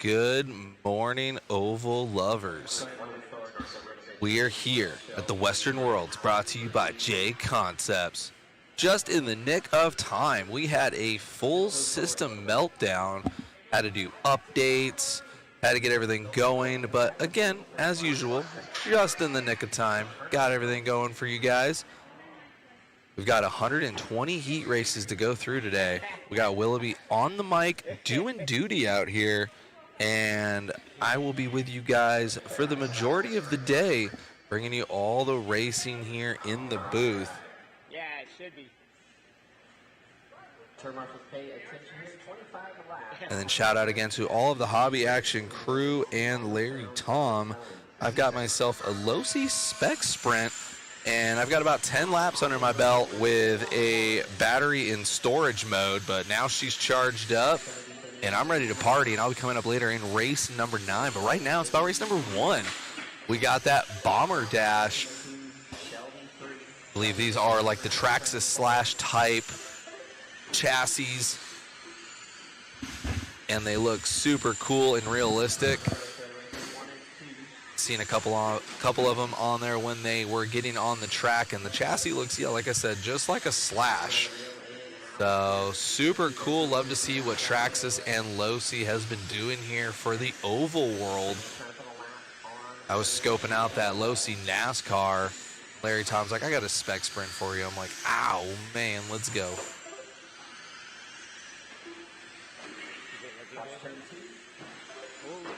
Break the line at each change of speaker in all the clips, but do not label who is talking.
Good morning, oval lovers. We are here at the Western Worlds, brought to you by JConcepts. Just in the nick of time, we had a full system meltdown, had to do updates, had to get everything going, but again, as usual, just in the nick of time, got everything going for you guys. We've got 120 heat races to go through today. We got Willoughby on the mic, doing duty out here, and I will be with you guys for the majority of the day, bringing you all the racing here in the booth.
Yeah, it should be.
And then shout out again to all of the Hobby Action crew and Larry Tom. I've got myself a Losi Spec Sprint, and I've got about 10 laps under my belt with a battery in storage mode, but now she's charged up, and I'm ready to party, and I'll be coming up later in race number 9. But right now, it's about race number 1. We got that Bomber Dash. I believe these are like the Traxxas slash type chassis, and they look super cool and realistic. Seen a couple of them on there when they were getting on the track, and the chassis looks, yeah, like I said, just like a Slash. So super cool. Love to see what Traxxas and Losi has been doing here for the oval world. I was scoping out that Losi NASCAR. Larry Tom's like, I got a spec sprint for you. I'm like, ow, man, let's go.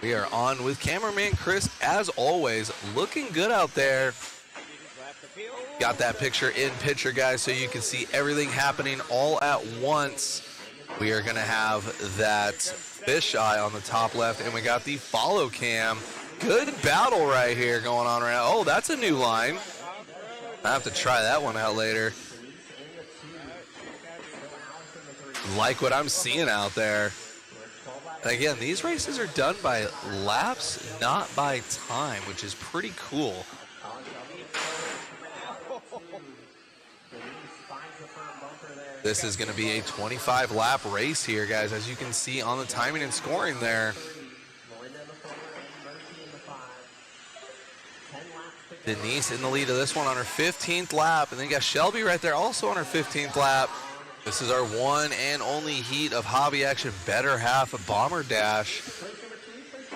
We are on with cameraman Chris, as always, looking good out there. Got that picture in picture, guys, so you can see everything happening all at once. We are going to have that fisheye on the top left, and we got the follow cam. Good battle right here going on right now. Oh, that's a new line. I have to try that one out later. Like what I'm seeing out there. Again, these races are done by laps, not by time, which is pretty cool. This is going to be a 25-lap race here, guys, as you can see on the timing and scoring there. Denise in the lead of this one on her 15th lap, and then you got Shelby right there also on her 15th lap. This is our one and only heat of Hobby Action better half of Bomber Dash.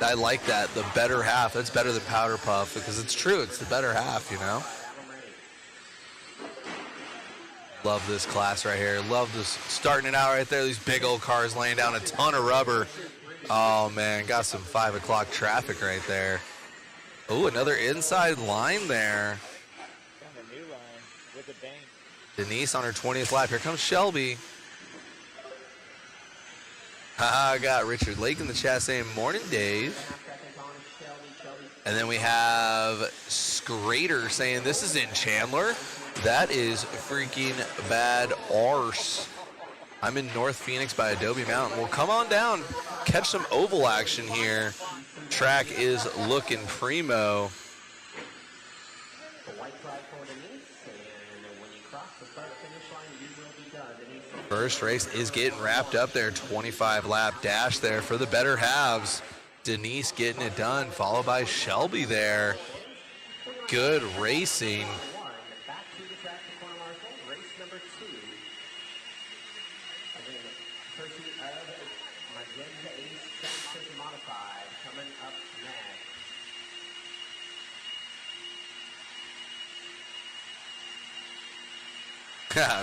I like that, the better half. That's better than Powder Puff, because it's true, it's the better half, you know? Love this class right here. Love this starting it out right there. These big old cars laying down a ton of rubber. Oh, man, got some 5 o'clock traffic right there. Oh, another inside line there.
Found a new line with a bang.
Denise on her 20th lap. Here comes Shelby. I got Richard Lake in the chat saying, morning, Dave. And then we have Scrader saying, this is in Chandler. That is freaking bad arse. I'm in North Phoenix by Adobe Mountain. Well, come on down. Catch some oval action here. Track is looking primo. First race is getting wrapped up there. 25-lap dash there for the better halves. Denise getting it done, followed by Shelby there. Good racing.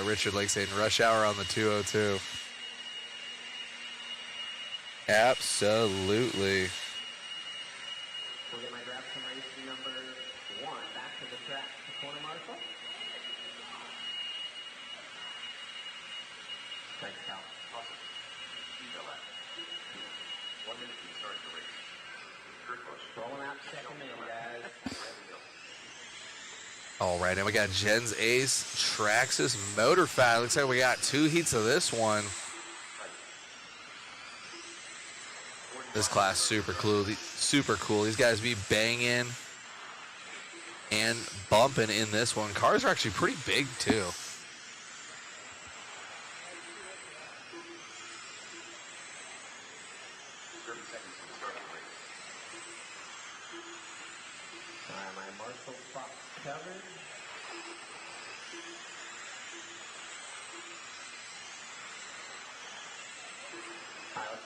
Richard Lake saying rush hour on the 202. Absolutely.
We'll get my grab from race number 1 back to the track to corner marshal. Thanks, Cal. Awesome. You know that. 1 minute to start the race. Rolling out second in, guys.
All right, and we got Jen's Ace, Traxxas Motorfat. Looks like we got 2 heats of this one. This class super cool. These guys be banging and bumping in this one. Cars are actually pretty big too.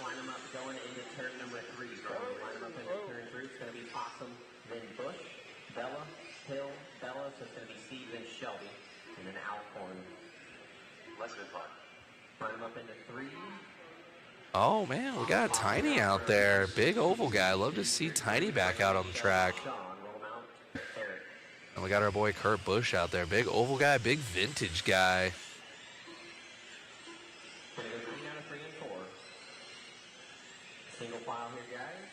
line them up going into turn number 3. So line them up into turn 3. It's going to be Possum, then Bush, Bella, Hill, Bella. So it's going to be Steve, then Shelby, and then Alcorn. Less than 5. Line them up into 3.
Oh, man, we got Tiny out there. Big oval guy. Love to see Tiny back out on the track. And we got our boy Kurt Busch out there. Big oval guy, big vintage guy.
Gonna go 3 out of 3 and 4. Single file here, guys.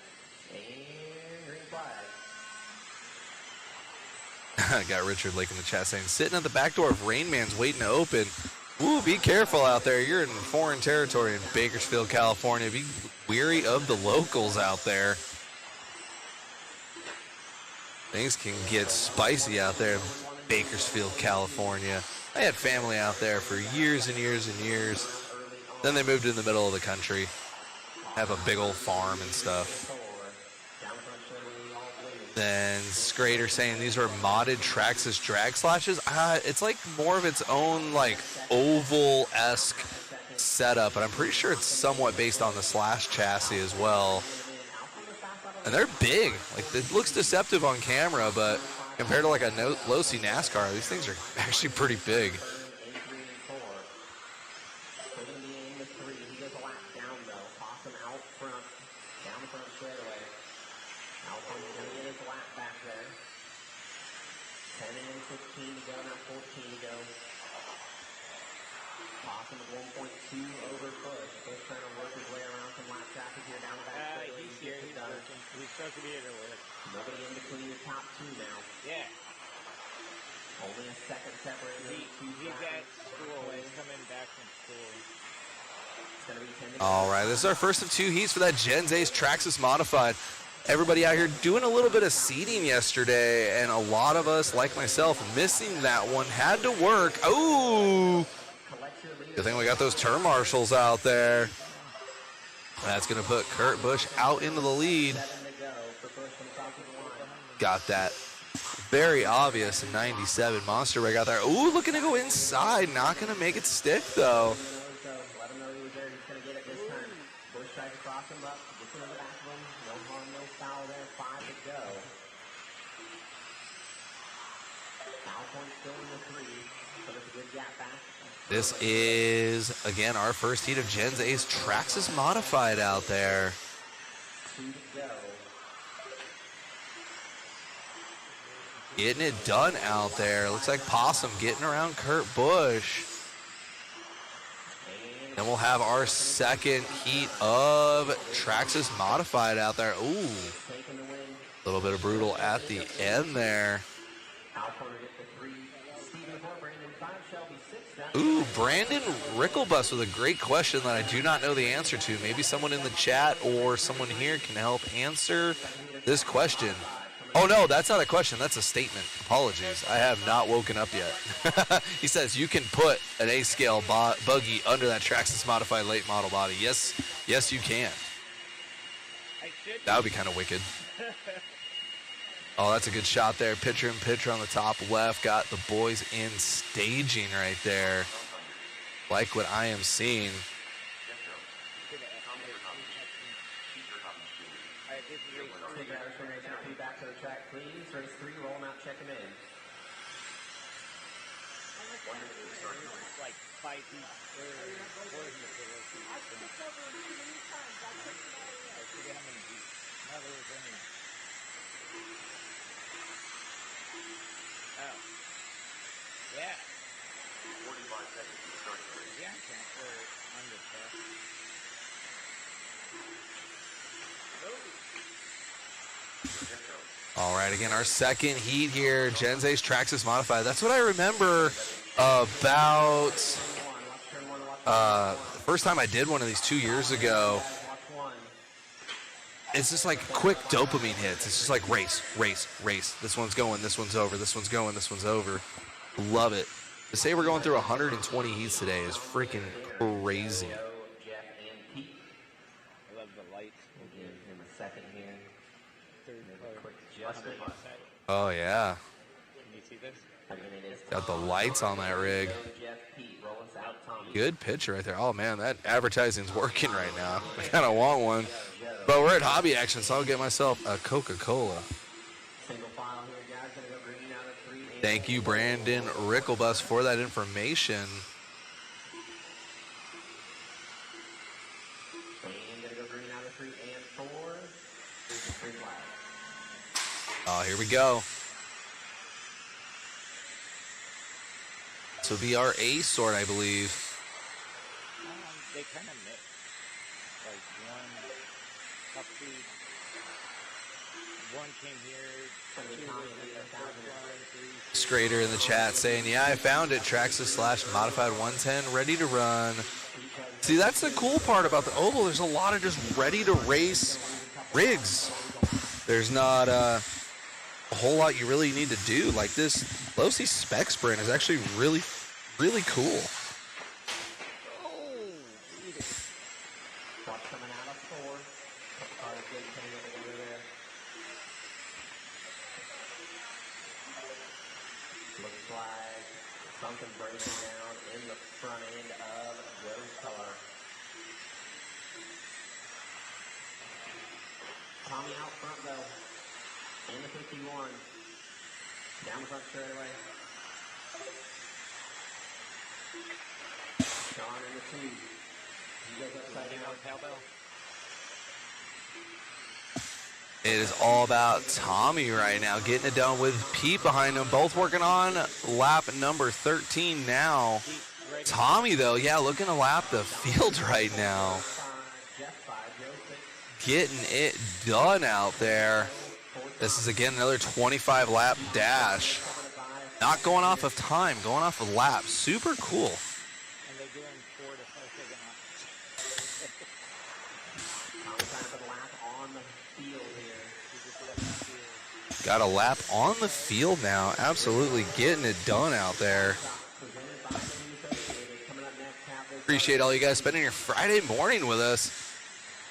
And green flag.
Got Richard Lake in the chat saying, sitting at the back door of Rain Man's waiting to open. Ooh, be careful out there. You're in foreign territory in Bakersfield, California. Be wary of the locals out there. Things can get spicy out there in Bakersfield, California. I had family out there for years and years and years. Then they moved in the middle of the country. Have a big old farm and stuff. Then Scrader saying these are modded Traxxas drag slashes. It's like more of its own like oval-esque setup, but I'm pretty sure it's somewhat based on the slash chassis as well. And they're big. Like, it looks deceptive on camera, but compared to like a low-C NASCAR, these things are actually pretty big.
Nobody in between the top 2 now.
Yeah.
Only a second separated.
He's at school. He's coming back from school.
It's gonna be 10 to
All right, this is our first of 2 heats for that Gens Ace Traxxas Modified. Everybody out here doing a little bit of seeding yesterday, and a lot of us, like myself, missing that one. Had to work. Ooh! Good thing we got those turn marshals out there. That's going to put Kurt Busch out into the lead. Got that very obvious in 97. Monster Rig out there. Ooh, looking to go inside. Not going to make it stick, though.
let him know he was there. He's going to get it this time. Bush tries to cross him up. Gets into the back of him. No harm, no foul there. 5 to go. Alcorn still in the 3. So there's a good gap back.
This is, again, our first heat of Gens Ace Traxxas Modified out there.
2 to go.
Getting it done out there. Looks like Possum getting around Kurt Busch. Then we'll have our second heat of Traxxas Modified out there. Ooh. A little bit of brutal at the end there. Ooh, Brandon Ricklebus with a great question that I do not know the answer to. Maybe someone in the chat or someone here can help answer this question. Oh, no, that's not a question. That's a statement. Apologies. I have not woken up yet. He says you can put an A-scale buggy under that Traxxas Modified late model body. Yes, yes, you can. That would be kind of wicked. Oh, that's a good shot there. Pitcher and pitcher on the top left. Got the boys in staging right there. Like what I am seeing.
Back to the track, please. Race 3, roll them out, check them in.
Like 5 feet. I took over too many times. I forget how many feet. No, there was only. Oh. Yeah.
45 seconds to start the race.
Yeah, Chandler under that.
All right, again, our second heat here, Gens Ace Traxxas Modified. That's what I remember about the first time I did one of these 2 years ago. It's just like quick dopamine hits. It's just like race, race, race. This one's going, this one's over, this one's going, this one's over. Love it. To say we're going through 120 heats today is freaking crazy.
I love the lights.
In the second here.
Oh, yeah.
Can you see this?
Got the lights on that rig. Good picture right there. Oh, man, that advertising's working right now. I kind of want one. But we're at Hobby Action, so I'll get myself a Coca-Cola.
Single file here, guys. Gonna go green out of 3.
Thank you, Brandon Ricklebus, for that information.
And gonna go green out of 3 and 4. There's the 3 flag.
Oh, here we go. This will be our A sort, I believe.
They kind of mix. Like one came here, 2 was in the first one, 3.
Schrader in the chat saying, yeah, I found it. Traxxas/modified 110, ready to run. See, that's the cool part about the Oval. There's a lot of just ready to race rigs. There's not a whole lot you really need to do. Like this Losi Spec Sprint is actually really, really cool.
Watch coming out of 4. Cars getting tangled together there. Looks like something breaking down in the front end of Joe's car. Tommy out front though. In the 51. Down the front straightaway. Sean in the 2. He goes upside down.
Cowbell.
It is all about Tommy right now, getting it done with Pete behind him. Both working on lap number 13 now. Tommy, though, yeah, looking to lap the field right now. Getting it done out there. This is, again, another 25-lap dash. Not going off of time, going off of laps. Super cool.
And they're doing 4 to 5 seconds off.
Tommy trying to put a lap on the field here.
He just left the field.
Got a lap on the field now. Absolutely getting it done out there. Appreciate all you guys spending your Friday morning with us.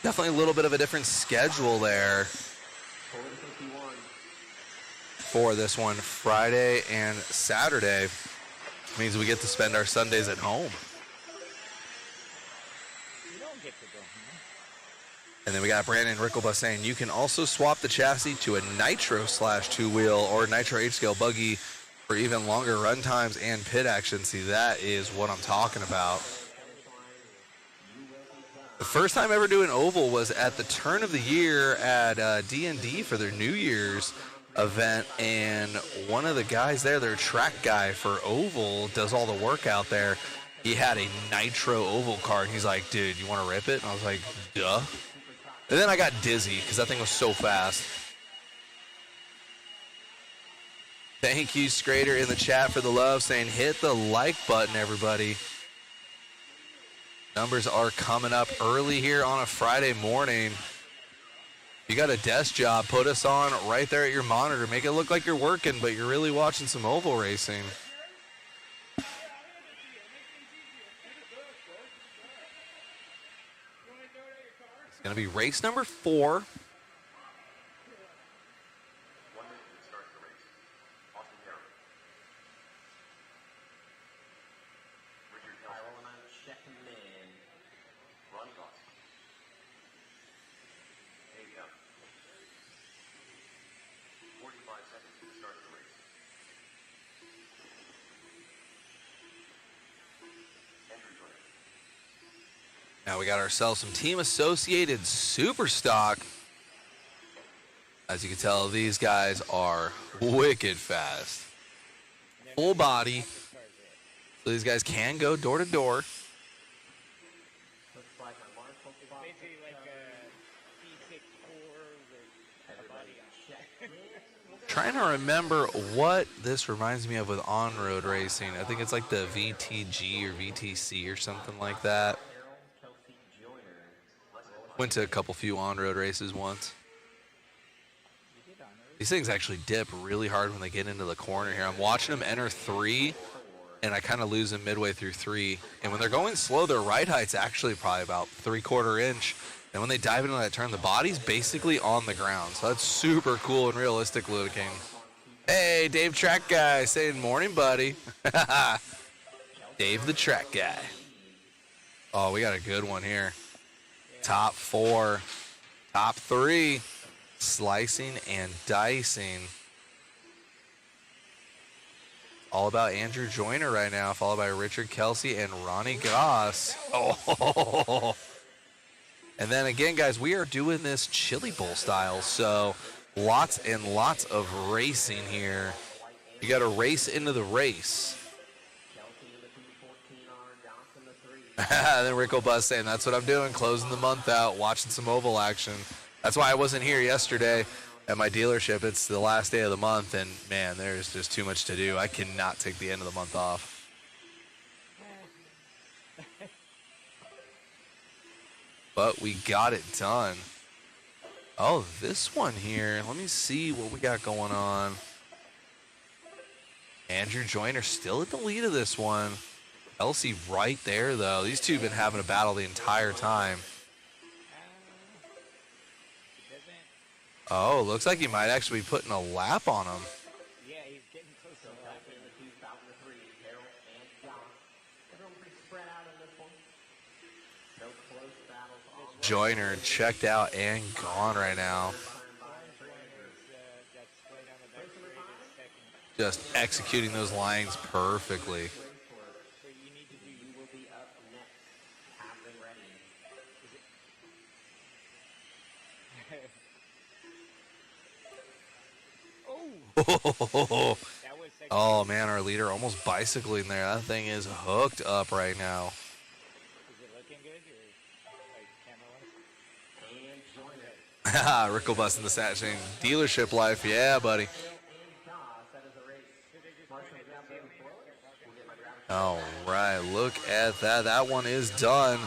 Definitely a little bit of a different schedule there for this one. Friday and Saturday means we get to spend our Sundays at home.
You don't get to go home.
And then we got Brandon Ricklebus saying you can also swap the chassis to a Nitro/2-wheel or Nitro H-scale buggy for even longer run times and pit action. See, that is what I'm talking about. The first time ever doing oval was at the turn of the year at D&D for their New Year's event, and one of the guys there, their track guy for oval, does all the work out there. He had a Nitro oval car, and he's like, dude, you want to rip it? And I was like, duh. And then I got dizzy because that thing was so fast. Thank you, Schrader, in the chat for the love, saying hit the like button, everybody. Numbers are coming up early here on a Friday morning. You got a desk job, put us on right there at your monitor. Make it look like you're working, but you're really watching some oval racing. It's going to be race number 4. Now we got ourselves some Team Associated Super Stock. As you can tell, these guys are wicked fast. Full body. So these guys can go door to door.
Basically like a C64 with a body on.
Trying to remember what this reminds me of with on-road racing. I think it's like the VTG or VTC or something like that. Went to a few on-road races once. These things actually dip really hard when they get into the corner here. I'm watching them enter 3, and I kind of lose them midway through 3. And when they're going slow, their ride height's actually probably about 3/4 inch. And when they dive into that turn, the body's basically on the ground. So that's super cool and realistic looking. Hey, Dave Track Guy saying morning, buddy. Dave the Track Guy. Oh, we got a good one here.
Yeah.
Top 4, top 3, slicing and dicing. All about Andrew Joyner right now, followed by Richard Kelsey and Ronnie Goss. Oh, and then again, guys, we are doing this Chili Bowl style, so lots and lots of racing here. You got to race into the race. Then Rick Bus saying, that's what I'm doing, closing the month out, watching some oval action. That's why I wasn't here yesterday at my dealership. It's the last day of the month, and man, there's just too much to do. I cannot take the end of the month off. But we got it done. Oh, this one here. Let me see what we got going on. Andrew Joyner still at the lead of this one. Elsie right there, though. These two have been having a battle the entire time. Oh, looks like he might actually be putting a lap on him.
Yeah, he's getting close to the lap.
Joyner checked out and gone right now. Just executing those lines perfectly. Oh man, our leader almost bicycling there. That thing is hooked up right now.
Is it looking good or like camera-wise?
Rickle Bus in the stat saying, dealership life, yeah, buddy. All right, look at that. That one is done.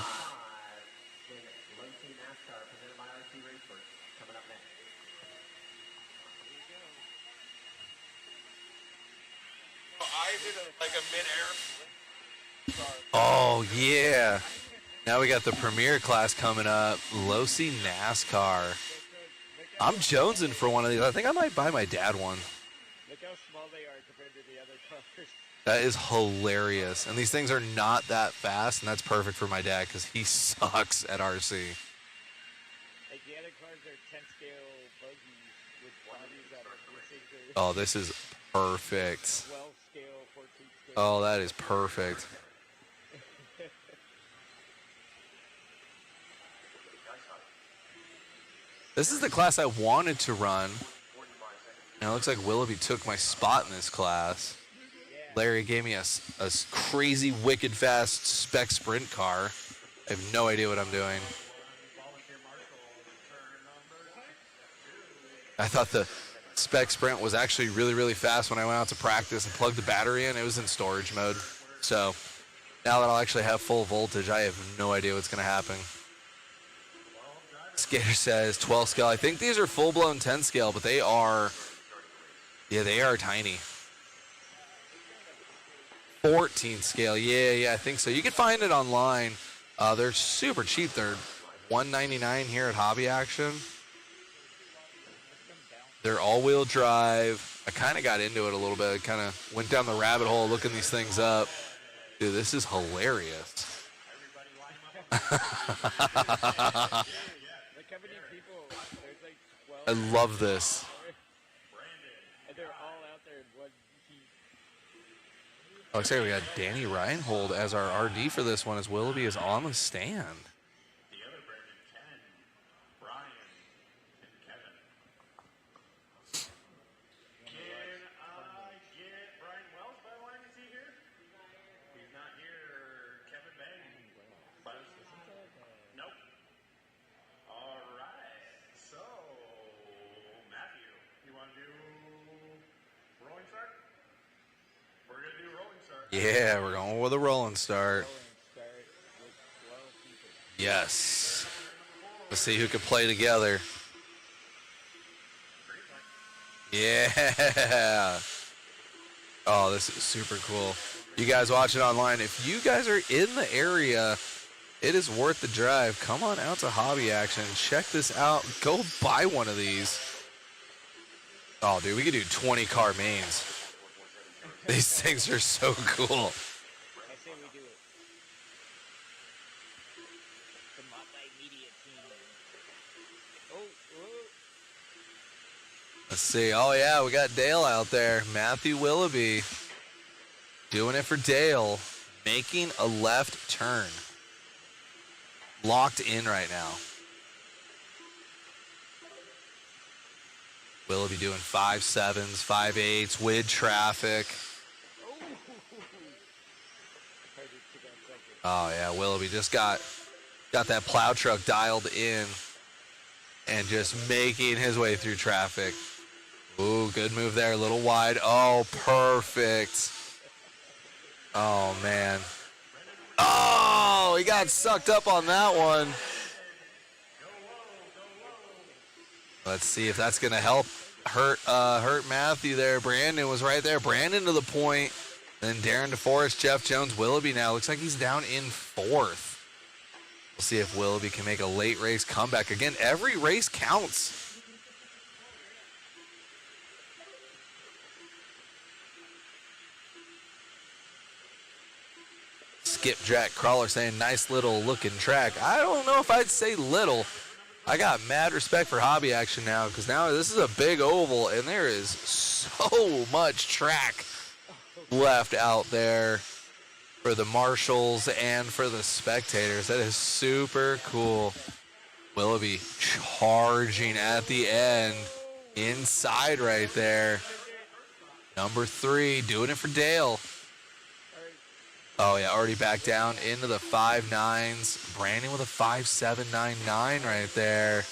Oh, yeah. Now we got the premier class coming up. Losi NASCAR. I'm jonesing for one of these. I think I might buy my dad one.
Look how small they are compared to the other cars.
That is hilarious. And these things are not that fast, and that's perfect for my dad because he sucks at RC.
Like the other cars are 10 scale buggies with bodies that are basically
Oh, this is perfect.
12 scale, 14 scale.
Oh, that is perfect. This is the class I wanted to run. Now it looks like Willoughby took my spot in this class. Larry gave me a crazy, wicked fast spec sprint car. I have no idea what I'm doing. I thought the spec sprint was actually really, really fast when I went out to practice and plugged the battery in. It was in storage mode. So now that I'll actually have full voltage, I have no idea what's going to happen. Skater says 12 scale. I think these are full-blown 10 scale, but they are, yeah, they are tiny. 14 scale, yeah, I think so. You can find it online. They're super cheap. They're $199 here at Hobby Action. They're all-wheel drive. I kind of got into it a little bit. I kind of went down the rabbit hole looking these things up. Dude, this is hilarious. I love this.
And they're all out there in one heat.
Looks like we got Danny Reinhold as our RD for this one as Willoughby is on the stand.
The other Brandon, Ken, Brian, and Kevin. Can I get Brian Wells, by the way? Is he here? He's not here. Kevin Bang. Nope. All right. So, Matthew, you want to do rolling start? We're going to do rolling start.
Yeah, we're going with a rolling start.
Start with 12 people.
Yes. Let's see who can play together. Yeah. Oh, this is super cool. You guys watching online, if you guys are in the area, it is worth the drive. Come on out to Hobby Action. Check this out. Go buy one of these. Oh, dude, we could do 20 car mains. These things are so cool.
I say we do it. The multimedia team. Oh.
Let's see. Oh, yeah, we got Dale out there. Matthew Willoughby doing it for Dale. Making a left turn. Locked in right now. Willoughby doing 5.7s, 5.8s with traffic. Oh, yeah, Willoughby just got that plow truck dialed in and just making his way through traffic. Ooh, good move there, a little wide. Oh, perfect. Oh, man. Oh, he got sucked up on that one. Let's see if that's going to help hurt Matthew there. Brandon was right there. Brandon to the point. Then Darren DeForest, Jeff Jones, Willoughby now. Looks like he's down in 4th. We'll see if Willoughby can make a late race comeback. Again, every race counts. Skipjack Crawler saying nice little looking track. I don't know if I'd say little. I got mad respect for hobby action now because now this is a big oval and there is so much track left out there for the marshals and for the spectators. That is super cool. Willoughby charging at the end. Inside right there. Number 3 doing it for Dale. Oh, yeah, already back down into the 5.9s. Brandon with a 5.799 right there.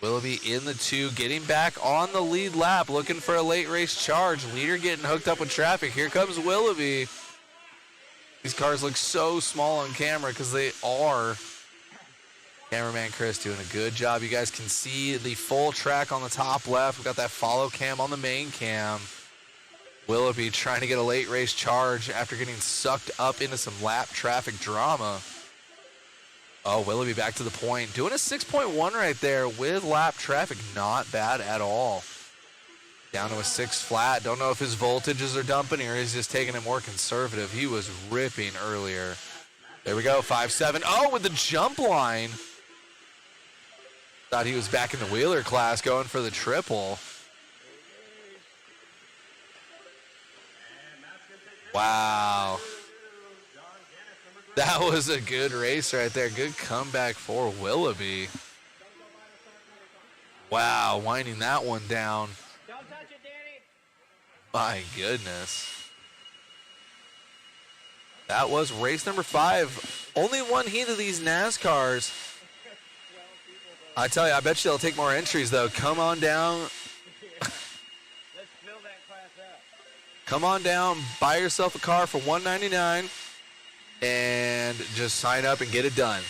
Willoughby in the 2, getting back on the lead lap, looking for a late race charge. Leader getting hooked up with traffic. Here comes Willoughby. These cars look so small on camera because they are. Cameraman Chris doing a good job. You guys can see the full track on the top left. We've got that follow cam on the main cam. Willoughby trying to get a late race charge after getting sucked up into some lap traffic drama. Oh, Willoughby back to the point. Doing a 6.1 right there with lap traffic. Not bad at all. Down to a 6 flat. Don't know if his voltages are dumping or he's just taking it more conservative. He was ripping earlier. There we go, 5.7. Oh, with the jump line. Thought he was back in the wheeler class going for the triple. Wow. That was a good race right there. Good comeback for Willoughby. Wow, winding that one down.
Don't touch it, Danny.
My goodness. That was race number 5. Only one heat of these NASCARs. I tell you, I bet you they'll take more entries, though. Come on down.
Let's fill that class up.
Come on down, buy yourself a car for $199, and just sign up and get it done.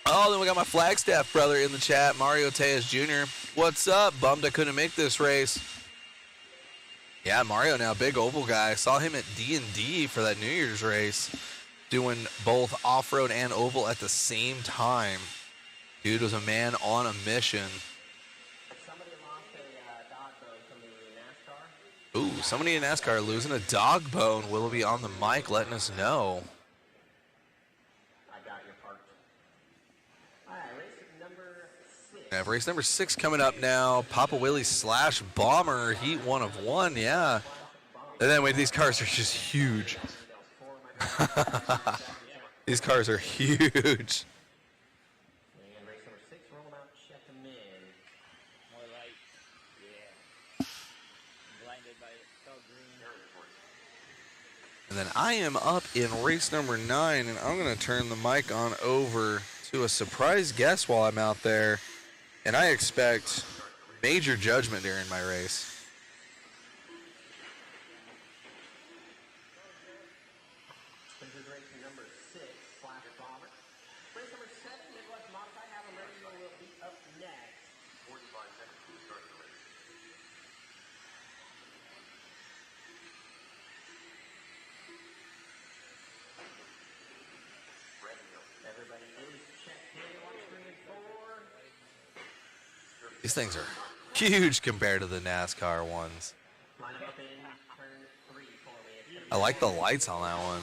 Oh, then we got my Flagstaff brother in the chat, Mario Tejas Jr. What's up? Bummed I couldn't make this race. Yeah, Mario now, big oval guy. Saw him at D&D for that New Year's race, doing both off-road and oval at the same time. Dude was a man on a mission.
Somebody lost a dog bone from the NASCAR.
Ooh, somebody in NASCAR losing a dog bone. Willoughby on the mic letting us know.
I got your part. All right, race number 6.
We have race number 6 coming up now. Papa Willie / Bomber, heat 1 of 1, yeah. And then wait, these cars are just huge. These cars are huge.
And race number 6, roll them out, check them in.
More light. Yeah. Blinded by it. So green.
And then I am up in race number 9, and I'm going to turn the mic on over to a surprise guest while I'm out there. And I expect major judgment during my race.
This is race number 6, Flash Bomber. Race number 7, Midwest Modified. Have them ready, will be up next. 45 seconds to start the race. Everybody is checked in. 1, 3, and 4.
These things are huge compared to the NASCAR ones.
Line them up in turn 3 for me.
I like the lights on that one.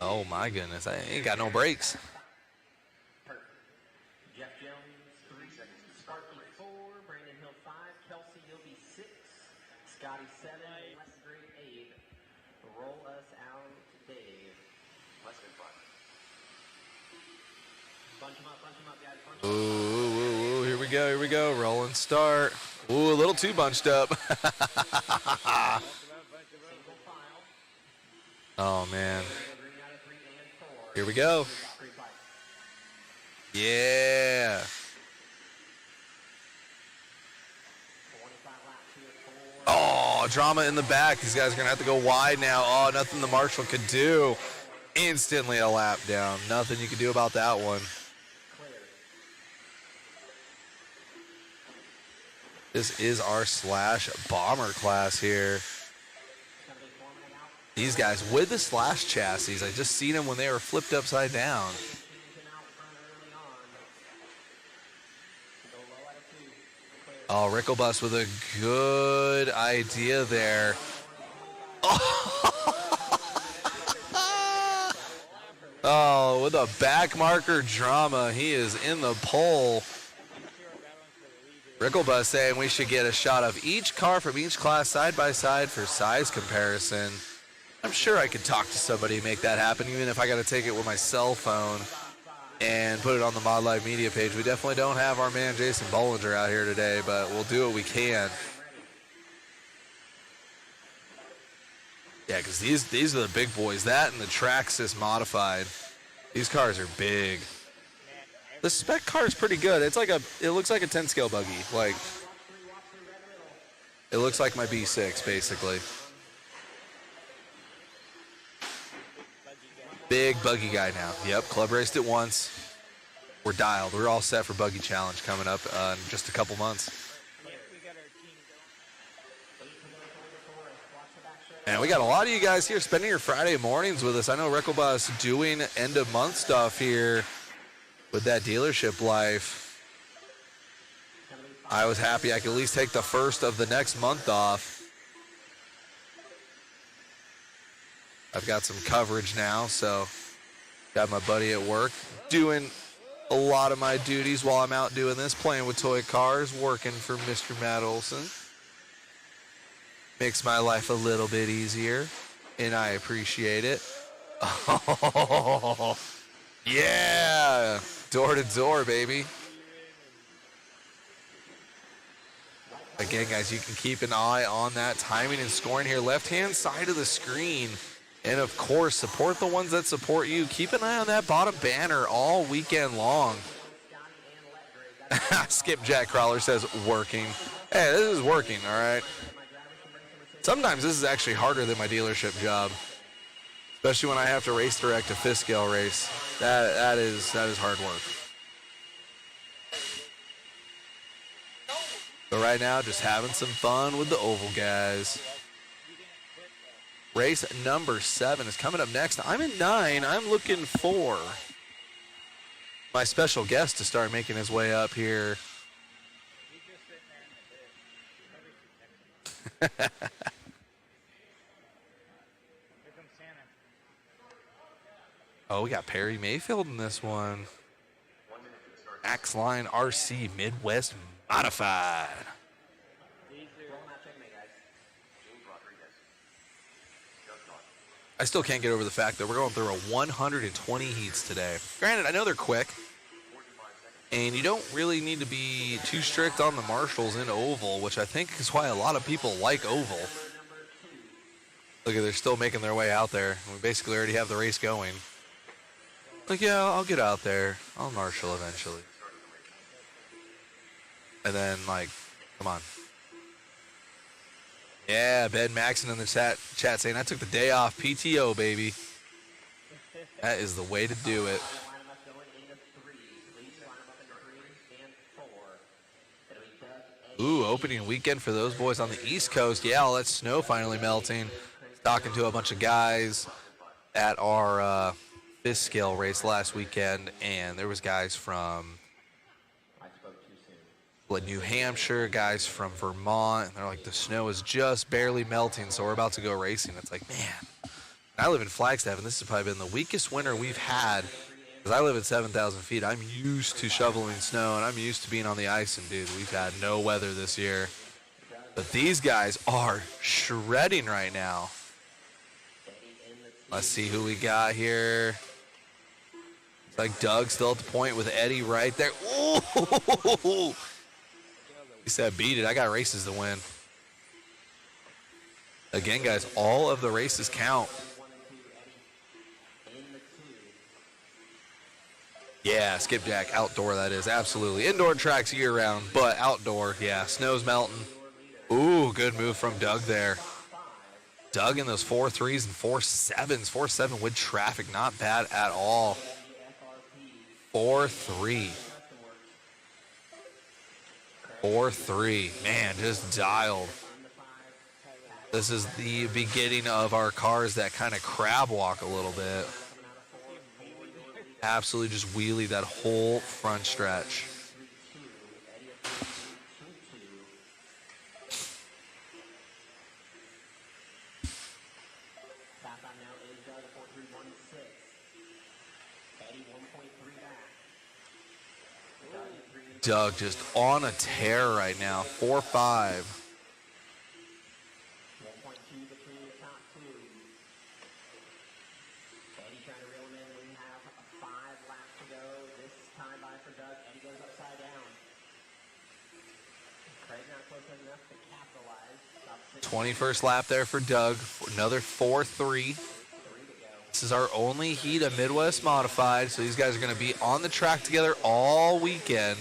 Oh my goodness, I ain't got no brakes.
Perfect. Jeff Jones, 3. Sparky, 4. Brandon Hill, 5. Kelsey, you'll be 6. Scotty, 7. Westbury, 8. Roll us out, Dave. Westbury, 5. Bunch them up, guys. Bunch them up.
Ooh, here we go. Rolling start. Ooh, a little too bunched up. Oh, man. Here we go. Yeah. Oh, drama in the back. These guys are going to have to go wide now. Oh, nothing the Marshall could do. Instantly a lap down. Nothing you could do about that one. This is our slash bomber class here. These guys with the slash chassis. I just seen them when they were flipped upside down. Oh, Ricklebus with a good idea there. Oh, with a back marker drama. He is in the pole. Ricklebus saying we should get a shot of each car from each class side by side for size comparison. I'm sure I could talk to somebody, make that happen, even if I got to take it with my cell phone and put it on the Mod Live media page. We definitely don't have our man Jason Bollinger out here today, but we'll do what we can. Yeah, because these are the big boys. That and the Traxxas modified. These cars are big. The spec car is pretty good. It looks like a 10 scale buggy. Like, it looks like my B6 basically. Big buggy guy now. Yep, club raced it once. We're dialed. We're all set for buggy challenge coming up in just a couple months. And we got a lot of you guys here spending your Friday mornings with us. I know Ricklebus doing end of month stuff here with that dealership life. I was happy I could at least take the first of the next month off. I've got some coverage now, so got my buddy at work doing a lot of my duties while I'm out doing this, playing with toy cars, working for Mr. Matt Olson. Makes my life a little bit easier, and I appreciate it. Oh, yeah, door to door, baby. Again, guys, you can keep an eye on that timing and scoring here. Left-hand side of the screen. And, of course, support the ones that support you. Keep an eye on that bottom banner all weekend long. Skip Jack Crawler says working. Hey, this is working, all right? Sometimes this is actually harder than my dealership job, especially when I have to race direct a fifth scale race. That is hard work. So right now, just having some fun with the oval guys. Race number 7 is coming up next. I'm in 9. I'm looking for my special guest to start making his way up here. Oh, we got Perry Mayfield in this one. Axline RC Midwest Modified. I still can't get over the fact that we're going through a 120 heats today. Granted, I know they're quick, and you don't really need to be too strict on the marshals in oval, which I think is why a lot of people like oval. Look at, they're still making their way out there. We basically already have the race going. Like, yeah, I'll get out there. I'll marshal eventually. And then, like, come on. Yeah, Ben Maxon in the chat saying, I took the day off. PTO, baby. That is the way to do it. Ooh, opening weekend for those boys on the East Coast. Yeah, all that snow finally melting. Talking to a bunch of guys at our fifth scale race last weekend, and there was guys from New Hampshire, guys from Vermont, and they're like, the snow is just barely melting, so we're about to go racing. It's like, man, I live in Flagstaff, and this has probably been the weakest winter we've had. Because I live at 7,000 feet. I'm used to shoveling snow, and I'm used to being on the ice. And, dude, we've had no weather this year. But these guys are shredding right now. Let's see who we got here. It's like Doug still at the point with Eddie right there. Ooh! He said, beat it. I got races to win. Again, guys, all of the races count. Yeah, skipjack, outdoor that is, absolutely. Indoor tracks year-round, but outdoor, yeah, snow's melting. Ooh, good move from Doug there. Doug in those 4.3s and 4.7s. 4.7 with traffic, not bad at all. 4.3. 4.3, man, just dialed. This is the beginning of our cars that kind of crab walk a little bit. Absolutely just wheelie that whole front stretch. Doug just on a tear right now, 4.5.
Time by for Doug. Eddie goes upside down. Craig not close enough to capitalize.
21st lap there for Doug. Another 4.3. This is our only heat of Midwest Modified, so these guys are going to be on the track together all weekend.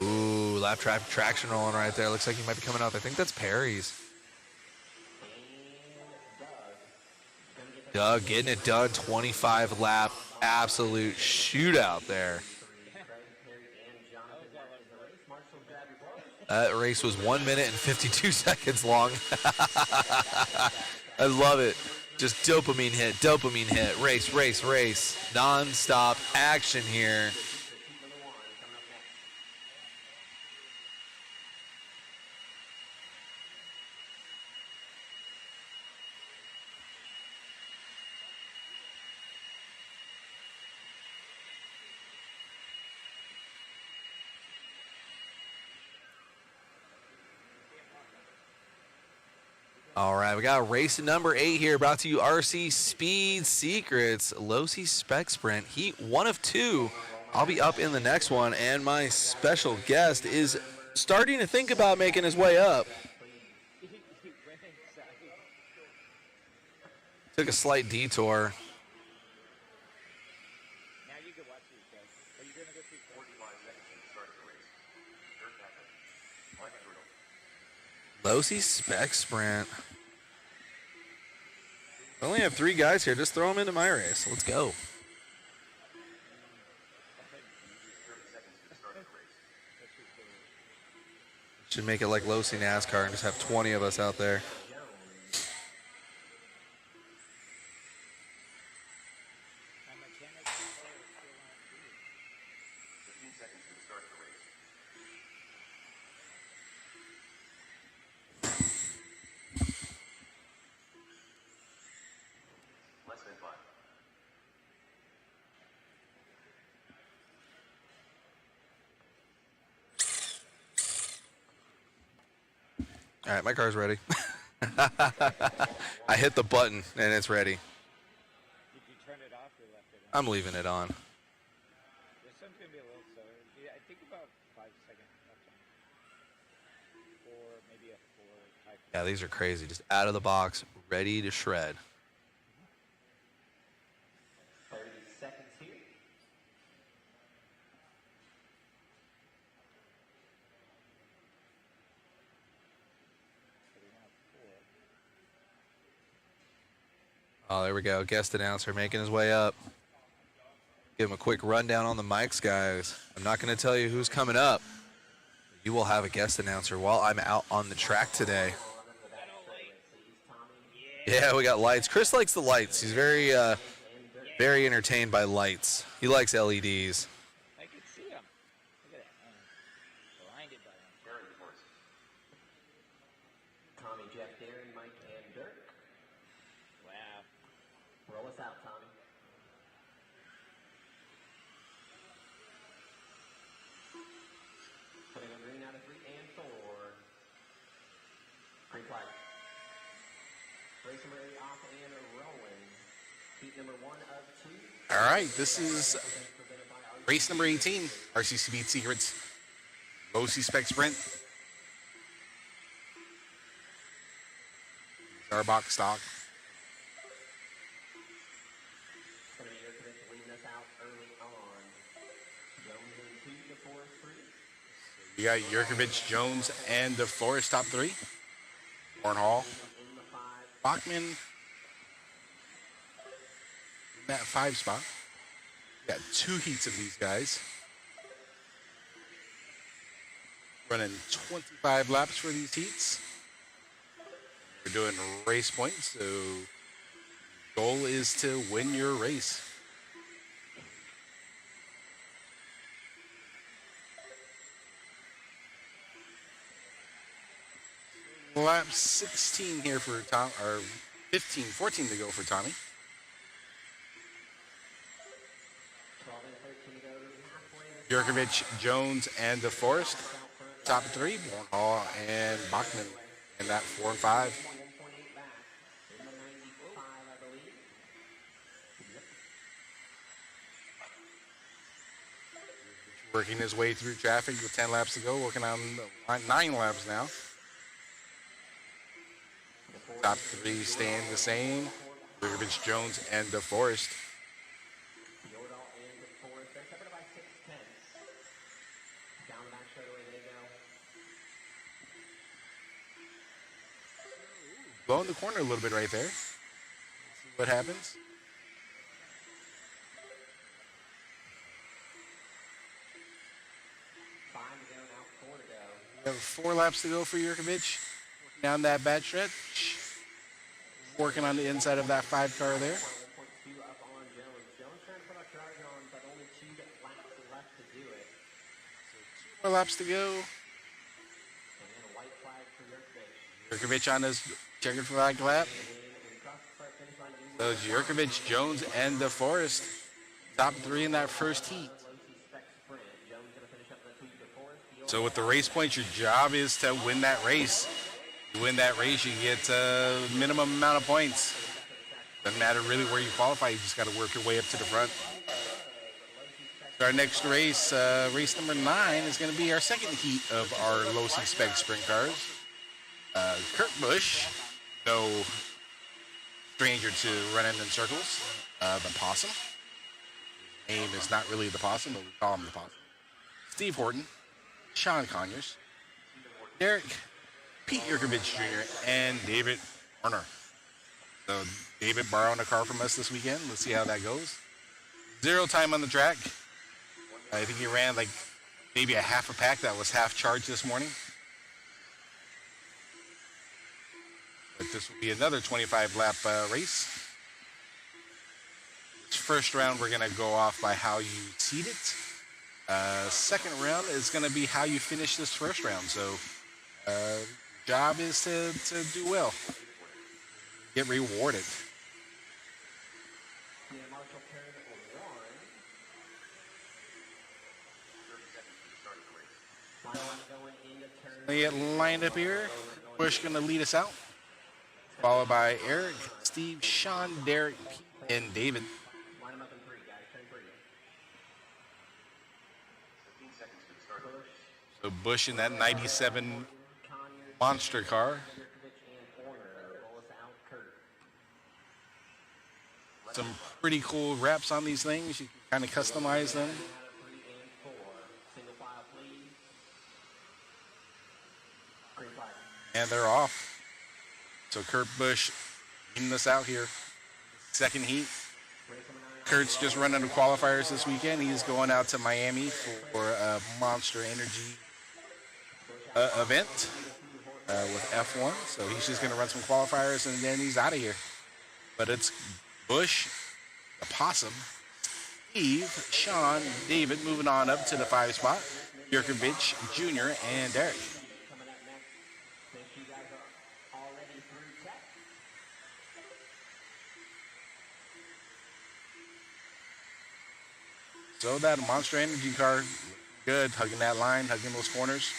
Ooh, lap traffic traction rolling right there. Looks like he might be coming up. I think that's Perry's. Doug getting it done, 25 lap. Absolute shootout there. That race was 1 minute and 52 seconds long. I love it. Just dopamine hit, race, race, race. Non-stop action here. All right, we got race number 8 here, brought to you RC Speed Secrets, Losi Spec Sprint, heat 1 of 2. I'll be up in the next one, and my special guest is starting to think about making his way up. Took a slight detour.
Now you can watch these guys. Are you going to go through 45 seconds to start the race?
Losi Spec Sprint. I only have 3 guys here. Just throw them into my race. Let's go. Should make it like Losi NASCAR and just have 20 of us out there. All right, my car's ready. I hit the button and it's ready.
Did you turn it off or left it on?
I'm leaving it on.
This one's going to be a little slower. Yeah, I think about 5 seconds. Or maybe a 4 type.
Yeah, these are crazy. Just out of the box, ready to shred.
30 seconds here.
Oh, there we go. Guest announcer making his way up. Give him a quick rundown on the mics, guys. I'm not going to tell you who's coming up. You will have a guest announcer while I'm out on the track today. Yeah, we got lights. Chris likes the lights. He's very entertained by lights. He likes LEDs.
I can see him. Look at that. I'm blinded by him.
Tommy, Jeff, Darren, Mike, and Dirk.
Wow.
out, Tommy. Putting a green out of 3 and 4. Green flag. Race number 8 off and rolling. Heat number 1 of 2.
All right, this is race number 18, RCC Beat Secrets, low C-spec sprint. Our box stock.
Going to be Yurkovich leading us out early on. Jones in 2, DeForest 3.
You got Yurkovich, Jones, and DeForest top 3. Warren Hall,
In the 5.
Bachman in that 5 spot. Got 2 heats of these guys. Running 25 laps for these heats. We're doing race points, so goal is to win your race. Lap 16 here for Tom, or 15, 14 to go for Tommy.
12 and 13 to go. Halfway.
Yurkovich, Jones, and DeForest. Top 3, Warren Hall and Bachman in that 4 and 5.
1.8 back. In the 95, I believe.
Working his way through traffic with 10 laps to go, working on 9 laps now. Top 3 staying the same. Yurkovich, Jones, and DeForest.
Yordal and DeForest. They're separated by 6/10. Down the back straightaway they go.
Blowing the corner a little bit right there. Let's see what happens.
Five to go now, 4 to go.
We have 4 laps to go for Yurkovich. Working down that bad stretch. Working on the inside of that 5 car there.
1.2 up on Jones. Jones trying to put a charge on, but only 2 laps left to do it.
2 more laps to go.
And then a white flag for Yurkovich.
Yurkovich on his checkered flag lap.
And across the start finish line,
So it's Yurkovich, Jones, and DeForest. Top 3 in that first heat.
low C-spec sprint. Jones going to finish up the 2 DeForest.
So with the race points, your job is to win that race. You win that race, you get a minimum amount of points. Doesn't matter really where you qualify, you just got to work your way up to the front. So our next race, race number 9, is going to be our second heat of our low C-spec sprint cars. Kurt Busch, no stranger to running in circles. The Possum. His name is not really the Possum, but we call him the Possum. Steve Horton, Sean Conyers, Derek, Pete Yurkovich Jr., and David Warner. So David borrowing a car from us this weekend. Let's see how that goes. 0 time on the track. I think he ran like maybe a half a pack that was half charged this morning. But this will be another 25 lap race. This first round we're going to go off by how you seed it. Second round is going to be how you finish this first round. So job is to do well. Get rewarded.
Yeah, Marshall turn 1. Final one going into turn.
They get lined up here. Bush going to lead us out. Followed by Eric, Steve, Sean, Derek, Pete, and David.
Line them up in 3, guys. Turn 3.
So Bush in that 97 monster car. Some pretty cool wraps on these things. You can kind of customize them. And they're off. So Kurt Busch leading us out here. Second heat. Kurt's just running the qualifiers this weekend. He's going out to Miami for a Monster Energy event with F1. So he's just going to run some qualifiers and then he's out of here. But it's Bush, the Possum, Steve, Sean, David moving on up to the 5 spot. Yurkovich Jr. and Derek.
Coming up next, make sure you guys are already through tech.
So that Monster Energy car, good, hugging that line, hugging those corners.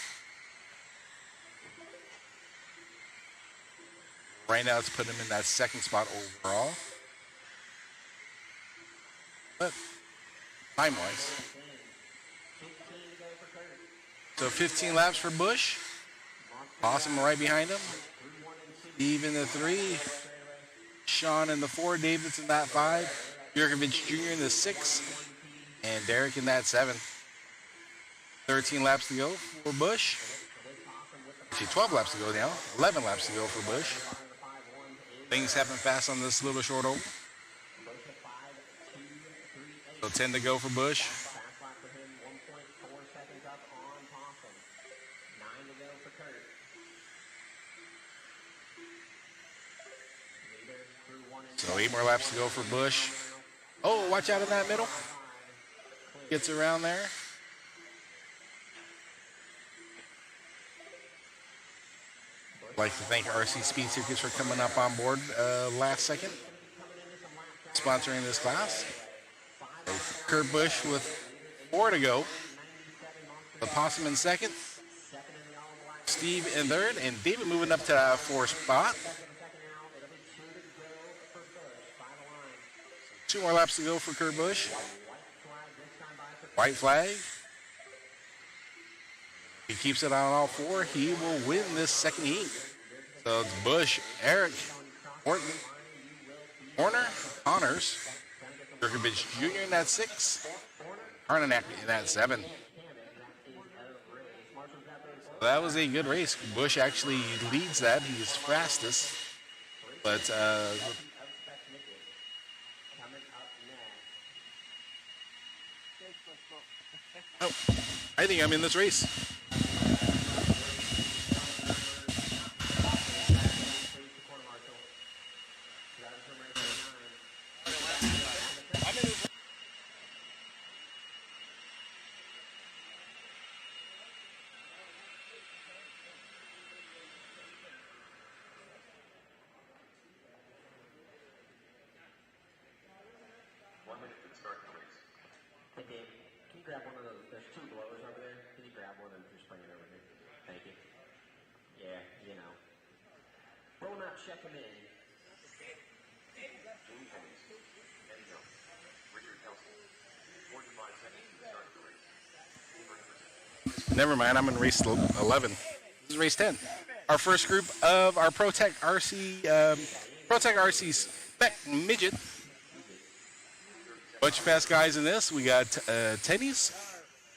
Right now, it's putting him in that second spot overall. But time-wise. So 15 laps for Busch. Awesome right behind him. Steve in the 3. Sean in the 4. David's in that 5. Jurkovic Jr. in the 6. And Derek in that 7. 13 laps to go for Busch. Actually, 12 laps to go now. 11 laps to go for Busch. Things happen fast on this little short oval. So 10 to go for Busch. So 8 more laps to go for Busch. Oh, watch out in that middle. Gets around there. I'd like to thank RC Speed Tickets for coming up on board last second, sponsoring this class. So Kurt Busch with 4 to go. The Possum in second. Steve in third. And David moving up to that 4th spot. 2 more laps to go for Kurt Busch. White flag. He keeps it on all 4. He will win this second heat. So it's Busch, Eric, Horton, Horner, Connors, Jurkovic Jr. in that 6, Harnanek in that 7. So that was a good race. Busch actually leads that. He is fastest. But I think I'm in this race.
Hey Dave, can you grab one of those? There's 2 blowers over there. Can you grab one and just bring it over here? Thank you. Yeah, you know. Roll out, check them in.
Never mind, I'm in race 11. This is race 10. Our first group of our ProTech RC Spec Midget. Bunch of fast guys in this. We got Tennies,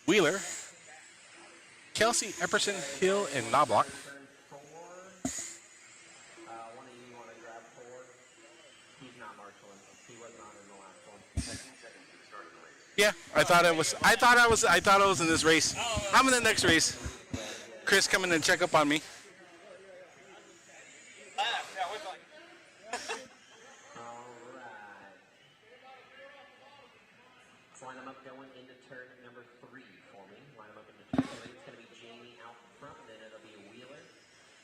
Wheeler, Kelsey, Epperson, Hill, and Knobloch.
One of you want to grab 4. He's not marshaling. He was not in the last one.
Yeah, I thought I was in this race. I'm in the next race. Chris coming to check up on me.
Line them up going into turn number 3 for me. Line them up into turn 3. It's going to be Jamie out front, then it'll be Wheeler,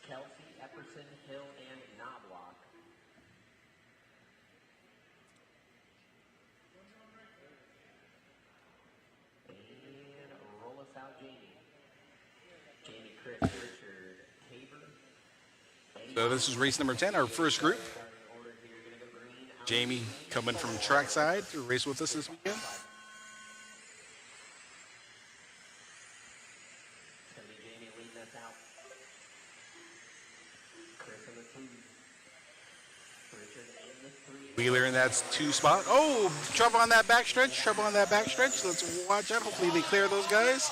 Kelsey, Epperson, Hill, and Knobloch. And roll us out, Jamie. Jamie, Chris, Richard, Tabor.
So this is race number 10, our first group. Jamie coming from trackside to race with us this weekend. Wheeler in that 2 spot. Oh, trouble on that backstretch. Let's watch out. Hopefully they clear those guys.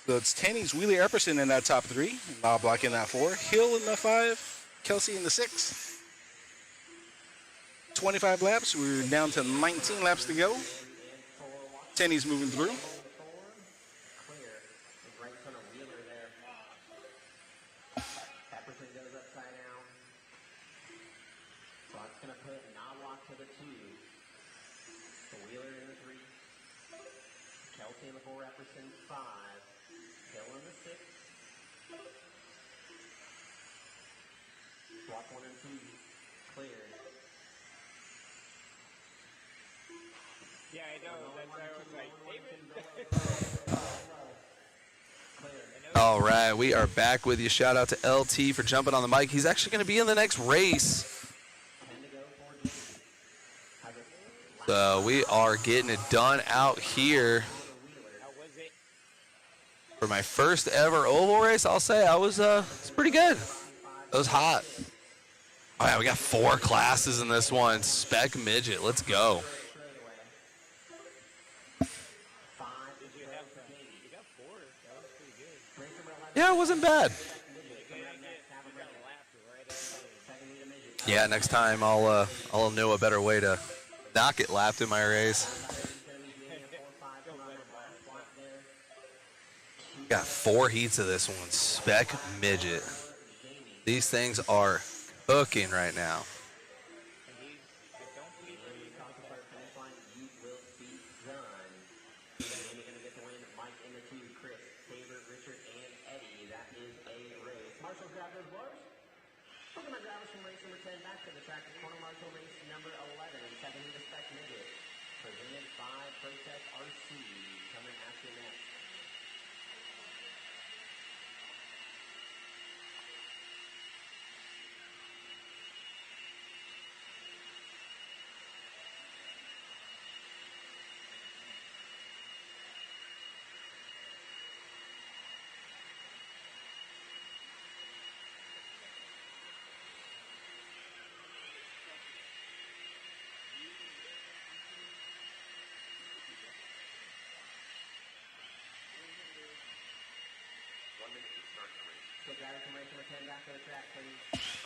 So it's Tanny's Wheeler Epperson in that top 3. Knobloch in that 4. Hill in the 5. Kelsey in the 6. 25 laps. We're down to 19 laps to go. Tanny's moving through.
Kelsey in the 4, Epperson 5, Hill in the 6. Block 1 and 2 cleared.
Yeah, I know. That's why I was like, David.
All right, we are back with you. Shout out to LT for jumping on the mic. He's actually going to be in the next race. So we are getting it done out here.
How was it?
For my first ever oval race, I'll say it's pretty good. It was hot. All right, we got 4 classes in this one. Spec midget, let's go.
Did you have you got 4. That was pretty good.
Yeah, it wasn't bad.
You got lapped right at
Yeah, next time I'll know a better way to not get lapped in my race. Got 4 heats of this one. Spec midget. These things are cooking right now.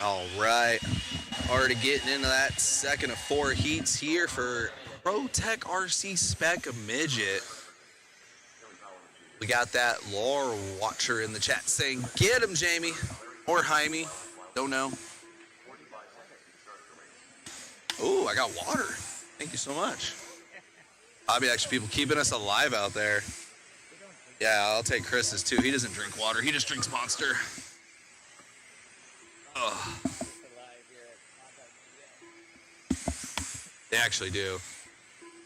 All right, already getting into that second of 4 heats here for ProTech RC Spec Midget. We got that lore watcher in the chat saying, "Get him, Jamie," or Jaime, don't know. Oh, I got water. Thank you so much. Hobby Action people keeping us alive out there. Yeah, I'll take Chris's too. He doesn't drink water. He just drinks Monster. Ugh. They actually do.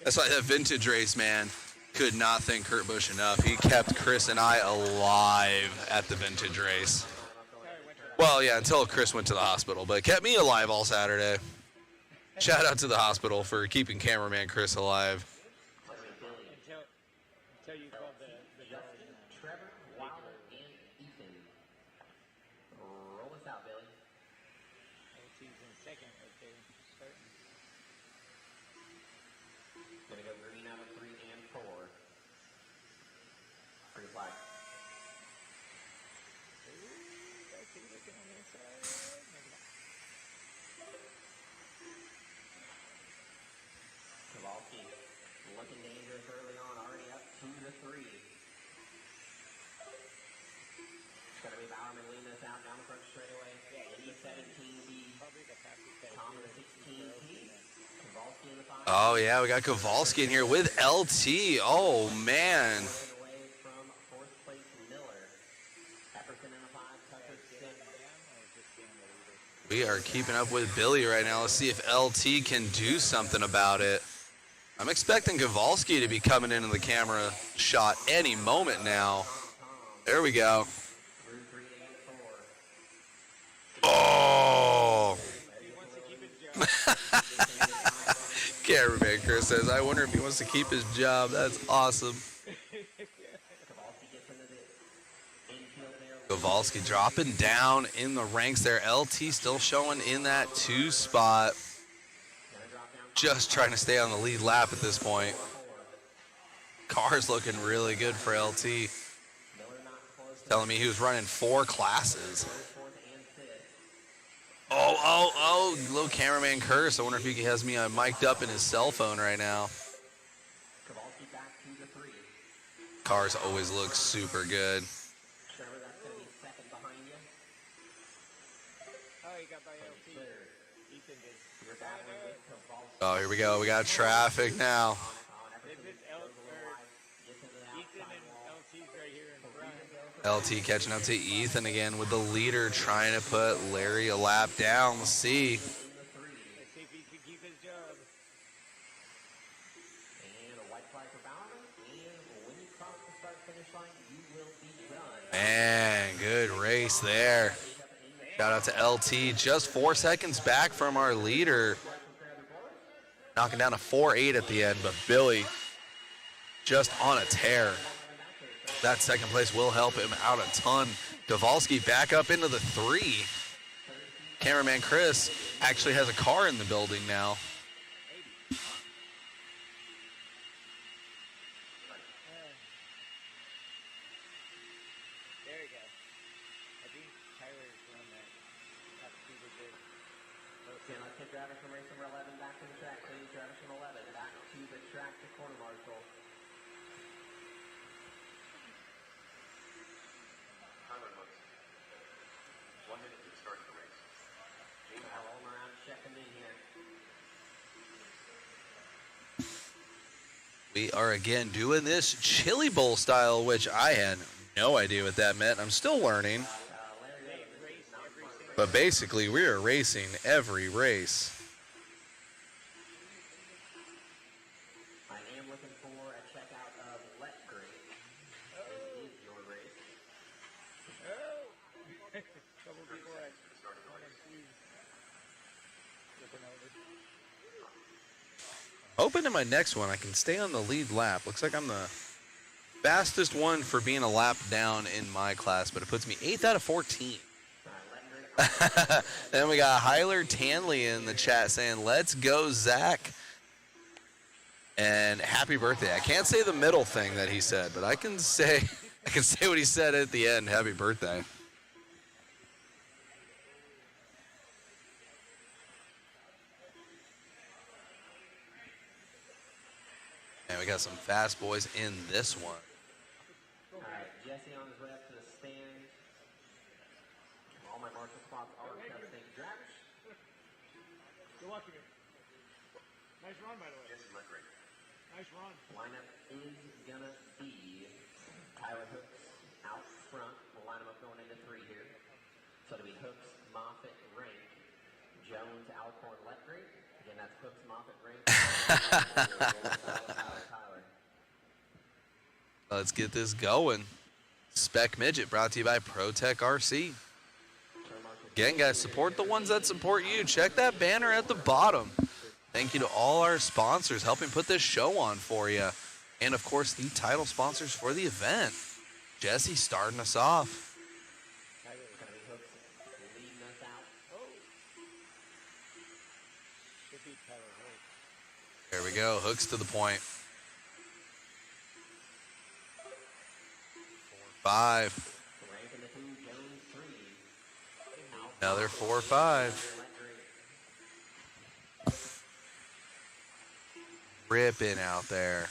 That's why that vintage race, man, could not thank Kurt Busch enough. He kept Chris and I alive at the vintage race. Well, yeah, until Chris went to the hospital, but kept me alive all Saturday. Shout out to the hospital for keeping cameraman Chris alive.
Until you called the
Trevor, Wilder, and Ethan. Roll us out, Billy.
LT's in second right there. Starting.
Gonna go green out of 3 and 4. Free flag.
LT looking on the inside. Maybe not.
Kowalski looking dangerous early on, already up 2-3. It's gonna be Bowerman leading us out down the front straightaway. E17B,
Probably the fastest
Tom in the 16P. Kowalski in the 5.
Oh, yeah, we got Kowalski in here with LT. Oh, man.
Away from 4th place Miller. Epperson in the 5, Tucker 6.
We are keeping up with Billy right now. Let's see if LT can do something about it. I'm expecting Kowalski to be coming into the camera shot any moment now. There we go.
Through 3 and 4.
Oh!
He wants to keep his job.
Cameraman Chris says, I wonder if he wants to keep his job. That's awesome.
Kowalski gets into the infield there.
Kowalski dropping down in the ranks there. LT still showing in that 2 spot. Just trying to stay on the lead lap at this point. Car's looking really good for LT. Telling me he was running 4 classes. Oh, little cameraman curse. I wonder if he has me mic'd up in his cell phone right now.
Kowalski back 2-3.
Cars always look super good.
Trevor, that's going to be second behind you.
Oh, he got by LT. Ethan did.
You're battling with Kowalski.
Oh, here we go. We got traffic now.
Is it Ethan and LT's right here in front?
LT catching up to Ethan again with the leader trying to put Larry a lap down. Let's see.
Let's see if he can keep his job.
And
race there. Shout out to LT. Just 4 seconds back from our leader. Knocking down a 4.8 at the end, but Billy just on a tear. That second place will help him out a ton. Dowalski back up into the 3. Cameraman Chris actually has a car in the building now.
There you go. I think Tyler's run that up super good.
Okay, let's get drivers from race number 11 back to the track, please. Drivers from 11 back to the track to corner marshal.
Tyler looks 1 minute to start the race.
I'll roll around, check them in here.
We are again doing this chili bowl style, which I had no idea what that meant. I'm still learning. But basically, we are racing every race.
I am looking for a checkout of Let Great. This is your race.
Couple people at 1 and 2 looking over.
Hoping in my next one I can stay on the lead lap. Looks like I'm the fastest one for being a lap down in my class, but it puts me 8th out of 14. Then we got Hyler Tanley in the chat saying, "Let's go, Zach." And happy birthday. I can't say the middle thing that he said, but I can say what he said at the end. Happy birthday. And we got some fast boys in this one.
All right, Jesse on his way up to the stand. All my marshal spots are covered. Thank you, drivers.
Good luck to you. Nice run, by the way. Yes, look great. Nice run.
Lineup is gonna be Tyler Hooks out front. We'll line them up going into 3 here. So it'll be Hooks, Moffitt, Rank, Jones, Alcorn, Letgrave. Again, that's Hooks, Moffitt, Rank. Tyler.
Let's get this going. Spec Midget brought to you by ProTech RC. Again, guys, support the ones that support you. Check that banner at the bottom. Thank you to all our sponsors helping put this show on for you. And, of course, the title sponsors for the event. Jesse starting us off.
Tyler's gonna be Hooks leading us out.
Should be Tyler Holt.
There we go. Hooks to the point. 4-5.
Rank in the 2, Jones 3.
Another 4-5. Ripping out there.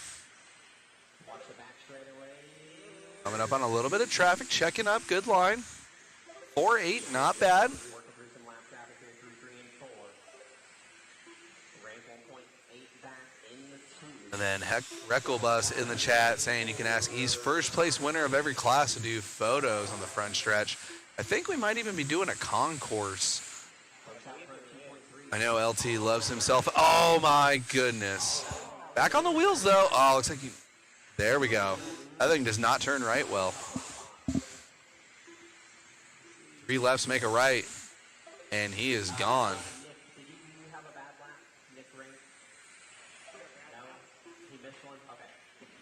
Watch the back straightaway.
Coming up on a little bit of traffic. Checking up. Good line. 4-8. Not bad.
Working through some lap traffic here through 3 and 4. Rank 1.8 back in the 2.
And then Recklebus in the chat saying you can ask East first place winner of every class to do photos on the front stretch. I think we might even be doing a concourse. I know LT loves himself. Oh my goodness. Back on the wheels though. Oh, looks like you. There we go. That thing does not turn right well. 3 lefts make a right. And he is gone.
Nick, did you have a bad lap? Nick Rank? No? He missed one? Okay.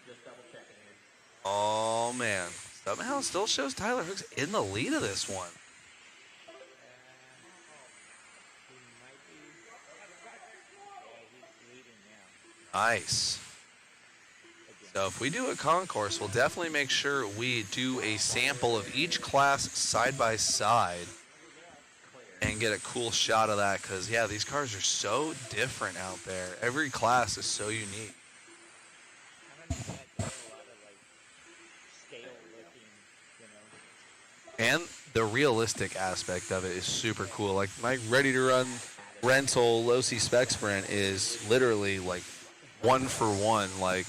Just double checking here.
Oh man. Somehow it still shows Tyler Hooks in the lead of this one.
He might be. Yeah, he's leading now.
Nice. So if we do a concourse, we'll definitely make sure we do a sample of each class side by side and get a cool shot of that because, yeah, these cars are so different out there. Every class is so unique.
I don't know that does a lot of like scale looking, you know.
And the realistic aspect of it is super cool. Like my ready to run rental low C spec sprint is literally like 1 for 1, like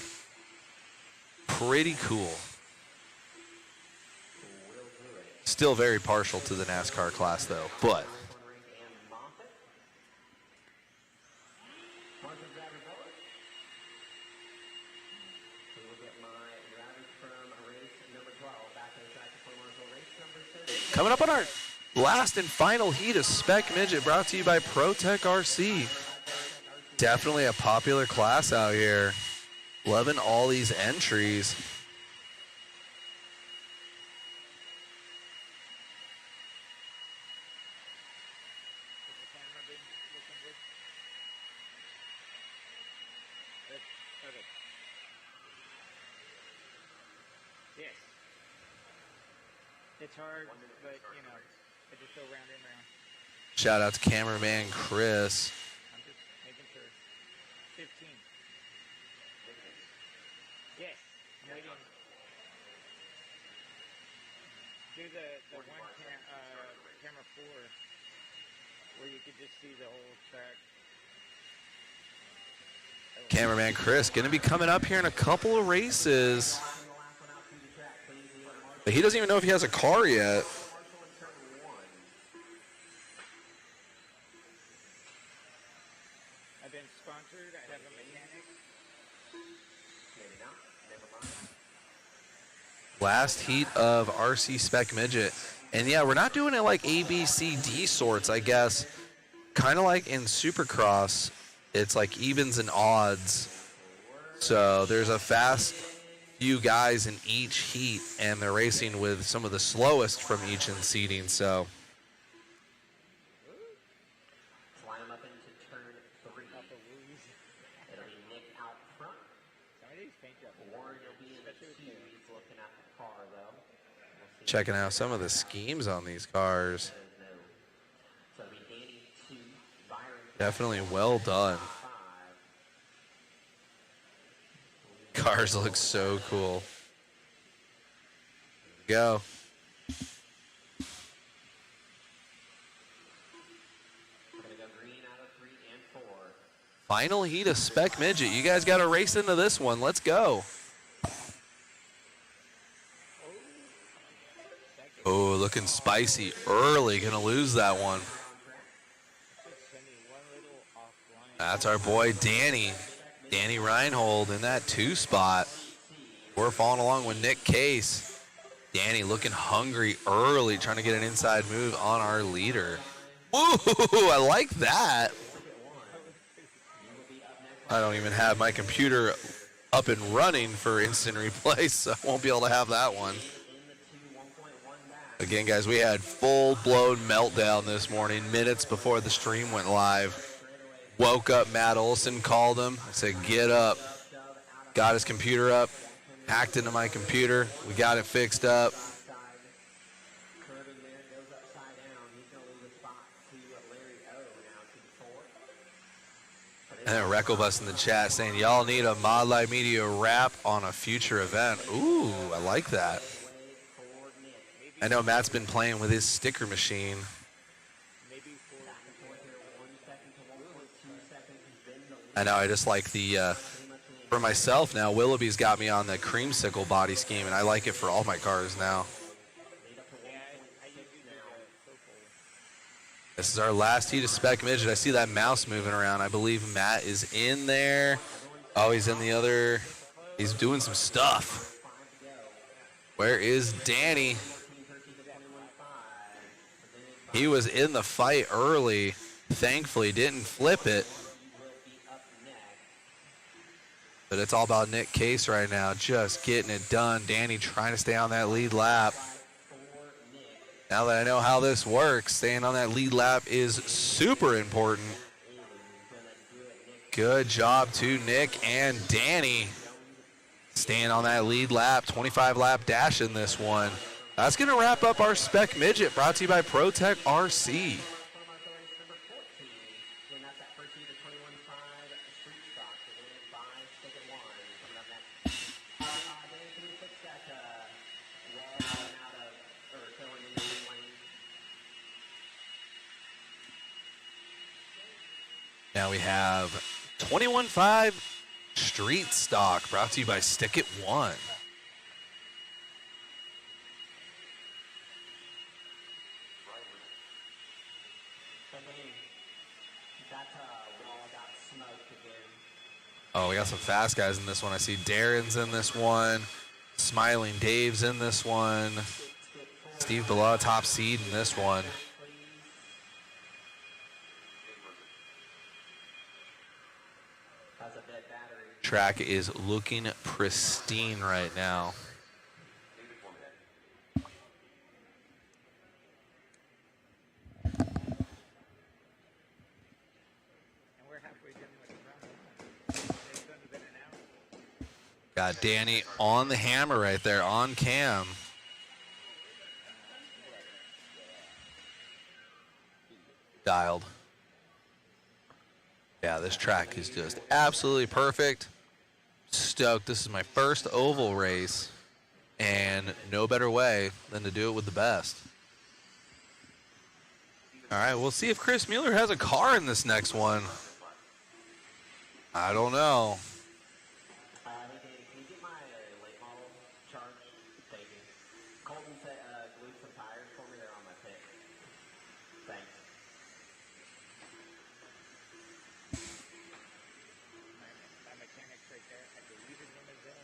pretty cool. Still very partial to the NASCAR class though, but
Rank and Moffitt. Marshall driver Bella. We will get my drivers from race number 12 back to the track for Marshall race number 30.
coming up on our Last and final heat of Spec Midget brought to you by ProTech RC. Definitely a popular class out here. Loving all these entries.
Is the camera been looking good? Good. Okay. Yes. It's hard, but you know, I just go round and round.
Shout out to cameraman Chris.
I'm just making sure. 15. Yes. I'm waiting. Do the one camera 4 where you could just see the whole track.
Cameraman Chris going to be coming up here in a couple of races. But he doesn't even know if he has a car yet.
I've been sponsored. I have a mechanic.
Last heat of RC Spec Midget. And yeah, we're not doing it like A, B, C, D sorts, I guess. Kind of like in Supercross, it's like evens and odds. So there's a fast few guys in each heat, and they're racing with some of the slowest from each in seating. So
Line them up into turn 3. It'll be Nick out front.
Some of these paint jobs.
Warren will be in the queue. He's looking at the car, though. We'll see.
checking out some of the schemes on these cars.
So it'll be Danny 2, Byron
Definitely well done.
5.
Cars look so cool. Go.
We're going to go green out of 3 and 4.
Final heat of Spec Midget. You guys got to race into this one. Let's go. Oh, looking spicy early. Gonna lose that one.
Sending one little offline.
That's our boy Danny. Danny Reinhold in that 2 spot. We're following along with Nick Case. Danny looking hungry early, trying to get an inside move on our leader. Woo, I like that. I don't even have my computer up and running for instant replay, so I won't be able to have that one. Again, guys, we had full-blown meltdown this morning, minutes before the stream went live. Woke up, Matt Olson called him. I said, get up. Got his computer up, hacked into my computer. We got it fixed up.
Curving there, goes upside down. He's going to lose a spot to Larry O now to the 4.
And then Recklebus in the chat saying, y'all need a Mod Live Media wrap on a future event. Ooh, I like that. I know Matt's been playing with his sticker machine.
Maybe for
I know, I just like the, for myself now, Willoughby's got me on the creamsicle body scheme, and I like it for all my cars now.
I usually do the purple.
This is our last heat of Spec Midget. I see that mouse moving around. I believe Matt is in there. Oh, he's in the other. He's doing some stuff. Where is Danny? He was in the fight early. Thankfully, didn't flip it. But it's all about Nick Case right now, just getting it done. Danny trying to stay on that lead lap. Now that I know how this works, staying on that lead lap is super important. Good job to Nick and Danny. Staying on that lead lap, 25 lap dash in this one. That's going to wrap up our Spec Midget, brought to you by ProTech RC. Now we have 21.5 Street Stock, brought to you by Stick It One. Oh, we got some fast guys in this one. I see Darren's in this one. Smiling Dave's in this one. Steve Bella, top seed in this one. Track is looking pristine right now.
And we're halfway done with the round one. It's going to be an hour.
Got Danny on the hammer right there on cam. Dialed. Yeah, this track is just absolutely perfect. Stoked. This is my first oval race, and no better way than to do it with the best. All right, we'll see if Chris Mueller has a car in this next one. I don't know.
Hey, Danny, can you get my late model charged? Thank you. Colton said, glued some tires for me. They're on my pick. Thanks.
My mechanic's right there. I believe his name is there.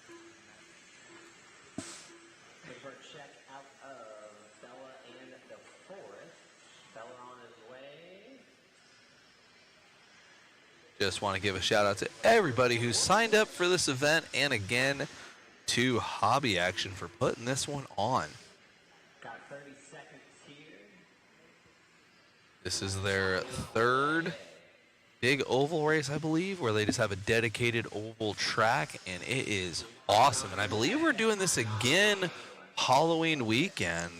Looking for a check out of Bella and the Forest. Bella on his way.
Just want to give a shout out to everybody who signed up for this event, and again to Hobby Action for putting this one on.
Got 30 seconds here.
This is their third big oval race, I believe, where they just have a dedicated oval track, and it is awesome. And I believe we're doing this again Halloween weekend.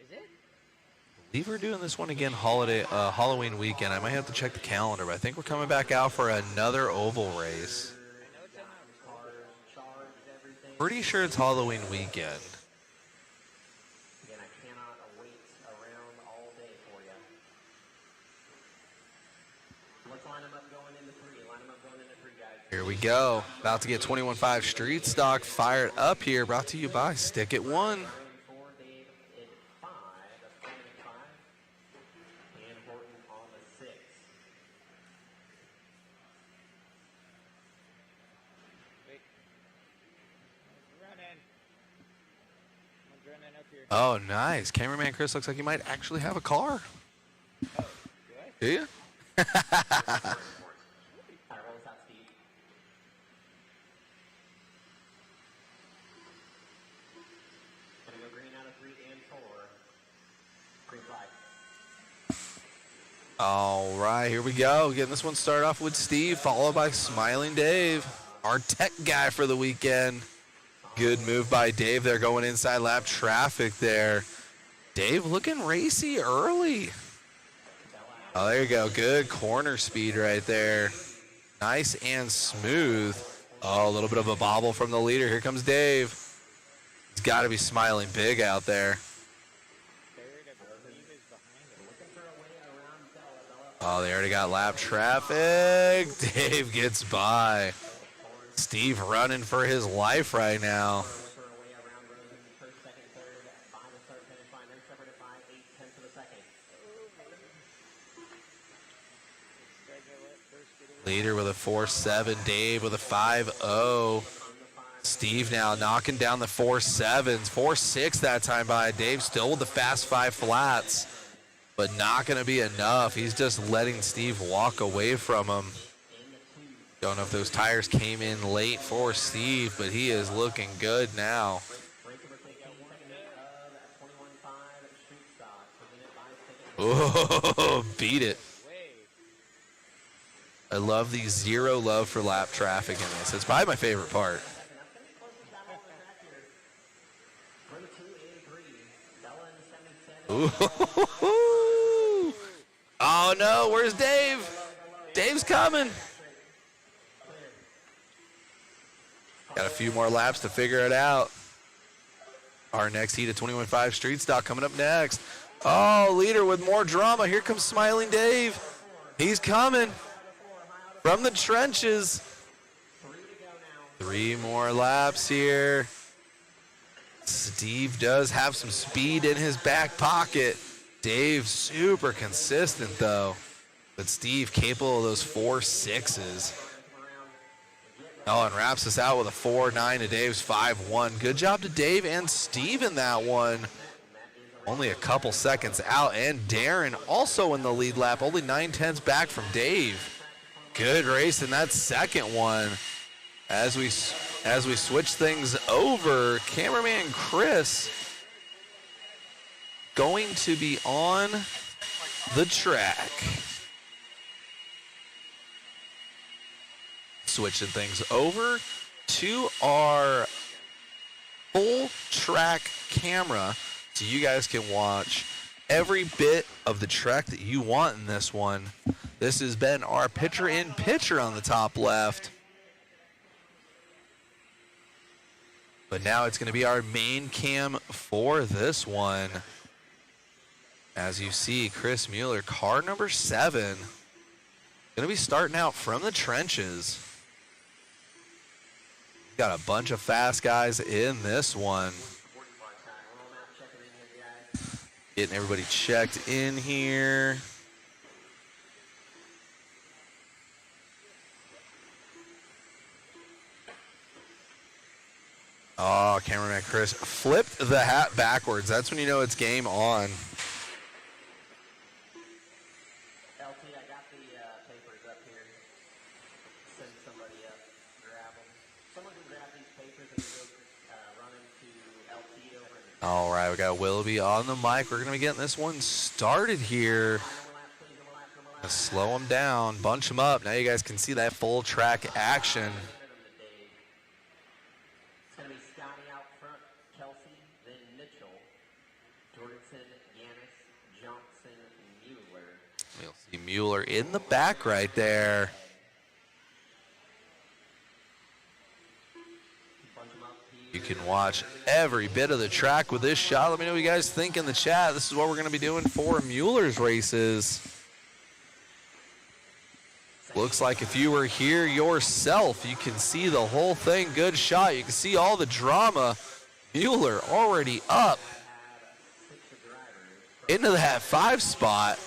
Is it?
I believe we're doing this one again Halloween weekend. I might have to check the calendar, but I think we're coming back out for another oval race.
I know it's in my
Cars charged, everything.
Pretty sure it's Halloween weekend.
Again, I cannot wait around all day for you. Let's line them up going into three. Line them up going into three, guys.
Here we go. About to get 21.5 Street Stock fired up here. Brought to you by Stick It One.
Room 4, Dave at 5. That's Colton at 5. And Horton on the 6.
Wait. Running. I'm running up here.
Oh, nice. Cameraman Chris looks like he might actually have a car.
Oh, do I?
Do you?
All right, roll us out, Steve. Gonna go green out of 3 and 4. Green flag.
All right, here we go. Getting this one started off with Steve, followed by Smiling Dave, our tech guy for the weekend. Good move by Dave there, going inside lap traffic there. Dave looking racy early. Oh, there you go. Good corner speed right there. Nice and smooth. Oh, a little bit of a bobble from the leader. Here comes Dave. He's got to be smiling big out there.
Third, I believe, is behind him.
Oh, they already got lap traffic. Dave gets by. Steve running for his life right now.
For a way around Rosen, first, second, third, 5 to start, finish line. They're separate at 5, 8/10 of a second.
Leader with a 4.7. Dave with a 5.0. Steve now knocking down the 4.7s. 4.6 that time by Dave. Still with the fast 5 flats, but not going to be enough. He's just letting Steve walk away from him. Don't know if those tires came in late for Steve, but he is looking good now. Oh, beat it. I love the zero love for lap traffic in this. It's probably my favorite part. Ooh. Oh no, where's Dave? Dave's coming. Got a few more laps to figure it out. Our next heat of 21.5 Street Stock coming up next. Oh, leader with more drama. Here comes Smiling Dave. He's coming from the trenches. 3 more laps here. Steve does have some speed in his back pocket. Dave super consistent though. But Steve capable of those 4.6s. Oh, and wraps us out with a 4.9 to Dave's 5.1. Good job to Dave and Steve in that one. Only a couple seconds out, and Darren also in the lead lap. Only 9/10 back from Dave. good race in that second one. As we switch things over, cameraman Chris going to be on the track. Switching things over to our full track camera so you guys can watch every bit of the track that you want in this one. This has been our picture-in-picture on the top left. But now it's going to be our main cam for this one. As you see, Chris Mueller, car number 7, going to be starting out from the trenches. Got a bunch of fast guys in this one. Getting everybody checked in here. Oh, cameraman Chris flipped the hat backwards. That's when you know it's game on.
LT, I got the papers up here. Send somebody up, grab them. Someone can grab these papers and go run into LT over in
All right, we got Willoughby on the mic. We're going to be getting this one started here. Gonna slow them down, bunch them up. Now you guys can see that full track action.
It's going to be Scotty out front, Kelsey, then Mitchell, Jorgensen, Yanis, Johnson, Mueller.
You'll see Mueller in the back right there. You can watch every bit of the track with this shot. Let me know what you guys think in the chat. This is what we're going to be doing for Mueller's races. Looks like if you were here yourself, you can see the whole thing. Good shot. You can see all the drama. Mueller already up into that 5 spot.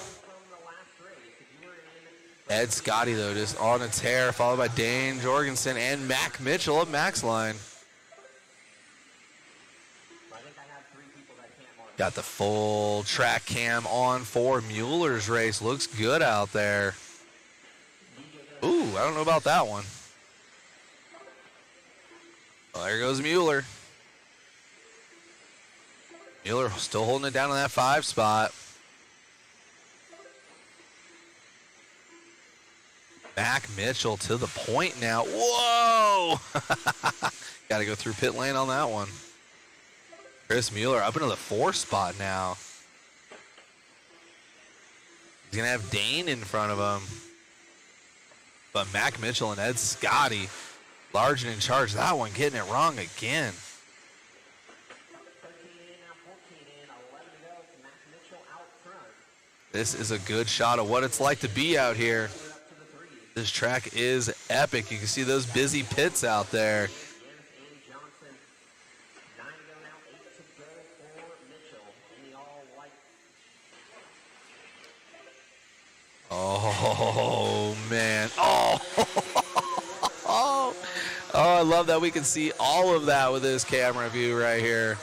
Ed Scotty, though, just on a tear, followed by Dane Jorgensen and Mac Mitchell of Max Line. Got the full track cam on for Mueller's race. Looks good out there. Ooh, I don't know about that one. Well, there goes Mueller. Mueller still holding it down in that 5 spot. Mac Mitchell to the point now. Whoa! Got to go through pit lane on that one. Chris Mueller up into the 4 spot now. He's going to have Dane in front of him. But Mac Mitchell and Ed Scotty, large and in charge. That one getting it wrong again. This is a good shot of what it's like to be out here. This track is epic. You can see those busy pits out there. Oh, man. Oh. Oh, I love that we can see all of that with this camera view right here.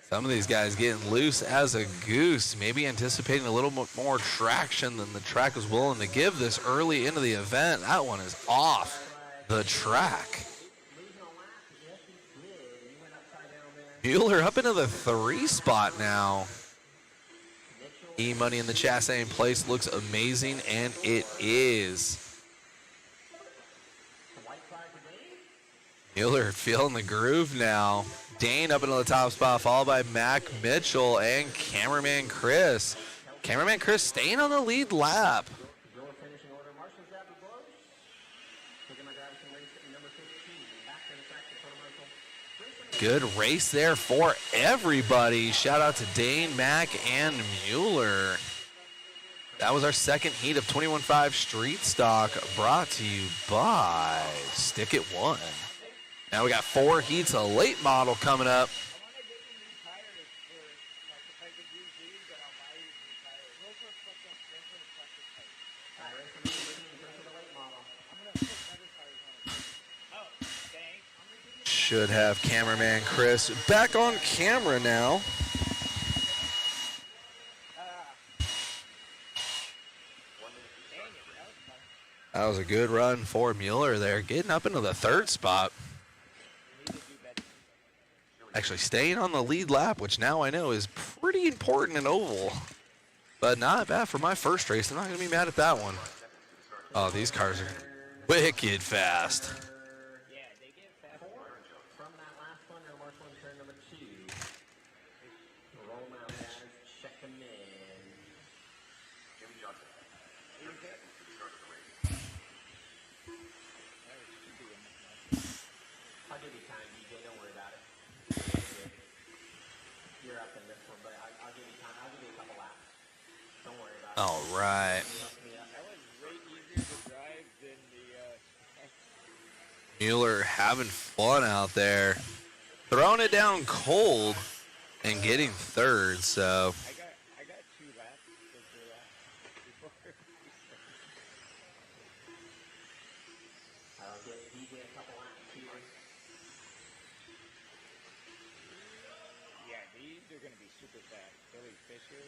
Some of these guys getting loose as a goose, maybe anticipating a little more traction than the track is willing to give this early into the event. That one is off the track. Mueller up into the 3 spot now. E-Money in the chat saying place looks amazing, and it is. Mueller feeling the groove now. Dane up into the top spot, followed by Mac Mitchell and cameraman Chris. Cameraman Chris staying on the lead lap. Good race there for everybody. Shout out to Dane, Mac, and Mueller. That was our second heat of 21.5 Street Stock, brought to you by Stick It One. Now we got 4 heats of late model coming up. Should have cameraman Chris back on camera now. That was a good run for Mueller there, getting up into the third spot. Actually staying on the lead lap, which now I know is pretty important in oval. But not bad for my first race. I'm not going to be mad at that one. Oh, these cars are wicked fast.
Yeah, they get fast.
From that last one, no more one turn number 2. Roll them out, guys. Check them in. I'll give you time, DJ. Don't worry about it. You're up in this one, but I'll give you time. I'll give you a couple laps. Don't worry about it.
All right.
That was way easier to drive than the.
Mueller having fun out there. Throwing it down cold and getting third, so.
I got 2 laps before.
I'll give DJ a couple laps here.
Yeah, these are going to be super fast. Billy Fisher,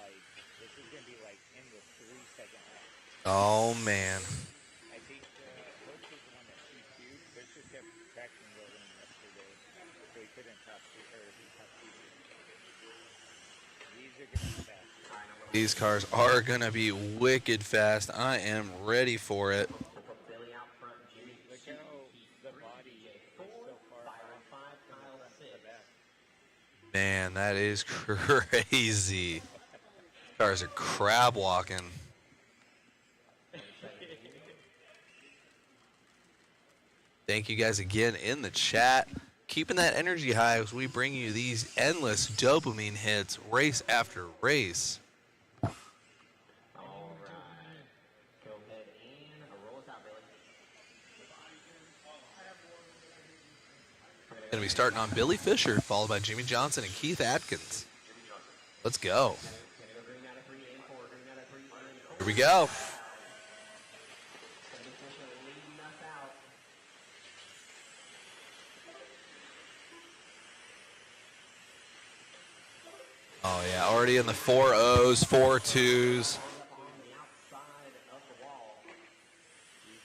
like, this is going to be like in the 3-second lap.
Oh, man.
I think Hooks is the one that Q2'd. Fisher kept traction rolling yesterday, so he couldn't top speed, or he top speed. These are going to be fast.
These cars are going to be wicked fast. I am ready for it.
We'll put Billy out front, Jimmy.
Look how the body is so far
Byron 5, Kyle 6.
Man, that is crazy. Cars are crab walking. Thank you guys again in the chat. Keeping that energy high as we bring you these endless dopamine hits race after race.
All right. Go ahead and roll us out, Billy.
Going to be starting on Billy Fisher, followed by Jimmy Johnson and Keith Atkins. Let's go. Here we go. Oh, yeah, already in the 4-0s, 4-2s.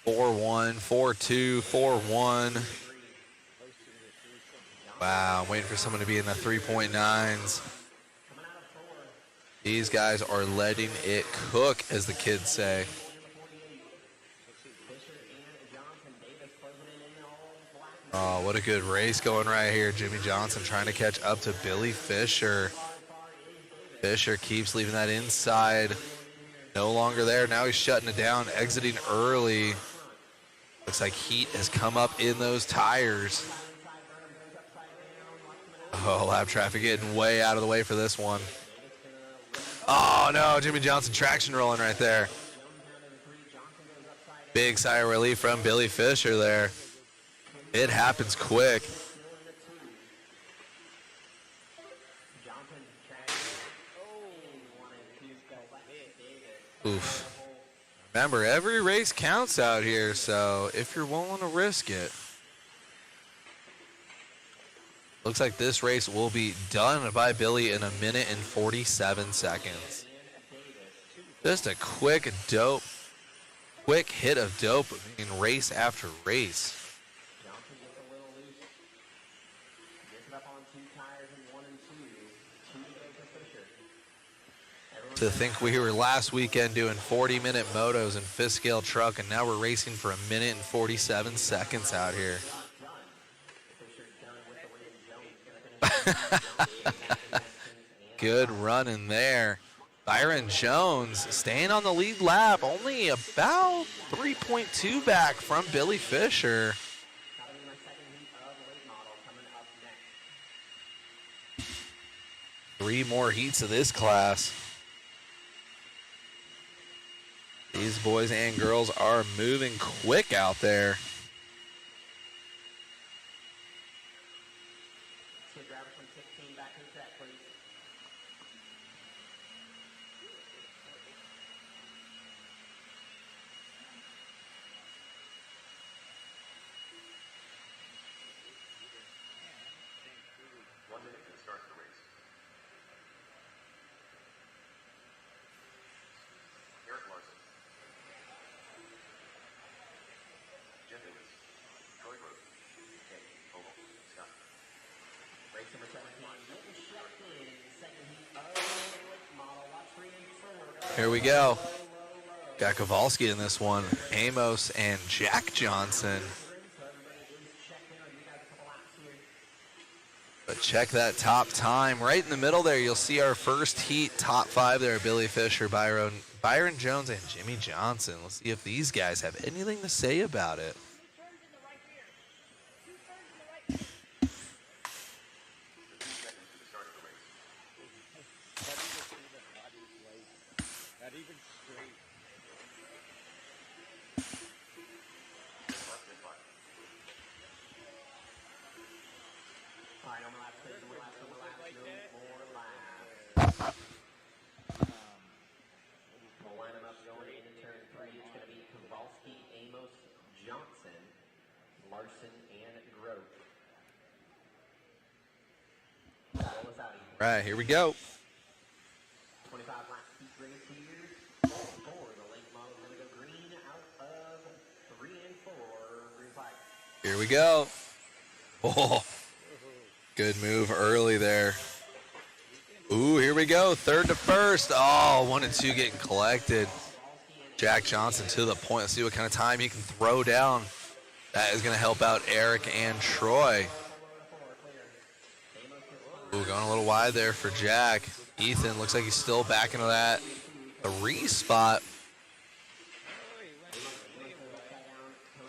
4-1, 4-2, 4-1. Wow, I'm waiting for someone to be in the 3.9s. These guys are letting it cook, as the kids say. Oh, what a good race going right here. Jimmy Johnson trying to catch up to Billy Fisher. Fisher keeps leaving that inside. No longer there. Now he's shutting it down, exiting early. Looks like heat has come up in those tires. Oh, lap traffic getting way out of the way for this one. Oh, no, Jimmy Johnson traction rolling right there. Big sigh of relief from Billy Fisher there. It happens quick. Oof. Remember, every race counts out here, so if you're willing to risk it. Looks like this race will be done by Billy in 1 minute and 47 seconds. Just a quick hit of dopamine race after race. To think we were last weekend doing 40-minute motos in fifth scale truck, and now we're racing for 1 minute and 47 seconds out here. Good running there. Byron Jones staying on the lead lap, only about 3.2 back from Billy Fisher. 3 more heats of this class. These boys and girls are moving quick out there. Here we go. Got Kowalski in this one. Amos and Jack Johnson. But check that top time. Right in the middle there, you'll see our first heat top 5 there. Billy Fisher, Byron Jones, and Jimmy Johnson. Let's see if these guys have anything to say about it.
Not even straight.
All right, no more laps, please. No more laps, no more laps,
Like
no
that.
more laps. We'll line them up going into turn 3. It's going to be Kowalski, Amos, Johnson, Larson, and Grote. Roll us out of here.
Right, here we go.
25 laps, heat race here. For the late model, going to go green out of 3 and 4. Green flag.
Here we go. Oh, good move early there. Ooh, here we go. Third to first. Oh, 1 and 2 getting collected. Jack Johnson to the point. Let's see what kind of time he can throw down. That is going to help out Eric and Troy. Ooh, going a little wide there for Jack. Ethan looks like he's still back into that 3 spot.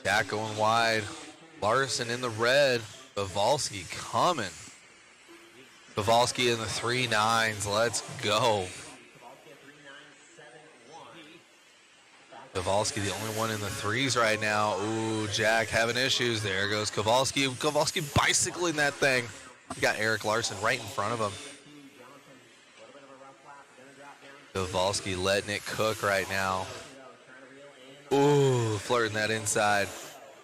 Jack going wide. Larson in the red. Kowalski coming. Kowalski in the 3.9s. Let's go. Kowalski the only one in the 3s right now. Ooh, Jack having issues. There goes Kowalski. Kowalski bicycling that thing. You got Eric Larson right in front of him. Kowalski letting it cook right now. Ooh, flirting that inside.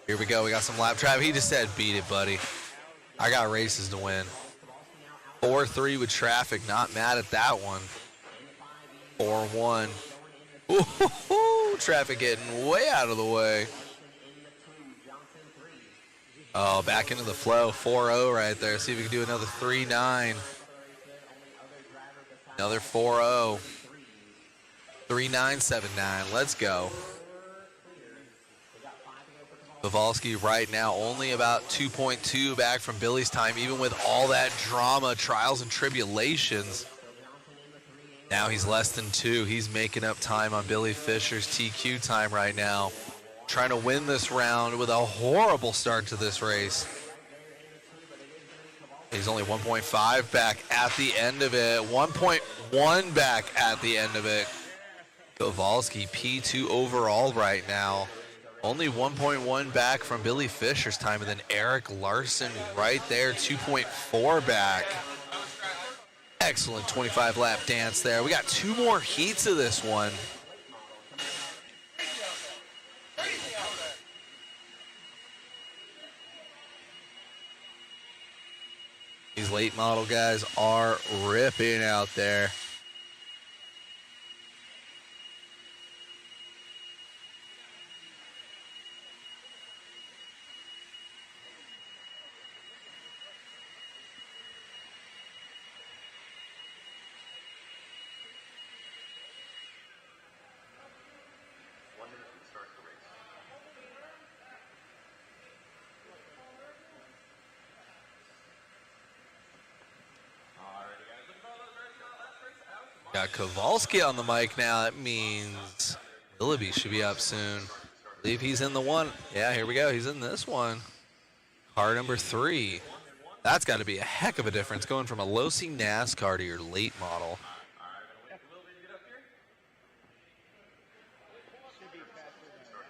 Here we go. We got some lap trap. He just said, beat it, buddy. I got races to win. 4-3 with traffic. Not mad at that one. 4-1. Ooh, traffic getting way out of the way. Oh, back into the flow. 4-0 right there. See if we can do another 3.9. Another 4-0. 3.979. Let's go. Kowalski right now only about 2.2 back from Billy's time, even with all that drama, trials, and tribulations. Now he's less than 2. He's making up time on Billy Fisher's TQ time right now. Trying to win this round with a horrible start to this race. He's only 1.5 back at the end of it. 1.1 back at the end of it. Kowalski P2 overall right now. Only 1.1 back from Billy Fisher's time, and then Eric Larson right there, 2.4 back. Excellent 25 lap dance there. We got 2 more heats of this one. These late model guys are ripping out there. Got Kowalski on the mic now. That means Willoughby should be up soon. I believe he's in the one. Yeah, here we go. He's in this one. Car number 3. That's got to be a heck of a difference going from a low-C NASCAR to your late model.
Should be faster than that.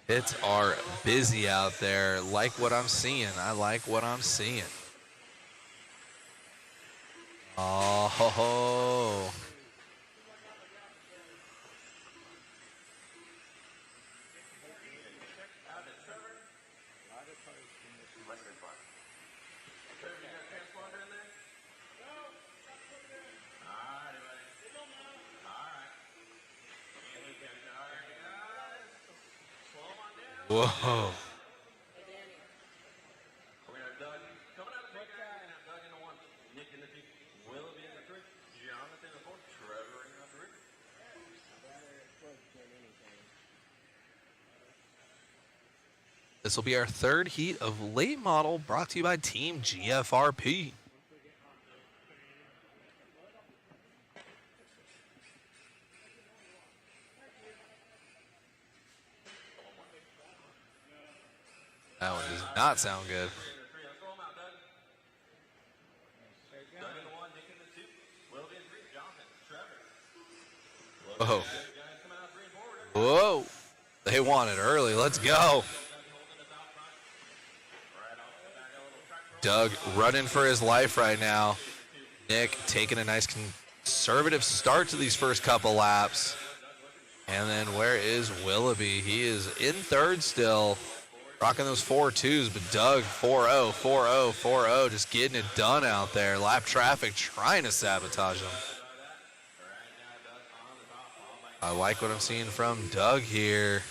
Pits are busy out there. Like what I'm seeing. I like what I'm seeing. Oh, ho, ho. Whoa.
We got Doug coming out of the big guy. We're gonna have Doug in the 1-2. Nick in the 2, Willoughby in the 3, Jonathan in the 4, Trevor in the 3.
This will be our third heat of late model, brought to you by Team GFRP. That one does not sound good. Whoa. Whoa. They want it early. Let's go. Doug running for his life right now. Nick taking a nice conservative start to these first couple laps. And then where is Willoughby? He is in third still. Rocking those 4.2s, but Doug 4.0, 4.0, 4.0, just getting it done out there. Lap traffic trying to sabotage him. I like what I'm seeing from Doug here.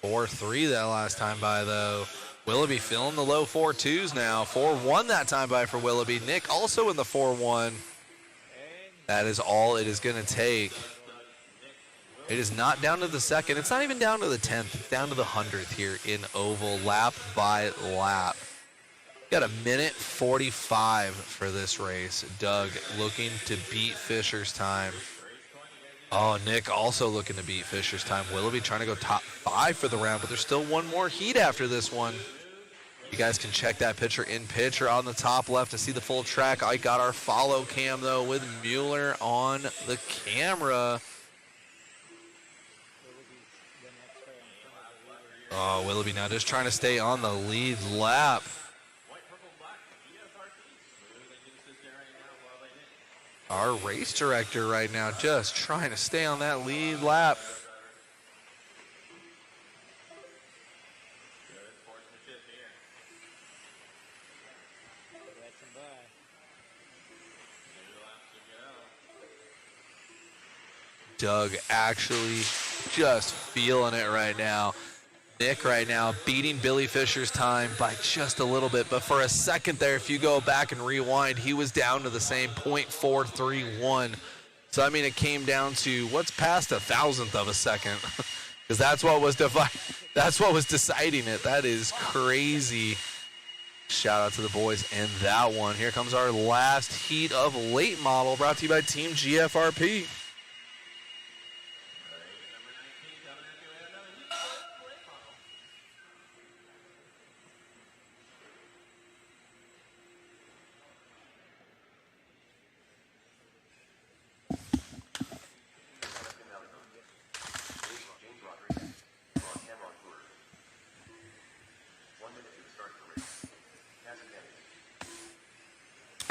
4.3 that last time by, though. Willoughby filling the low 4.2s now. 4.1 that time by for Willoughby. Nick also in the 4.1. That is all it is going to take. It is not down to the second. It's not even down to the 10th. It's down to the 100th here in oval, lap by lap. Got a minute 45 for this race. Doug looking to beat Fisher's time. Oh, Nick also looking to beat Fisher's time. Willoughby trying to go top 5 for the round, but there's still one more heat after this one. You guys can check that picture in picture on the top left to see the full track. I got our follow cam, though, with Mueller on the camera. Oh, Willoughby now just trying to stay on the lead lap. Our race director right now just trying to stay on that lead lap. Doug actually just feeling it right now. Nick right now beating Billy Fisher's time by just a little bit, but for a second there, if you go back and rewind, he was down to the same .431. So I mean, it came down to what's past a thousandth of a second, because that's what was deciding it. That is crazy. Shout out to the boys in that one. Here comes our last heat of late model, brought to you by Team GFRP.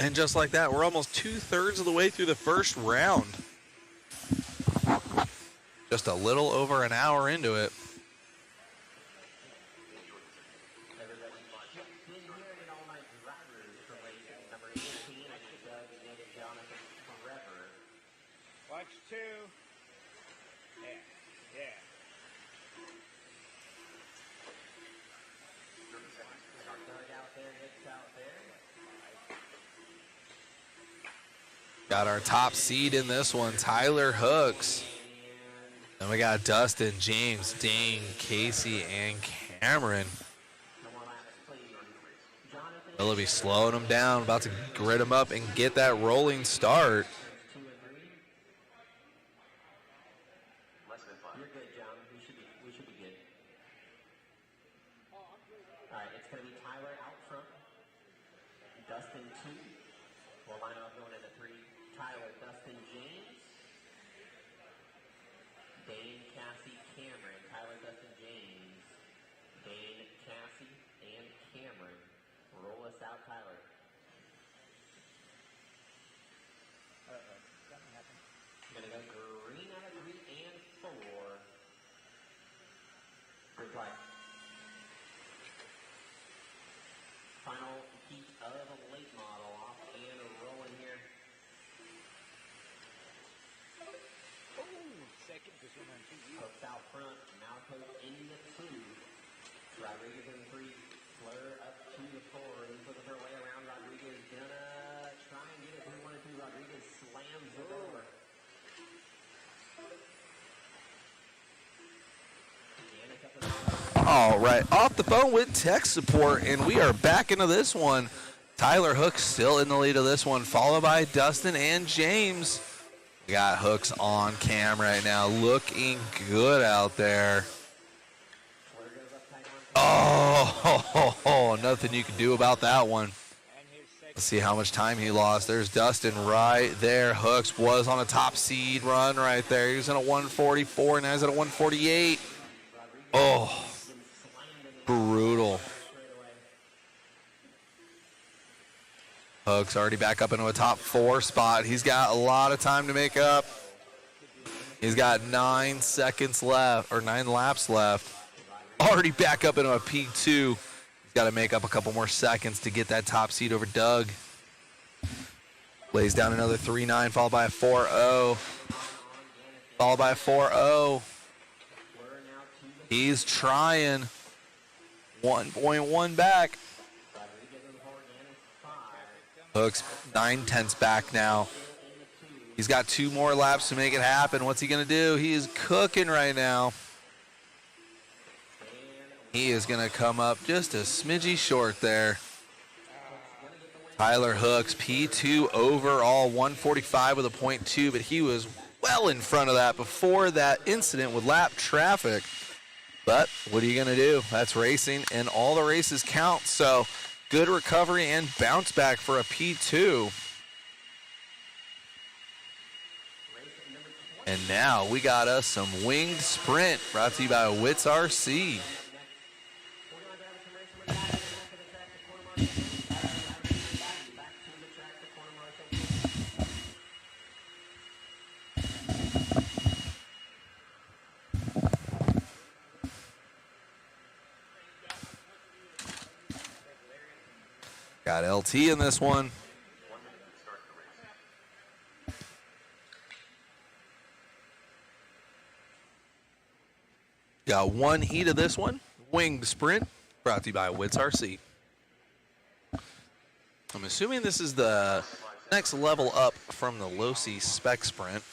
And just like that, we're almost 2/3 of the way through the first round. Just a little over an hour into it.
Watch 2. Yeah.
Got our top seed in this one, Tyler Hooks. Then we got Dustin, James, Dane, Casey, and Cameron. Willoughby slowing him down, about to grit him up and get that rolling start.
You're good, John. We should be good. All right, it's going to be Tyler out front. Dustin 2. We'll line up going into 3. Tyler, Dustin, James. Dane, Cassie, Cameron. Tyler, Dustin, James. Dane, Cassie, and Cameron. Roll us out, Tyler.
Something happened.
Gonna go green out of 3 and 4. Good play. Final heat of a late model off and rolling here.
Second, this one on 2.
Hooks out front, Malco in the 2. Rodriguez in 3, Fleur up to the 4, in for the throw
All right, off the phone with tech support, and we are back into this one. Tyler Hooks still in the lead of this one, followed by Dustin and James. We got Hooks on cam right now, looking good out there. Oh, nothing you can do about that one. Let's see how much time he lost. There's Dustin right there. Hooks was on a top seed run right there. He was in a 144, now he's at a 148. Oh, brutal. Hooks already back up into a top 4 spot. He's got a lot of time to make up. He's got 9 seconds left, or 9 laps left. Already back up into a P2. He's got to make up a couple more seconds to get that top seed over Doug. Lays down another 3.9, followed by a 4.0. Followed by a 4.0. He's trying. 1.1 back. Hooks 9/10 back now. He's got 2 more laps to make it happen. What's he going to do? He is cooking right now. He is going to come up just a smidgy short there. Tyler Hooks, P2 overall, 145 with a .2, but he was well in front of that before that incident with lap traffic. But what are you going to do? That's racing, and all the races count. So good recovery and bounce back for a P2. And now we got us some winged sprint brought to you by Wits RC. Got LT in this one. Got 1 heat of this one. Winged sprint brought to you by Wits RC. I'm assuming this is the next level up from the low-C spec sprint.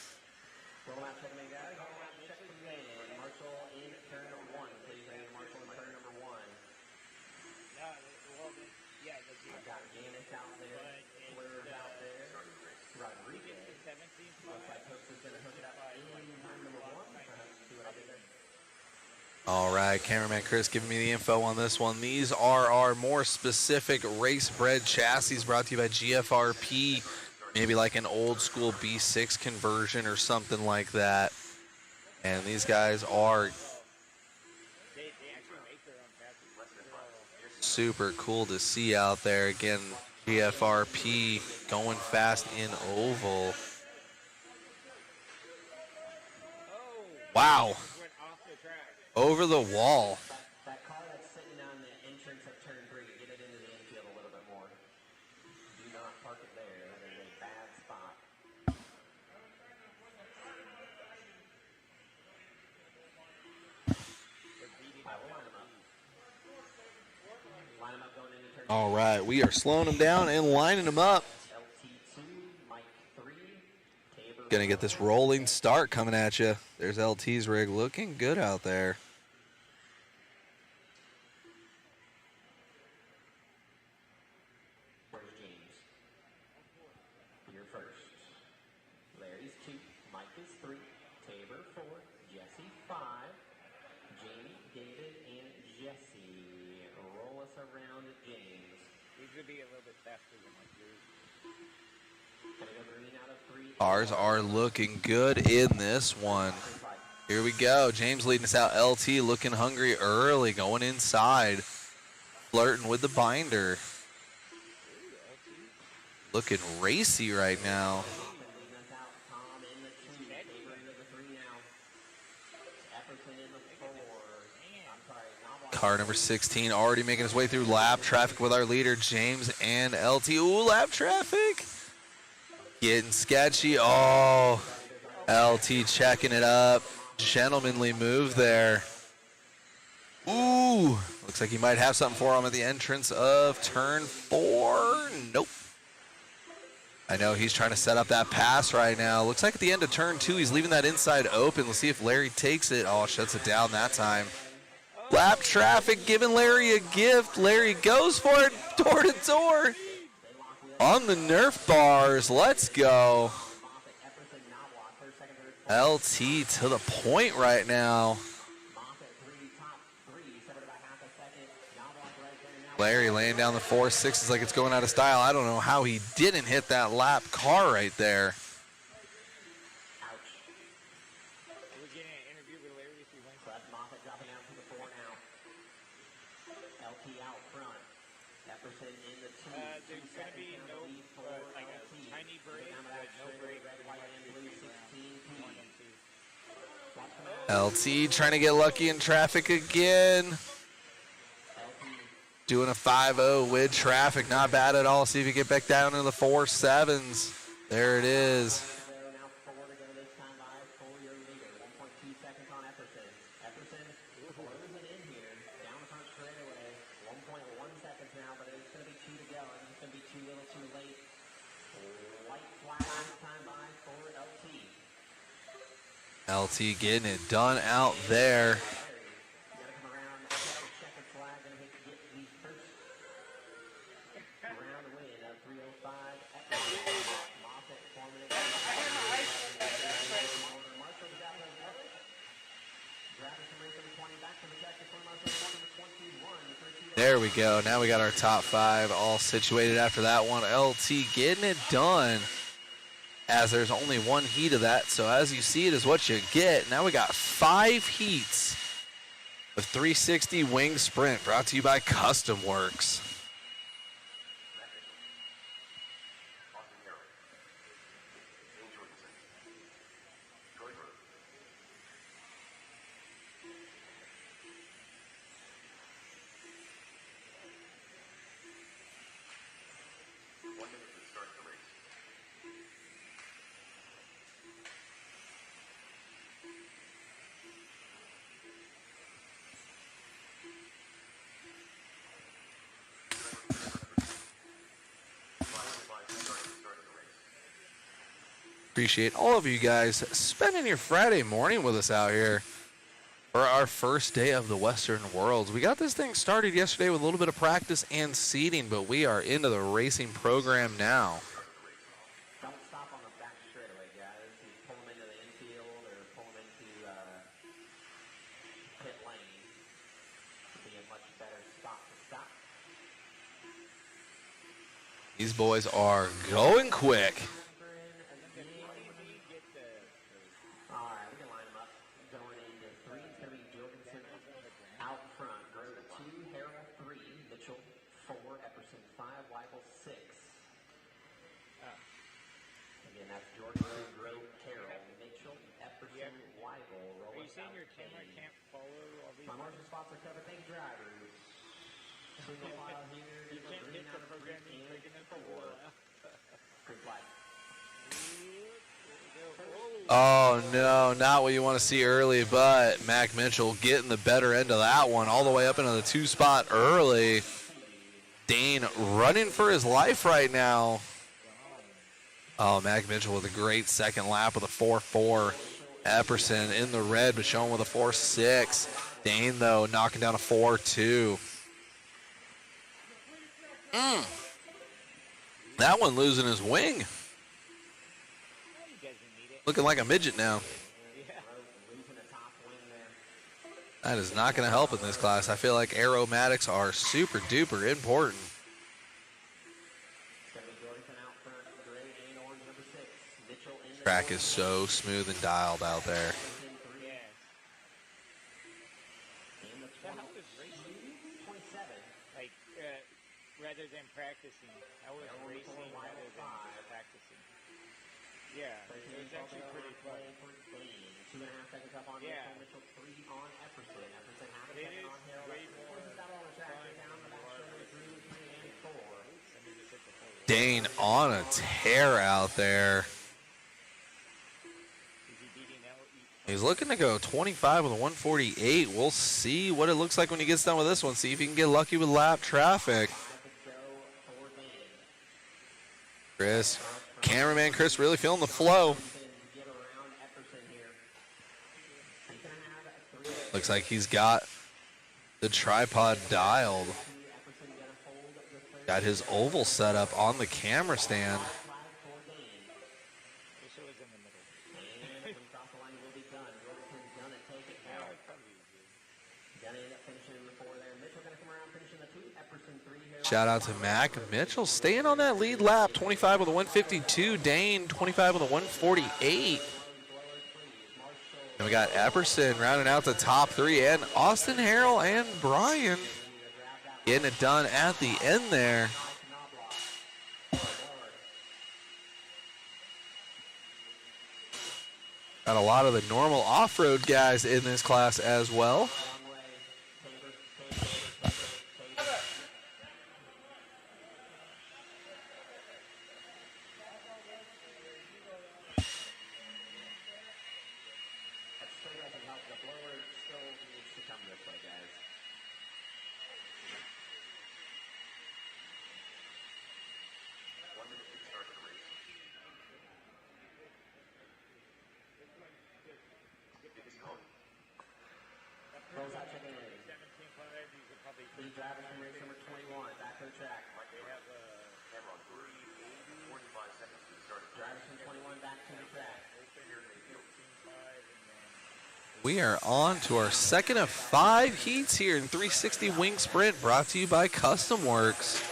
All right, cameraman Chris giving me the info on this one. These are our more specific race-bred chassis brought to you by GFRP. Maybe like an old school B6 conversion or something like that. And these guys are super cool to see out there. Again, GFRP going fast in oval. Wow. Over the wall.
That car that's sitting on the entrance of turn 3, get it into the infield a little bit more. Do not park it there. That is a bad spot. Line him up going into turn 3.
All right, we are slowing them down and lining them up.
LT2, Mike 3, Tabor.
Gonna get this rolling start coming at you. There's LT's rig looking good out there.
Where's James? You're first. Larry's 2, Mike is 3, Tabor 4, Jesse 5, Jamie, David, and Jesse. Roll us around James.
These would be a little bit faster than my yours.
Gonna go green out of 3.
Ours are looking good in this one. Here we go. James leading us out. LT looking hungry early, going inside. Flirting with the binder. Looking racy right now. Car number 16 already making his way through lap traffic with our leader, James and LT. Ooh, lap traffic. Getting sketchy. Oh, LT checking it up. Gentlemanly move there. Ooh, looks like he might have something for him at the entrance of turn 4. Nope. I know he's trying to set up that pass right now. Looks like at the end of turn 2, he's leaving that inside open. Let's see if Larry takes it. Oh, shuts it down that time.
Oh,
Lap traffic giving Larry a gift. Larry goes for it, door to door. On the Nerf bars, let's go. LT to the point right now. Larry laying down the 4.6s like it's going out of style. I don't know how he didn't hit that lap car right there.
We're getting an interview with Larry if he wins.
So that's Moffitt dropping out to the 4 now. LT out front. Epperson in the 2.
There's going to be no, like a tiny break, but no break.
LT trying to get lucky in traffic again. Doing a 5.0 with traffic, not bad at all. See if you get back down into the 4.7s. There it is. LT getting it done out there. There we go. Now we got our top 5 all situated after that one. LT getting it done, as there's only one heat of that. So as you see it is what you get. Now we got 5 heats of 360 wing sprint, brought to you by Custom Works. Appreciate all of you guys spending your Friday morning with us out here for our first day of the Western Worlds. We got this thing started yesterday with a little bit of practice and seeding, but we are into the racing program now.
Don't stop on the back straightaway, guys. You pull them into the infield or pull them into pit lane. It'll be a much better spot to stop.
These boys are going quick.
Spots are covered. Thank drivers. Single file here.
You can't get the programming quick enough to roll out.
Green flag.
Oh no, not what you want to see early, but Mac Mitchell getting the better end of that one all the way up into the 2 spot early. Dane running for his life right now. Oh, Mac Mitchell with a great second lap with a 4.4. Epperson in the red, but showing with a 4.6. Dane, though, knocking down a 4.2. That one losing his wing. Looking like a midget now. That is not going to help in this class. I feel like aromatics are super duper important. Track is so smooth and dialed out there.
Rather than practicing, I was racing rather than just practicing. Yeah, it was actually pretty fun.
2.5 seconds up on
Yeah.
Mitchell, 3 on Epperson. Epperson half a
It
second
is
on Hill.
way more
Got all the tractor down the back straight through 3 and 4.
Dane on a tear out there. He's looking to go 25 with a 148. We'll see what it looks like when he gets done with this one. See if he can get lucky with lap traffic. Chris, cameraman Chris really feeling the flow. Looks like he's got The tripod dialed. Got his oval set up on the camera stand.
Wish it was in the middle.
And from across the line will be done. Jorgensen's gonna take it
Yeah,
down.
it's probably easier.
Gonna end up finishing the 4 there. Mitchell gonna come around finishing the 2. Epperson 3 here.
Shout out to Mac Mitchell staying on that lead lap. 25 with a 152. Dane 25 with a 148. And we got Epperson rounding out the top 3, and Austin Harrell and Brian getting it done at the end there. Got a lot of the normal off-road guys in this class as well.
Close out chicken ready.
17.5, these are probably
Lead driver from race number 21, back to the track.
they have a camera on 45 seconds to start.
Drivers from 21 back to the track.
We are on to our second of 5 heats here in 360 Wing Sprint, brought to you by Custom Works.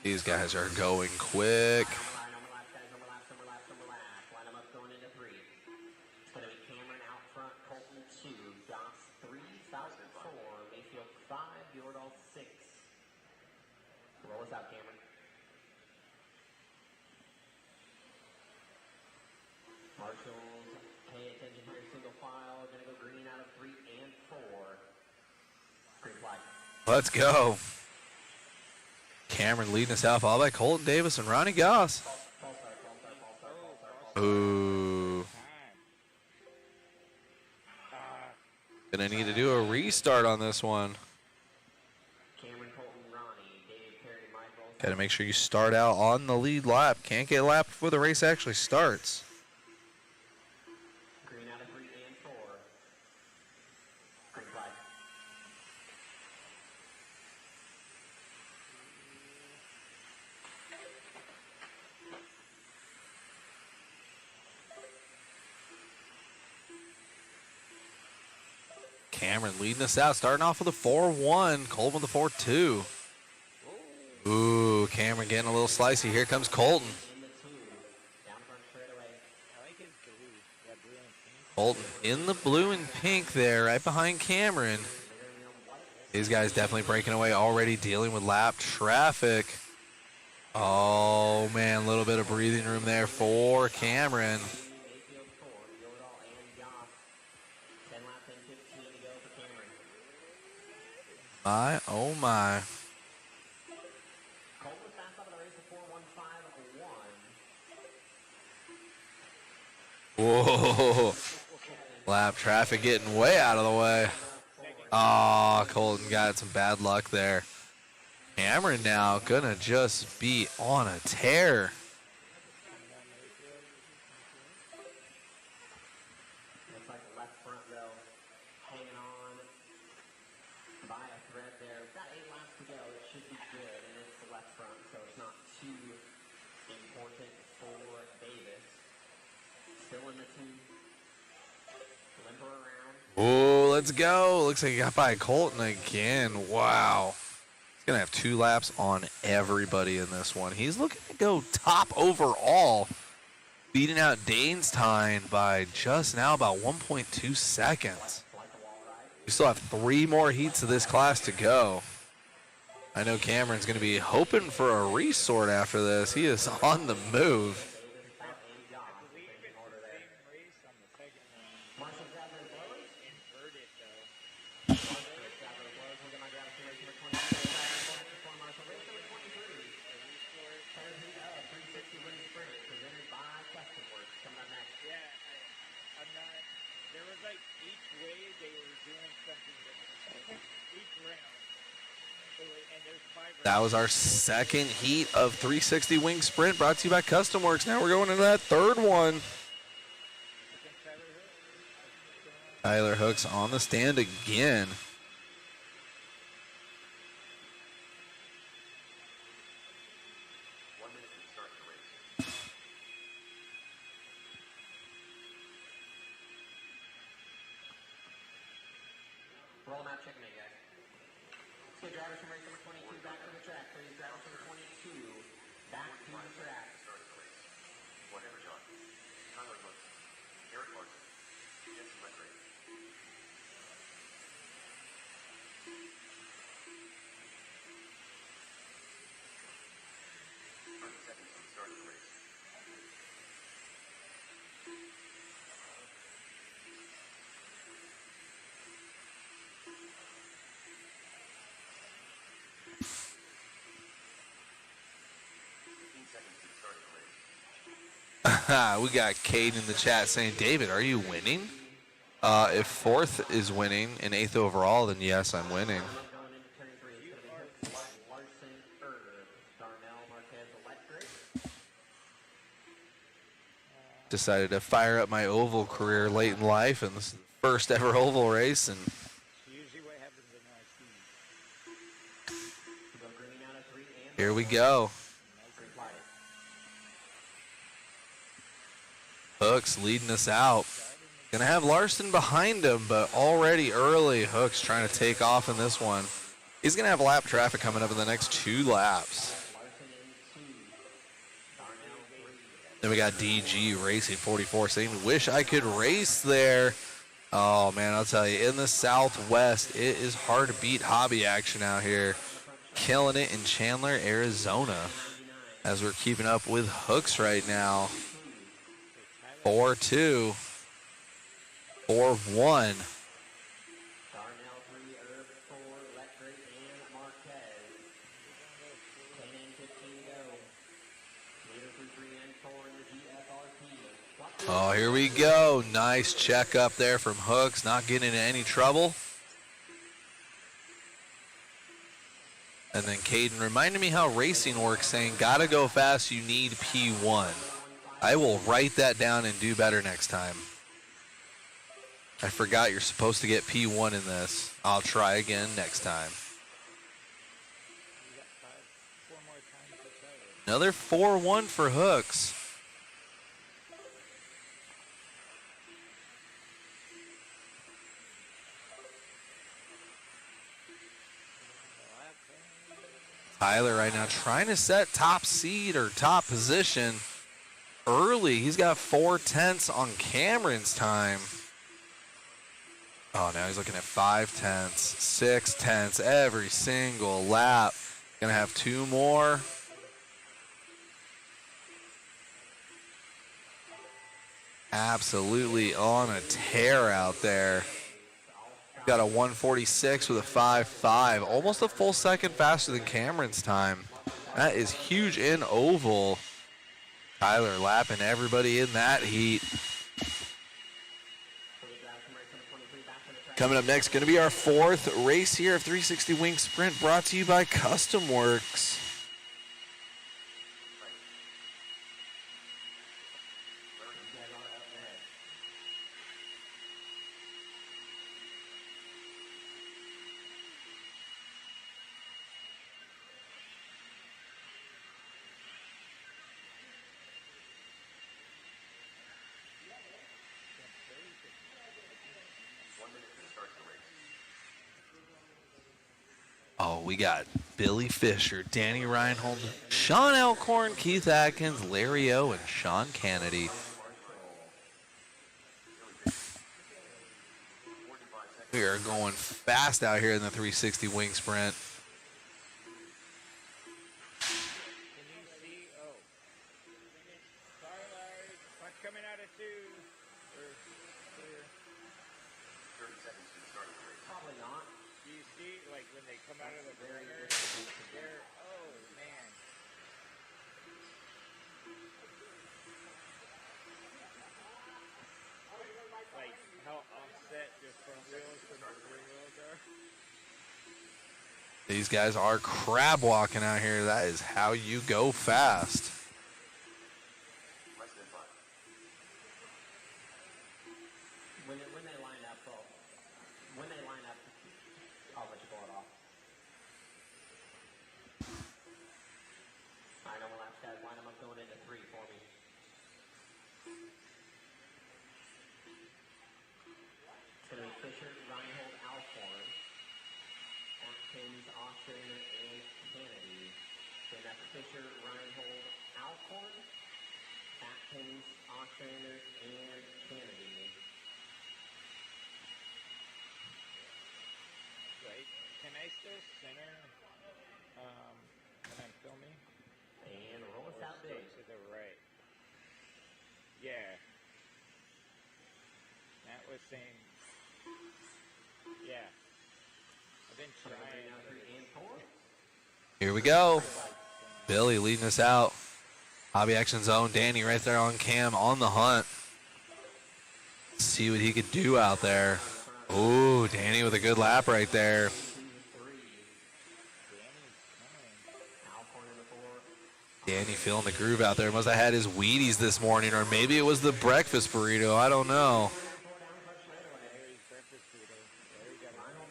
These guys are going quick.
Overlap, guys, overlap. Line them up going into 3. It's going to be Cameron out front, Colton 2, Doss 3, Falcon 4, Mayfield 5, Bjordal 6. Roll us out, Cameron. Marshals, pay attention here, single file, going to go green out of 3 and 4. Green flag.
Let's go. Cameron leading us out, followed by Colton Davis and Ronnie Goss. Ooh. Gonna need to do a restart on this one.
Cameron, Colton, Ronnie, David, Perry, Michael.
Gotta make sure you start out on the lead lap. Can't get lapped before the race actually starts.
Green out of 3 and 4. Green flag.
Cameron leading us out, starting off with a 4-1. Colton with a 4-2. Ooh, Cameron getting a little slicey. Here comes Colton.
In the 2. Down front straightaway.
I like his blue. Yeah, blue and pink.
Colton in the blue and pink there, right behind Cameron. These guys definitely breaking away already, dealing with lap traffic. Oh, man, a little bit of breathing room there for Cameron.
Mayfield 4, Bjordal and Goff. 10 laps and 15 to go for Cameron.
My, oh, my.
Colton was fast up in the race at 4:15.01.
Whoa. Lap traffic getting way out of the way. Oh, Colton got some bad luck there. Cameron now gonna just be on a tear.
Looks like the left front though, hanging on by a thread there. We've got 8 laps to go. It should be good, and it's the left front, so it's not too important for Davis. Still in the 2. Limper around.
Oh, let's go. Looks like he got by Colton again. Wow. He's gonna have 2 laps on everybody in this one. He's looking to go top overall, beating out Dane's time by just now about 1.2 seconds. We still have 3 more heats of this class to go. I know Cameron's gonna be hoping for a resort after this. He is on the move.
Race on the second one.
Marshall grab their blowers.
Inverted though.
Marshall grab their blowers. We're gonna grab race number 23. Marshall race number 23. Third heat of 360 Wing Sprint presented by Custom Works. Coming up next.
Yeah, I'm not. There was like each way they were doing some
That was our second heat of 360 wing sprint brought to you by Custom Works. Now we're going into that third one. Tyler Hooks on the stand again.
Roll them out, check them in, guys. So drivers from race number 22 back to the track, please. Drivers from 22 back to the track.
Whatever, John. Chandler looks. Eric Larson. Jensen Lecrae. 30 seconds from the start of the race.
We got Cade in the chat saying, David, are you winning? If fourth is winning and eighth overall, then yes, I'm winning.
Going into turn 3, it's going to be Hooks, Larson, Darnell, Marquez, Electric.
Decided to fire up my oval career late in life, and this is the first ever oval race, and
Usually what happens in RC.
Go green out of 3 and
here we go.
green flag.
Hooks leading us out. Gonna have Larson behind him, but already early, Hooks trying to take off in this one. He's gonna have lap traffic coming up in the next 2 laps.
Larson in 2. Darnell 3.
Then we got DG Racing 44 saying, wish I could race there. Oh man, I'll tell you, in the Southwest, it is hard to beat hobby action out here. Killing it in Chandler, Arizona, as we're keeping up with Hooks right now. 4-2, 4-1.
Darnell 3, Herb 4, Electric, and Marquez. 10 and 15 to go. Leader through 3 and 4 in the GFRP.
Oh, here we go. Nice check up there from Hooks, not getting into any trouble. And then Caden reminded me how racing works, saying, gotta go fast, you need P1. I will write that down and do better next time. I forgot you're supposed to get P1 in this. I'll try again next time.
You got 4 more times to try it.
Another 4-1 for Hooks. Tyler right now trying to set top seed or top position early. He's got 4/10 on Cameron's time. Oh, now he's looking at 5/10, 6/10 every single lap. Gonna have 2 more. Absolutely on a tear out there. Got a 146 with a 5.5, almost a full second faster than Cameron's time. That is huge in oval. Tyler lapping everybody in that heat. Coming up next, going to be our 4th race here of 360 Wing Sprint, brought to you by Custom Works. Oh, we got Billy Fisher, Danny Reinhold, Sean Elkhorn, Keith Atkins, Larry O, and Sean Kennedy. We are going fast out here in the 360 Wing Sprint.
Can you see? Oh. Sorry, Larry. What's coming out of 2? Or clear.
30 seconds to the start of the race.
Probably not.
Do you see, like, when they come out of the burner? They're, oh, man. Like, how offset your front wheels from the rear wheels are?
These guys are crab walking out here. That is how you go fast.
When they line up, I'll let you pull it off. All right, on the last guys, line them up going into 3 for me. It's going to be Fisher, Reinhold, Alcorn, Atkins, Ostrander, and Kennedy. Then after Fisher, Reinhold, Alcorn, Atkins, Ostrander, and Kennedy.
Right. Can I still center when I'm filming?
And roll us
Or
out
still
big.
to the right? Yeah. Matt was saying, yeah. I've been trying.
Now 3 and 4.
Here we go. Billy leading us out. Hobby Action Zone. Danny right there on cam on the hunt. See what he could do out there. Ooh, Danny with a good lap right there. Danny feeling the groove out there. Must have had his Wheaties this morning, or maybe it was the breakfast burrito. I don't know.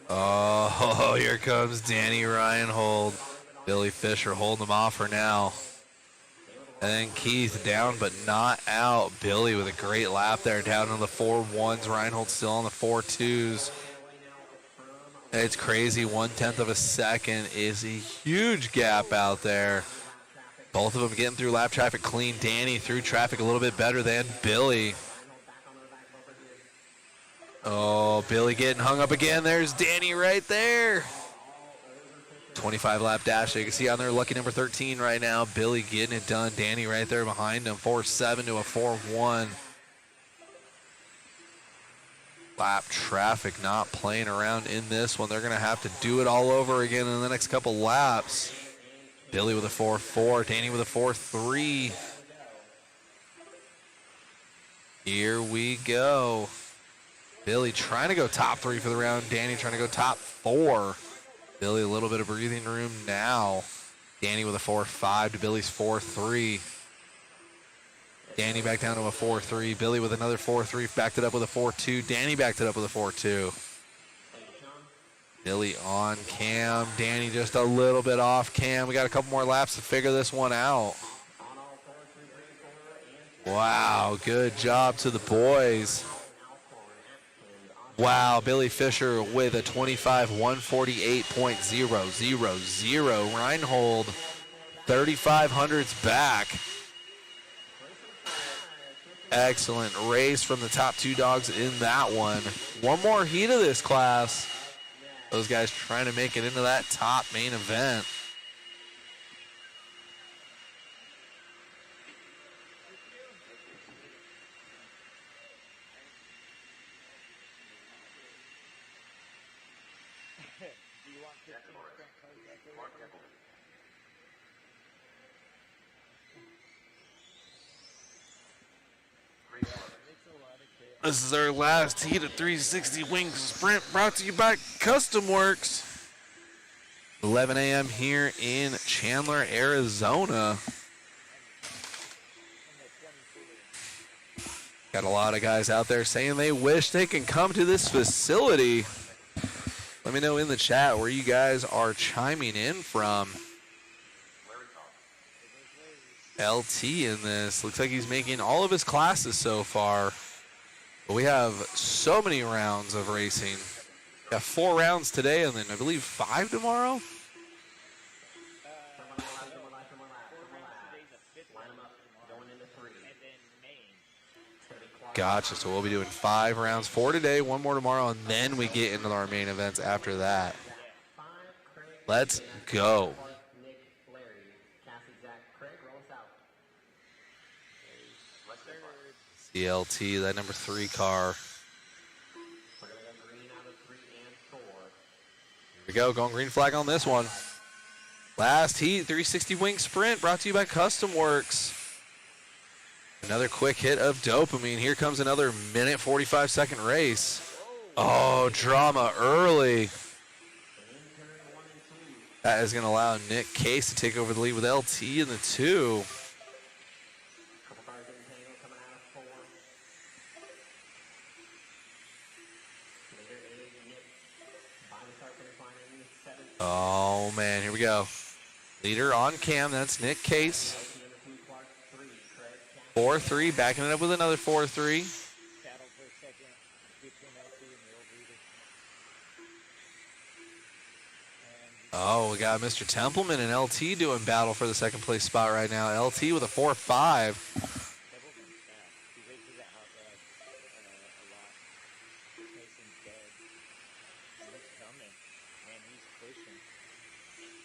Oh, here comes Danny Reinhold. Billy Fisher holding him off for now. And then Keith down but not out. Billy with a great lap there down on the 4-1s. Reinhold still on the 4-2s. It's crazy. 1/10 of a second is a huge gap out there. Both of them getting through lap traffic clean. Danny through traffic a little bit better than Billy. Oh, Billy getting hung up again. There's Danny right there. 25 lap dash. You can see on there, lucky number 13 right now. Billy getting it done. Danny right there behind him. 4-7 to a 4-1. Lap traffic not playing around in this one. They're going to have to do it all over again in the next couple laps. Billy with a 4-4. Danny with a 4-3. Here we go. Billy trying to go top 3 for the round. Danny trying to go top 4. Billy a little bit of breathing room now. Danny with a 4-5 to Billy's 4-3. Danny back down to a 4-3. Billy with another 4-3. Backed it up with a 4-2. Danny backed it up with a 4-2. Billy on cam. Danny just a little bit off cam. We got a couple more laps to figure this one out. Wow, good job to the boys. Wow, Billy Fisher with a 25-148.000. Reinhold, 3,500s back. Excellent race from the top 2 dogs in that one. One more heat of this class. Those guys trying to make it into that top main event.
Do you want 15% cards after that?
This is our last heat of 360 Wing Sprint, brought to you by Custom Works. 11 a.m. here in Chandler, Arizona. Got a lot of guys out there saying they wish they can come to this facility. Let me know in the chat where you guys are chiming in from. LT in this. Looks like he's making all of his classes so far. But we have so many rounds of racing. Got 4 rounds today and then I believe 5 tomorrow. Gotcha, so we'll be doing 5 rounds, 4 today, 1 more tomorrow, and then we get into our main events after that. Let's go. CLT, that number 3 car. Here we go, going green flag on this one. Last heat, 360 Wing Sprint, brought to you by Custom Works. Another quick hit of dopamine. Here comes another minute 45-second race. Oh, drama early. That is going to allow Nick Case to take over the lead with LT in the 2.
Couple cars in tangle coming out of 4. Leader is Nick. By the start finish line in 7.
Oh, man, here we go. Leader on cam, that's Nick Case.
LT in the 2, Clark 3. Craig
4-3, backing it up with another 4-3.
Battle for a second between LT and the old leader.
Oh, we got Mr. Templeman and LT doing battle for the second place spot right now. LT with a 4-5.
Templeman's fast. He races that hot rod a lot. Mason's dead. He's coming. Man, he's pushing.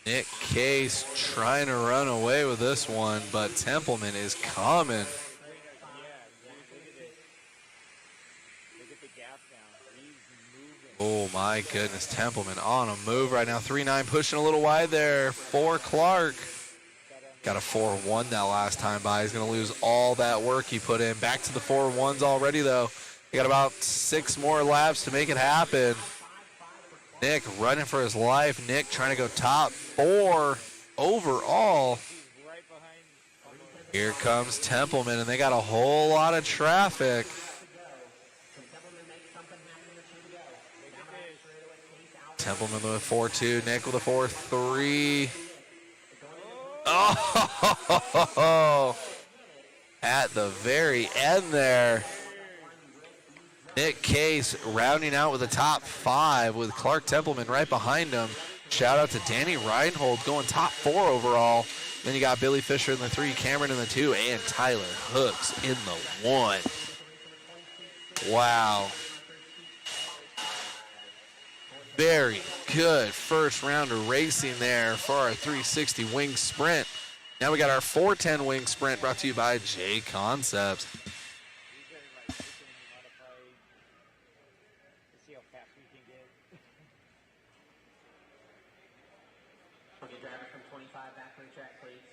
Nick Case trying to run away with this one, but Templeman is coming.
Yeah, look at it. Look at the gap now. He's moving.
Oh my goodness, Templeman on a move right now. 3-9 pushing a little wide there for Clark. Got a 4-1 that last time by. He's going to lose all that work he put in. Back to the 4-1s already though. He got about 6 more laps to make it happen. Nick running for his life. Nick trying to go top 4 overall.
He's right behind.
Here comes Templeman, and they got a whole lot of traffic. Templeman with a 4-2, Nick with a 4-3. Oh, at the very end there. Nick Case rounding out with the top 5 with Clark Templeman right behind him. Shout out to Danny Reinhold going top 4 overall. Then you got Billy Fisher in the 3, Cameron in the 2, and Tyler Hooks in the 1. Wow. Very good first round of racing there for our 360 wing sprint. Now we got our 410 wing sprint brought to you by JConcepts.
These are like we can modify to see how fast we can get.
Okay, drivers from 25 back to the track, please.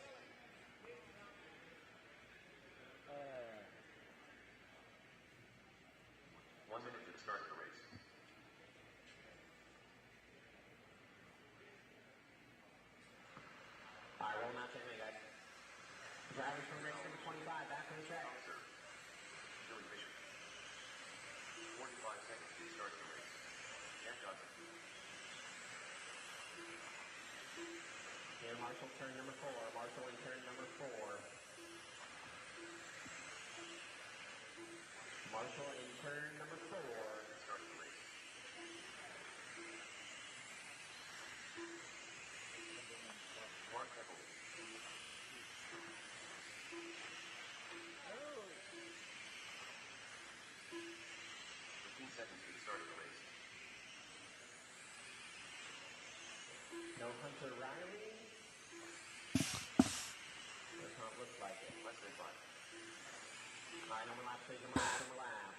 Uh,
1 minute to the start of the race.
All right, roll out to me, guys. Drivers from race number 25 back to the track.
Billy Fisher. 45 seconds to start the race. Cam Johnson.
Here, Marshall, turn number 4. Marshall in turn number 4. Marshall in turn number 4.
Start the race. Mark Heppel. 15 seconds to the start of the race.
No Hunter Riley. Does not look like it.
Less than 5.
All right, number lap, please. Number lap.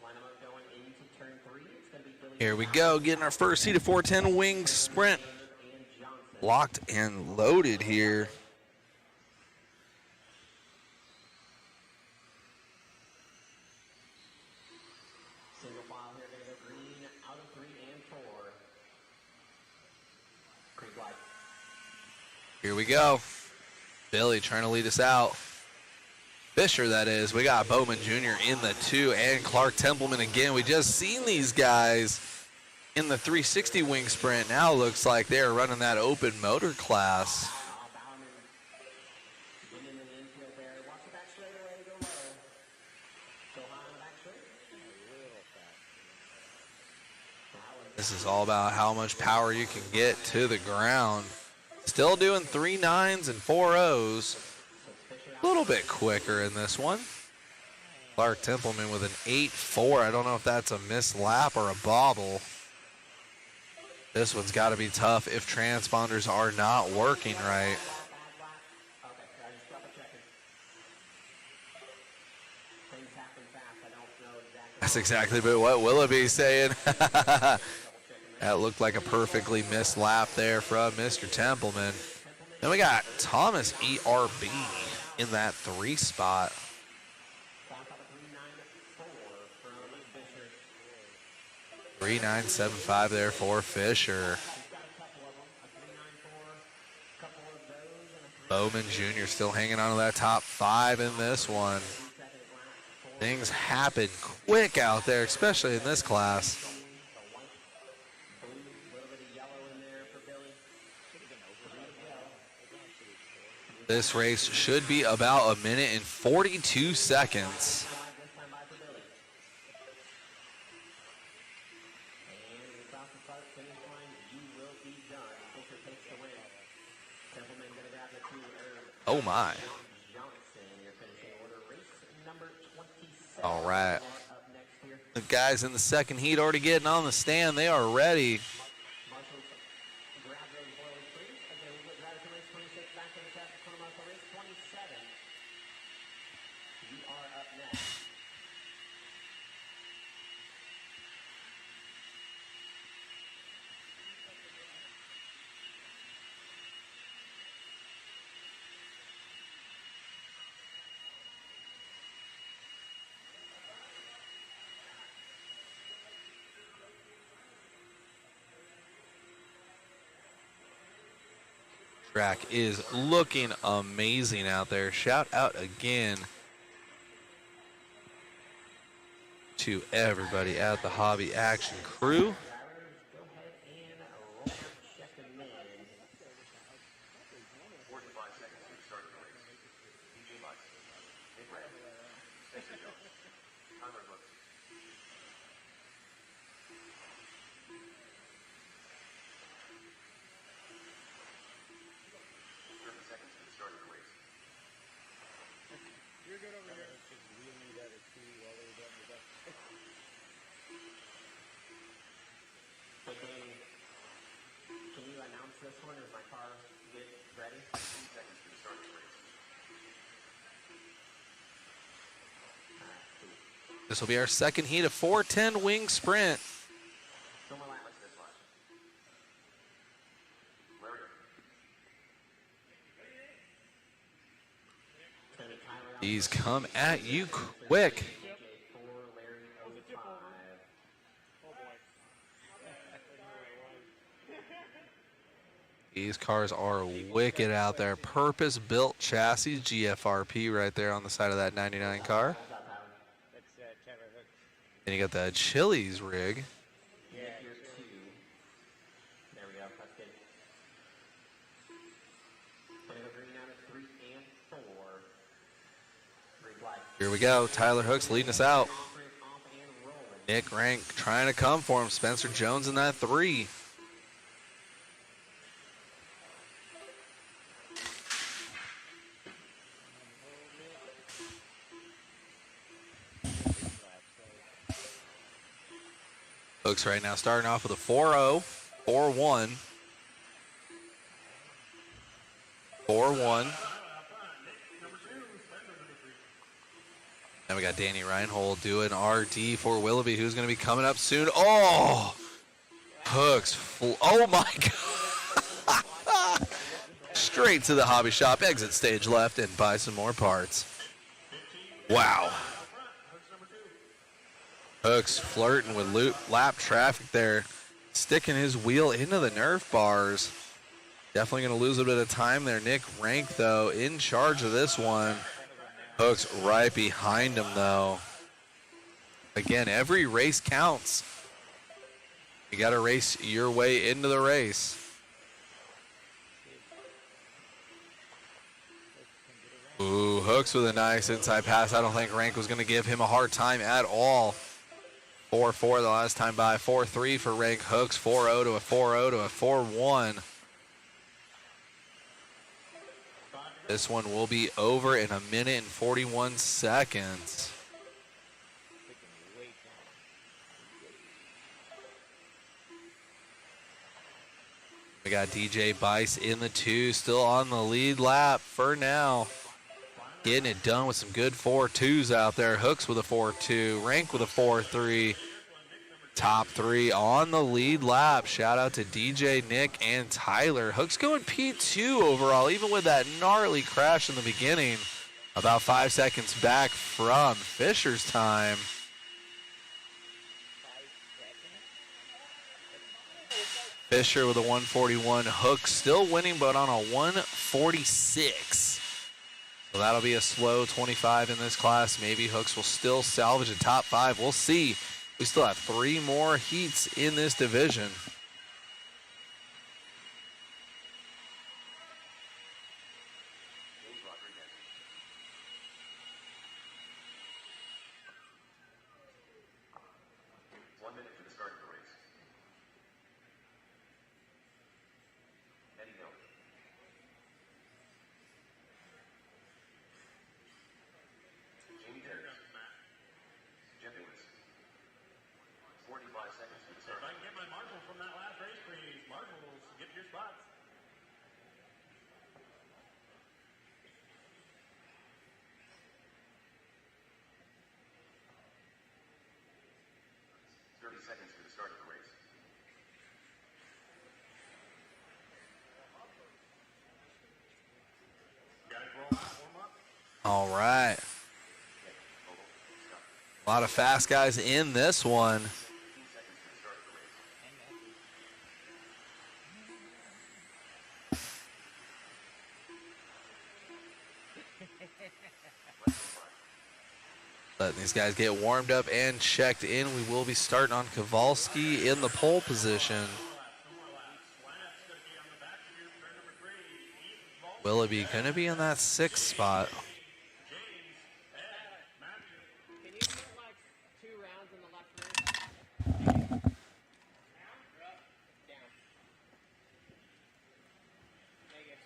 Line them up going into turn 3. It's going to be Billy
Here we go, getting our first seat of 410 wing sprint
and Johnson.
locked and loaded here.
Single file here, going to go green out of 3 and 4. Creek light.
Here we go. Billy trying to lead us out. Fisher, that is. We got Bowman Jr. in the 2 and Clark Templeman again. We just seen these guys in the 360 wing sprint. Now looks like they're running that open motor class.
Bauman getting into the infield there. Watch the back straightaway to go low. Go high on the back straight.
This is all about how much power you can get to the ground. Still doing 3 9s and 4 0s. A little bit quicker in this one. Clark Templeman with an 8-4. I don't know if that's a missed lap or a bobble. This one's got to be tough if transponders are not working right.
Okay, I just double checking. Things happen fast. I don't know exactly.
That's exactly what Willoughby's saying. That looked like a perfectly missed lap there from Mr. Templeman. Then we got Thomas ERB in that 3 spot.
Back up a 394 from Fisher.
3975 there for Fisher.
He's got a couple of them. A 394
Bowman Jr. still hanging on to that top 5 in this one. Things happen quick out there, especially in this class. This race should be about 1 minute and 42 seconds. Oh my. All right. The guys in the second heat already getting on the stand. They are ready. Track is looking amazing out there. Shout out again to everybody at the Hobby Action crew.
Can you announce this one as my car gets ready? 2 seconds to start the race.
This will be our second heat of 410 wing sprint. These come at you quick. These cars are wicked out there. Purpose-built chassis, GFRP right there on the side of that 99 car. And you got the Chili's rig.
There we go. That's good. Green out of 3 and 4.
Here we go. Tyler Hooks leading us out. Nick Rank trying to come for him. Spencer Jones in that 3. Hooks right now starting off with a 4-0, 4-1, 4-1. Then we got Danny Reinhold doing RD for Willoughby, who's going to be coming up soon. Oh, Hooks, oh my God. Straight to the hobby shop, exit stage left, and buy some more parts. Wow. Hooks flirting with lap traffic there, sticking his wheel into the Nerf bars. Definitely going to lose a bit of time there. Nick Rank, though, in charge of this one. Hooks right behind him, though. Again, every race counts. You got to race your way into the race. Ooh, Hooks with a nice inside pass. I don't think Rank was going to give him a hard time at all. 4-4 the last time by. 4-3 for Rank. Hooks 4-0 to a 4-0 to a 4-1. This one will be over in 1 minute and 41 seconds. We got DJ Bice in the 2, still on the lead lap for now. Getting it done with some good 4-2s out there. Hooks with a 4-2, Rank with a 4-3. Top 3 on the lead lap. Shout out to DJ, Nick, and Tyler. Hooks going P2 overall, even with that gnarly crash in the beginning. About 5 seconds back from Fisher's time. Fisher with a 141. Hook still winning, but on a 146. So that'll be a slow 25 in this class. Maybe Hooks will still salvage a top 5. We'll see. We still have 3 more heats in this division.
If I can get my marshals from that last race, please. Marshals, get your spots. Guys, warm up.
All right. A lot of fast guys in this one. Letting these guys get warmed up and checked in. We will be starting on Kowalski in the pole position. Willoughby going to be in that 6th spot.
Can you put like 2 rounds in the left rear? Down. Make it.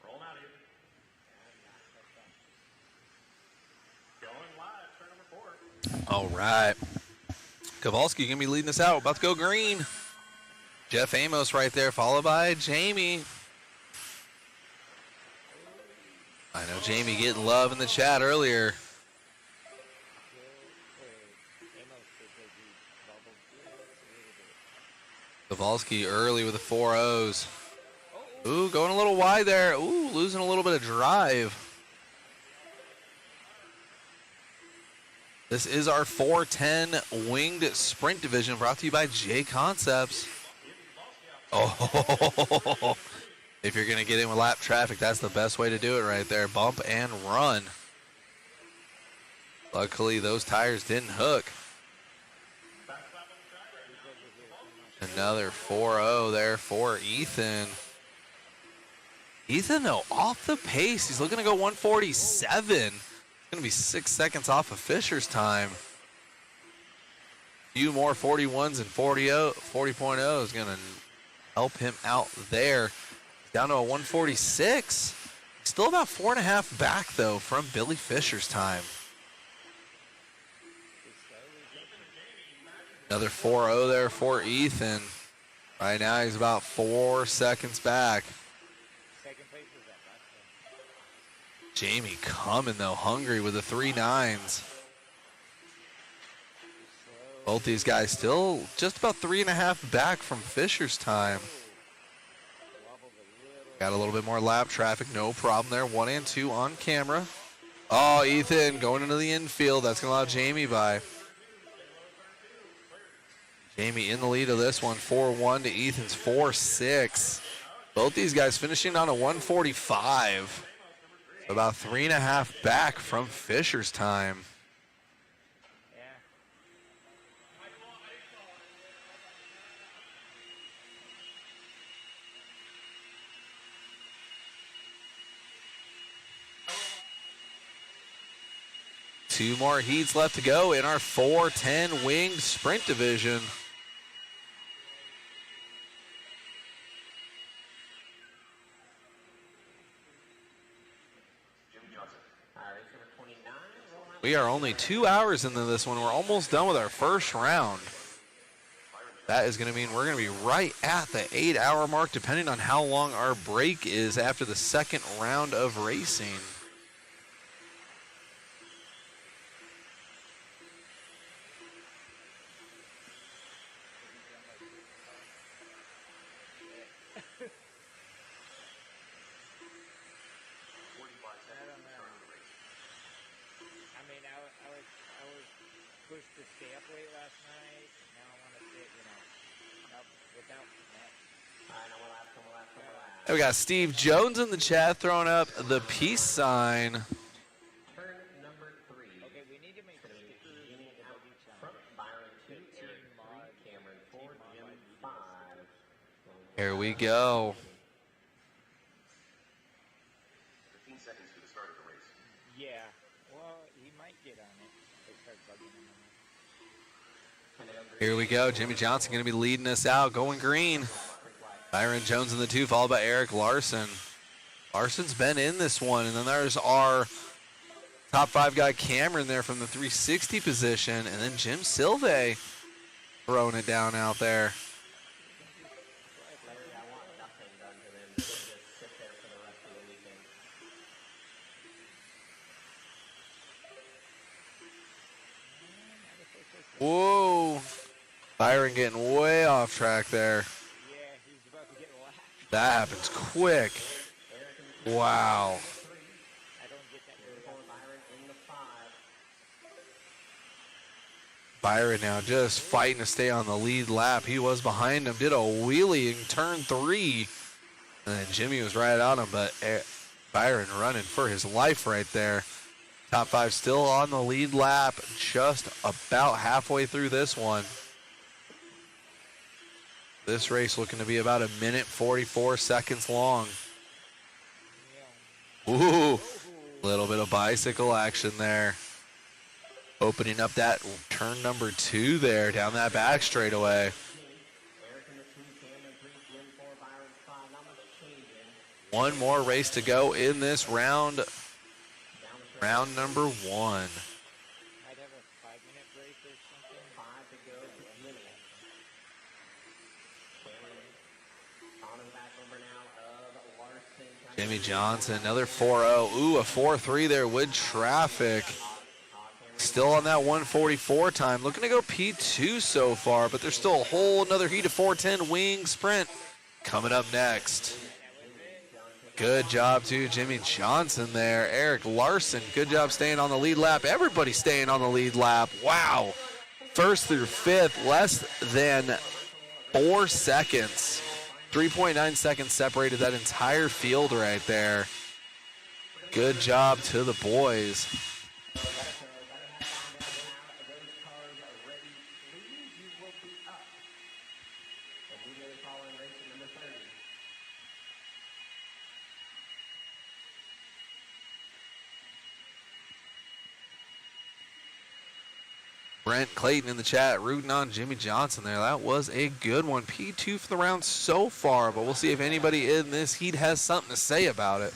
Roll out here. Going live, turn number 4.
All right. Kowalski going to be leading us out. About to go green. Jeff Amos right there, followed by Jamie. I know Jamie getting love in the chat earlier. Kowalski early with the 4 O's. Ooh, going a little wide there. Ooh, losing a little bit of drive. This is our 410 winged sprint division brought to you by JConcepts. Oh, if you're going to get in with lap traffic, that's the best way to do it right there. Bump and run. Luckily, those tires didn't hook. Another 4-0 there for Ethan. Ethan, though, off the pace. He's looking to go 147. It's going to be 6 seconds off of Fisher's time. A few more 41s and 40.0 is going to help him out there. Down to a 146. Still about 4.5 back, though, from Billy Fisher's time. Another 4-0 there for Ethan. Right now, he's about 4 seconds back. Jamie coming, though, hungry with the 3.9s. Both these guys still just about 3.5 back from Fisher's time. Got a little bit more lap traffic, no problem there. 1 and 2 on camera. Oh, Ethan going into the infield. That's going to allow Jamie by. Jamie in the lead of this one, 4-1 to Ethan's 4-6. Both these guys finishing on a 145. About 3.5 back from Fisher's time. 2 more heats left to go in our 410 winged sprint division. We are only 2 hours into this one. We're almost done with our first round. That is going to mean we're going to be right at the 8-hour mark, depending on how long our break is after the second round of racing.
Pushed to stay up late last night, and now I want to sit, without net.
All right, no more laps, no more laps, no more laps.
And we got Steve Jones in the chat throwing up the peace sign.
Turn number 3.
Okay, we need to make
It's gonna be
stickers
Jimmy
with the
out
W challenge.
front, Byron 2,
Team
Eric 3,
Mod,
Cameron
Team
4,
Mod
Jim
Mod needed
5.
Here we go.
15 seconds to the start of the race.
Yeah, well, he might get on it. They start bugging him on it.
Here we go. Jimmy Johnson going to be leading us out, going green. Byron Jones in the 2, followed by Eric Larson. Larson's been in this one, and then there's our top 5 guy Cameron there from the 360 position, and then Jim Silve throwing it down out there.
Larry, I want nothing done to them. They can just sit there for the rest of the weekend.
Whoa. Byron getting way off track there.
Yeah, he's about to get lapped.
That happens quick. Wow.
I don't get that very
For
often.
Byron in the 5.
Byron now just fighting to stay on the lead lap. He was behind him, did a wheelie in turn 3. And then Jimmy was right on him, but Byron running for his life right there. Top 5 still on the lead lap, just about halfway through this one. This race looking to be about 1:44 long. Ooh, little bit of bicycle action there. Opening up that turn number 2 there, down that back straightaway.
Eric in the 2, Cameron 3, Jim 4, Byron 5. Not much changing.
One more race to go in this round,
Down the stretch.
round number 1.
Might have a 5-minute break or something.
5 to go to Jimmy. Cameron on the back number now of Larson.
Jimmy Johnson, another 4-0. Ooh, a 4-3 there with traffic. Still on that 1:44 time. Looking to go P2 so far, but there's still a whole another heat of 4:10 wing sprint coming up next. Good job to Jimmy Johnson there. Eric Larson, good job staying on the lead lap. Everybody staying on the lead lap. Wow. 1st through 5th, less than 4 seconds. 3.9 seconds separated that entire field right there. Good job to the boys. Brent Clayton in the chat rooting on Jimmy Johnson there. That was a good one. P2 for the round so far, but we'll see if anybody in this heat has something to say about it.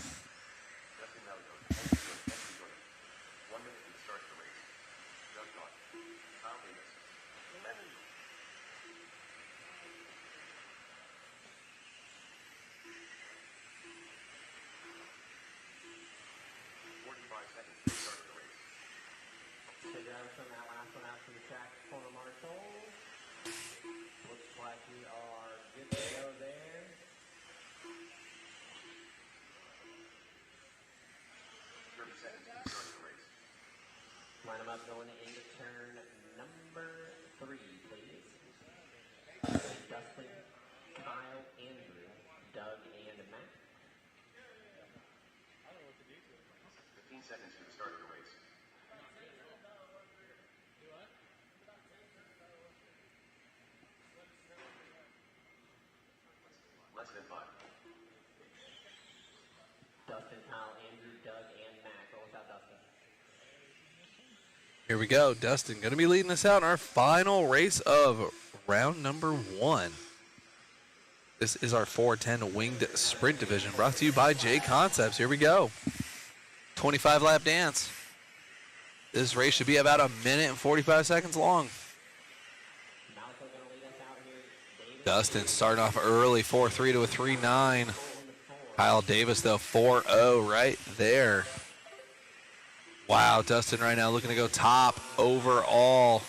From that last one out to the track corner marshal. Looks like we are good to go there.
30 seconds to the start of the race.
Line them up going into turn number 3, please. Dustin, Kyle, Andrew, Doug, and Matt.
15 seconds to the start of the race. Less than 5.
Dustin, Kyle, Andrew, Doug, and Matt. Go without Dustin.
Here we go. Dustin going to be leading us out in our final race of round number 1. This is our 410 winged sprint division brought to you by JConcepts. Here we go. 25 lap dance. This race should be about 1:45 long.
Malco going to lead us out here. David.
Dustin starting off early, 4-3 to a 3-9. Kyle Davis, though, 4-0 right there. Wow, Dustin right now looking to go top overall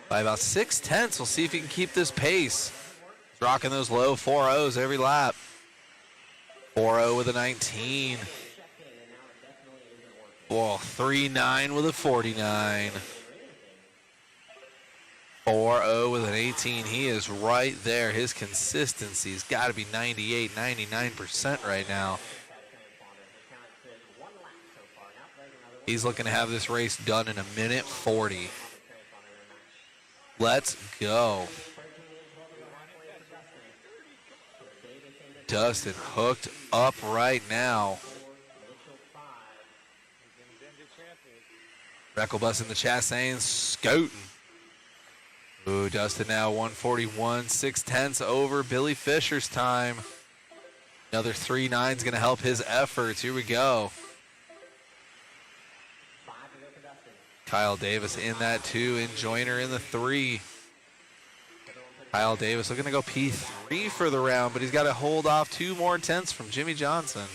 by about 6/10. We'll see if he can keep this pace. He's rocking those low 4-0s every lap. 4-0 with a 19. Whoa, 3-9 with a 49. 4-0 with an 18. He is right there. His consistency's got to be 98, 99% right now. He's looking to have this race done in 1:40. Let's go. Dustin hooked up right now. Recklebus in the chat saying scooting. Ooh, Dustin now 141, 6/10 over Billy Fisher's time. Another 3.9's going to help his efforts. Here we go. Kyle Davis in that 2, and Joyner in the 3. Kyle Davis looking to go P3 for the round, but he's got to hold off 2 more tenths from Jimmy Johnson.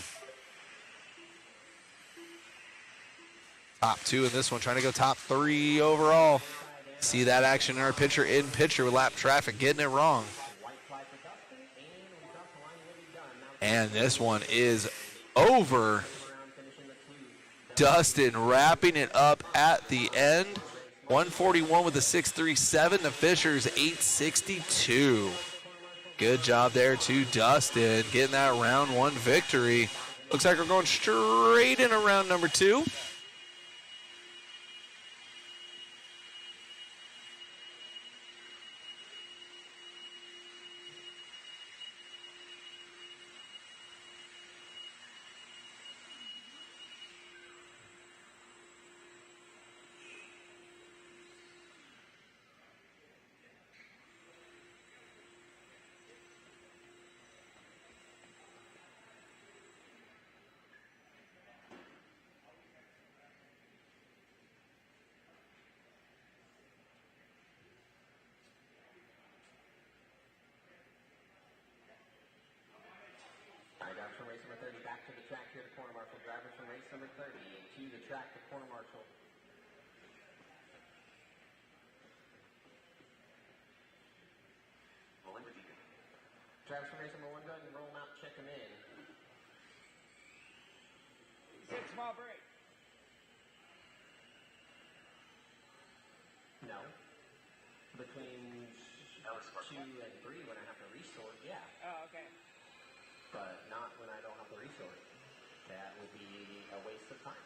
Top 2 in this one, trying to go top 3 overall. See that action in our picture in picture with lap traffic, getting it wrong. And this one is over. Dustin wrapping it up at the end. 141 with a 6.37 to Fisher's 8.62. Good job there to Dustin, getting that round 1 victory. Looks like we're going straight into round number 2.
Drivers from race number 30 back to the track here to corner marshal. Drivers from race number 30 to the track to corner marshal. Drivers from race number 1, go ahead and roll them out, check them in.
6 small break.
No. Between 2 and 3 when I have to resort, yeah.
Oh, okay.
But not when I don't have to resort. That would be a waste of time.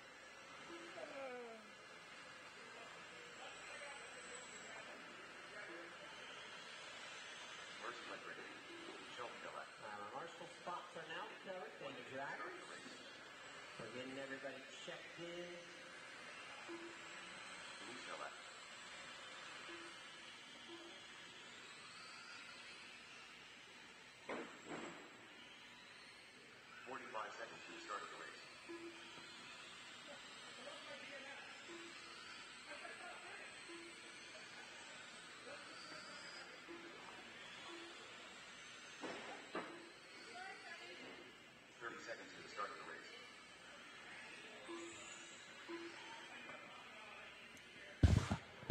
Marshal spots are now covered. Thank you, drivers. We're getting everybody checked in.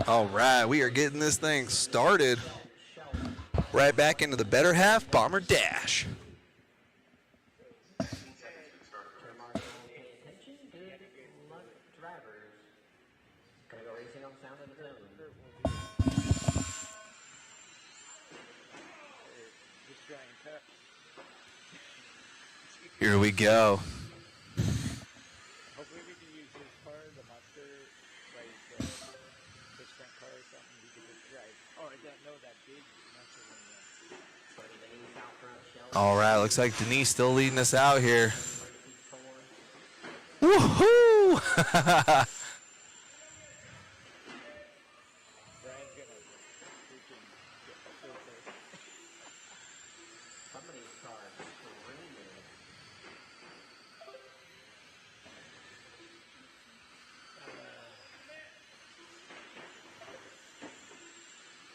All right, we are getting this thing started. Right back into the better half, Bomber Dash. Here we go.
Hopefully we can use this car, the monster, like this front car or something. We can just drive. Oh, I don't know that big monster one.
All right, looks like Denise still leading us out here. Woohoo!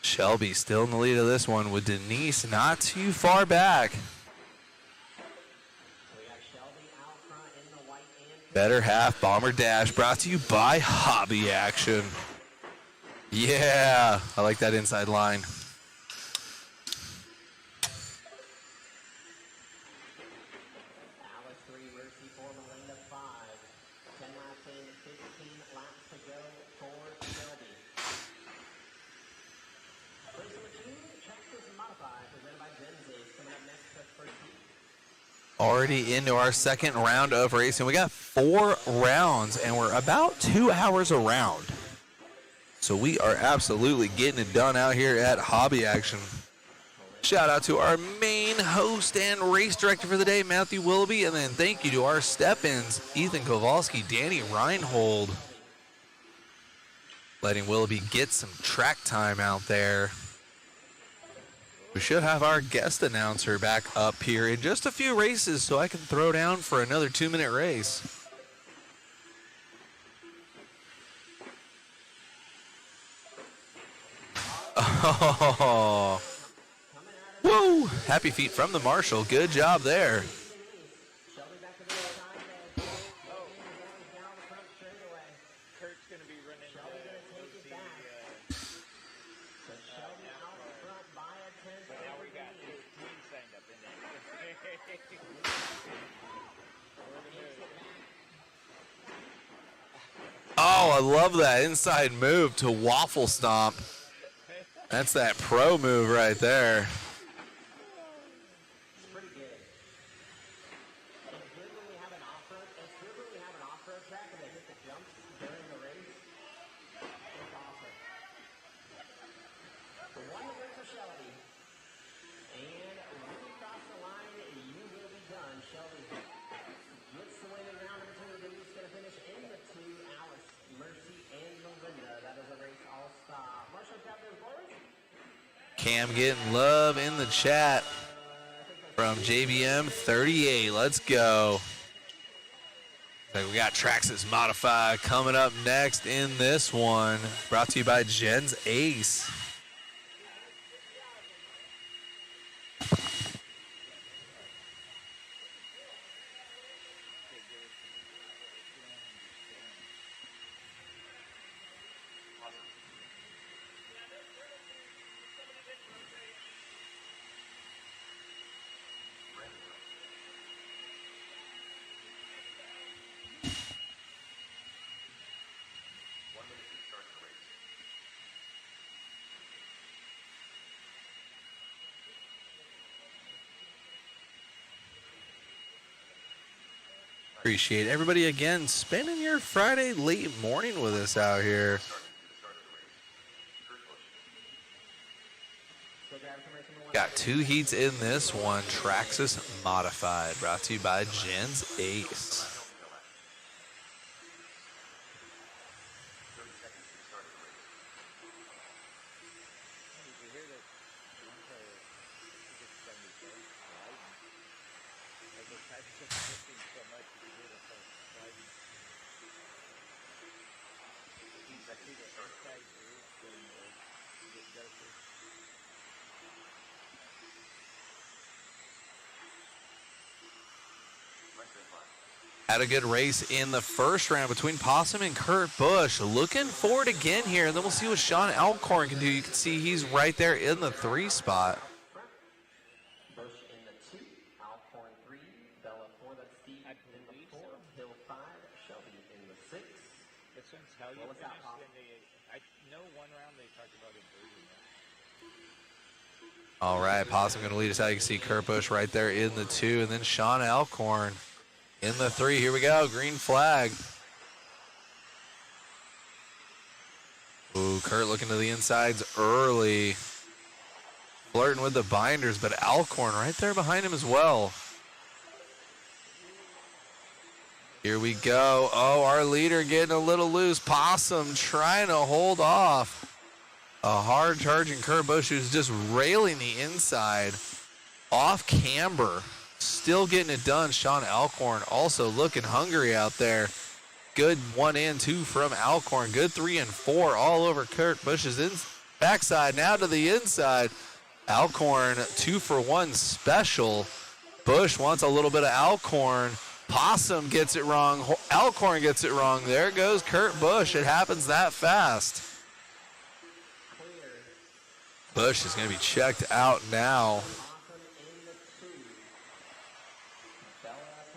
Shelby still in the lead of this one with Denise not too far back. Better half Bomber Dash brought to you by Hobby Action. Yeah, I like that inside line. already into our second round of racing. We got 4 rounds, and we're about 2 hours around. So we are absolutely getting it done out here at Hobby Action. Shout out to our main host and race director for the day, Matthew Willoughby, and then thank you to our step-ins, Ethan Kowalski, Danny Reinhold, letting Willoughby get some track time out there. We should have our guest announcer back up here in just a few races so I can throw down for another 2-minute race. Oh, woo! Happy feet from the marshal. Good job there.
Kurt's going to be running but now we got 15 signed up in there.
Oh, I love that inside move to waffle stomp. That's that pro move right there.
It's pretty good. It's good when we have an off-road. It's good when we have an off-road track and they hit the jumps during the race. It's awesome. The one to win for Shelby. And when you cross the line, you will be done. Shelby gets the win in round number 2. The lead's going to finish in the 2. Alice, Mercy, and Melinda. That is a race all-stop. Marshall Captain Boris.
Cam getting love in the chat from JBM38. Let's go. We got Traxxas Modified coming up next in this one. Brought to you by Jen's Ace. Appreciate everybody again spending your Friday late morning with us out here. Got 2 heats in this one. Traxxas Modified, brought to you by Jen's Ace. Had a good race in the first round between Possum and Kurt Busch. Looking forward again here, and then we'll see what Sean Alcorn can do. You can see he's right there in the 3 spot.
Busch in the 2, Alcorn 3, Bella 4, that's Steve in the 4, Hill 5, Shelby in the 6.
This one's how you
What was that,
finish,
Pop?
then I know one round they talked about inversion.
All right, Possum going to lead us out. You can see Kurt Busch right there in the 2, and then Sean Alcorn in the 3. Here we go, green flag. Ooh, Kurt looking to the insides early. Flirting with the binders, but Alcorn right there behind him as well. Here we go. Oh, our leader getting a little loose. Possum trying to hold off a hard charging Kurt Busch who's just railing the inside off camber. Still getting it done. Sean Alcorn also looking hungry out there. Good 1 and 2 from Alcorn. Good 3 and 4 all over Kurt Busch's backside. Now to the inside. Alcorn 2 for 1 special. Busch wants a little bit of Alcorn. Possum gets it wrong. Alcorn gets it wrong. There goes Kurt Busch. It happens that fast. Busch is going to be checked out now.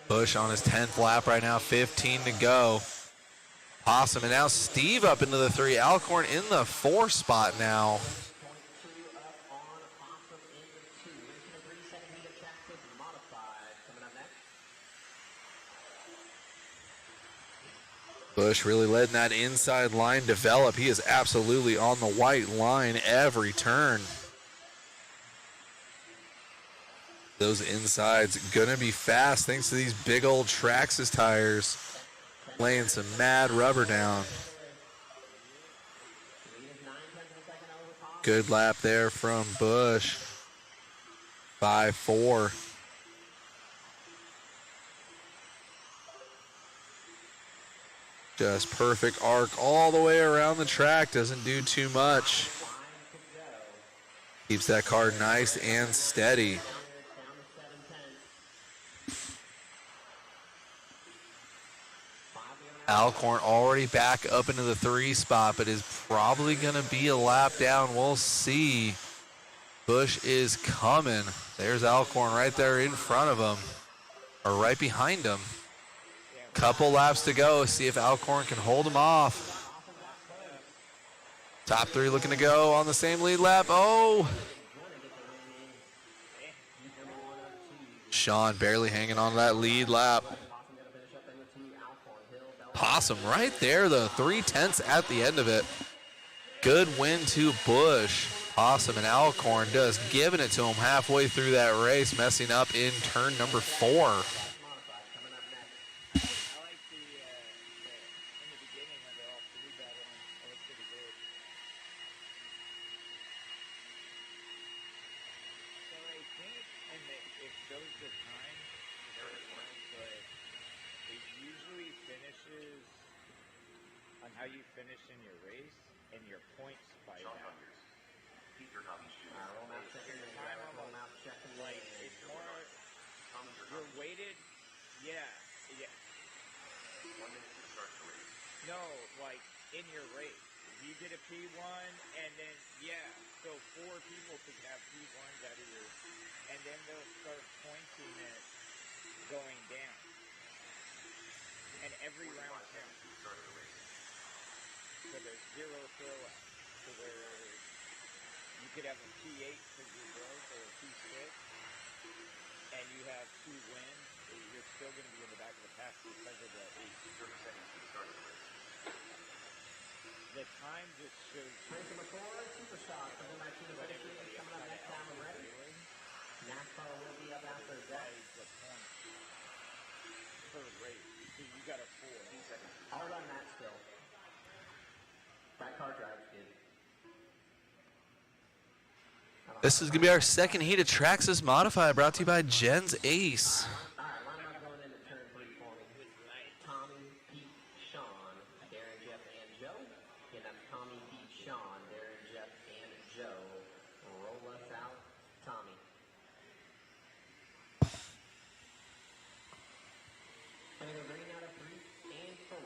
Busch on his 10th lap right now, 15 to go. Possum, and now Steve up into the 3. Alcorn in the 4 spot now. Bush really letting that inside line develop. He is absolutely on the white line every turn. Those insides gonna be fast thanks to these big old Traxxas tires. Laying some mad rubber down. Good lap there from Bush. 5-4. Just perfect arc all the way around the track. Doesn't do too much. Keeps that car nice and steady. Alcorn already back up into the 3 spot, but is probably going to be a lap down. We'll see. Bush is coming. There's Alcorn right there in front of him, or right behind him. Couple laps to go. See if Alcorn can hold him off. Top 3 looking to go on the same lead lap. Oh! Sean barely hanging on to that lead lap. Possum right there, the 3/10 at the end of it. Good win to Bush. Possum and Alcorn just giving it to him halfway through that race, messing up in turn number 4.
How you finish in your race and your points by that. Like, it's more, you're weighted, yeah. No, like, in your race. You get a P1, and then, so 4 people could have P1s out of yours, and then they'll start pointing it going down. And every round counts. So there's 0 throw-outs. So you could have a P8 because you're broke, or a P6, and you have 2 wins. You're still going to be in the back of the pack because of the 8. The time just shows you.
NASCAR will be up after that.
The point per race. So you got a 4.
I'll run that still. That car drives good.
This is going to be our second heat of Traxxas Modified, brought to you by Jen's Ace.
All right, line up going into turn 3 for me. Tommy, Pete, Sean, Darren, Jeff, and Joe. And that's Tommy, Pete, Sean, Darren, Jeff, and Joe. Roll us out, Tommy. And the green out of 3 and 4.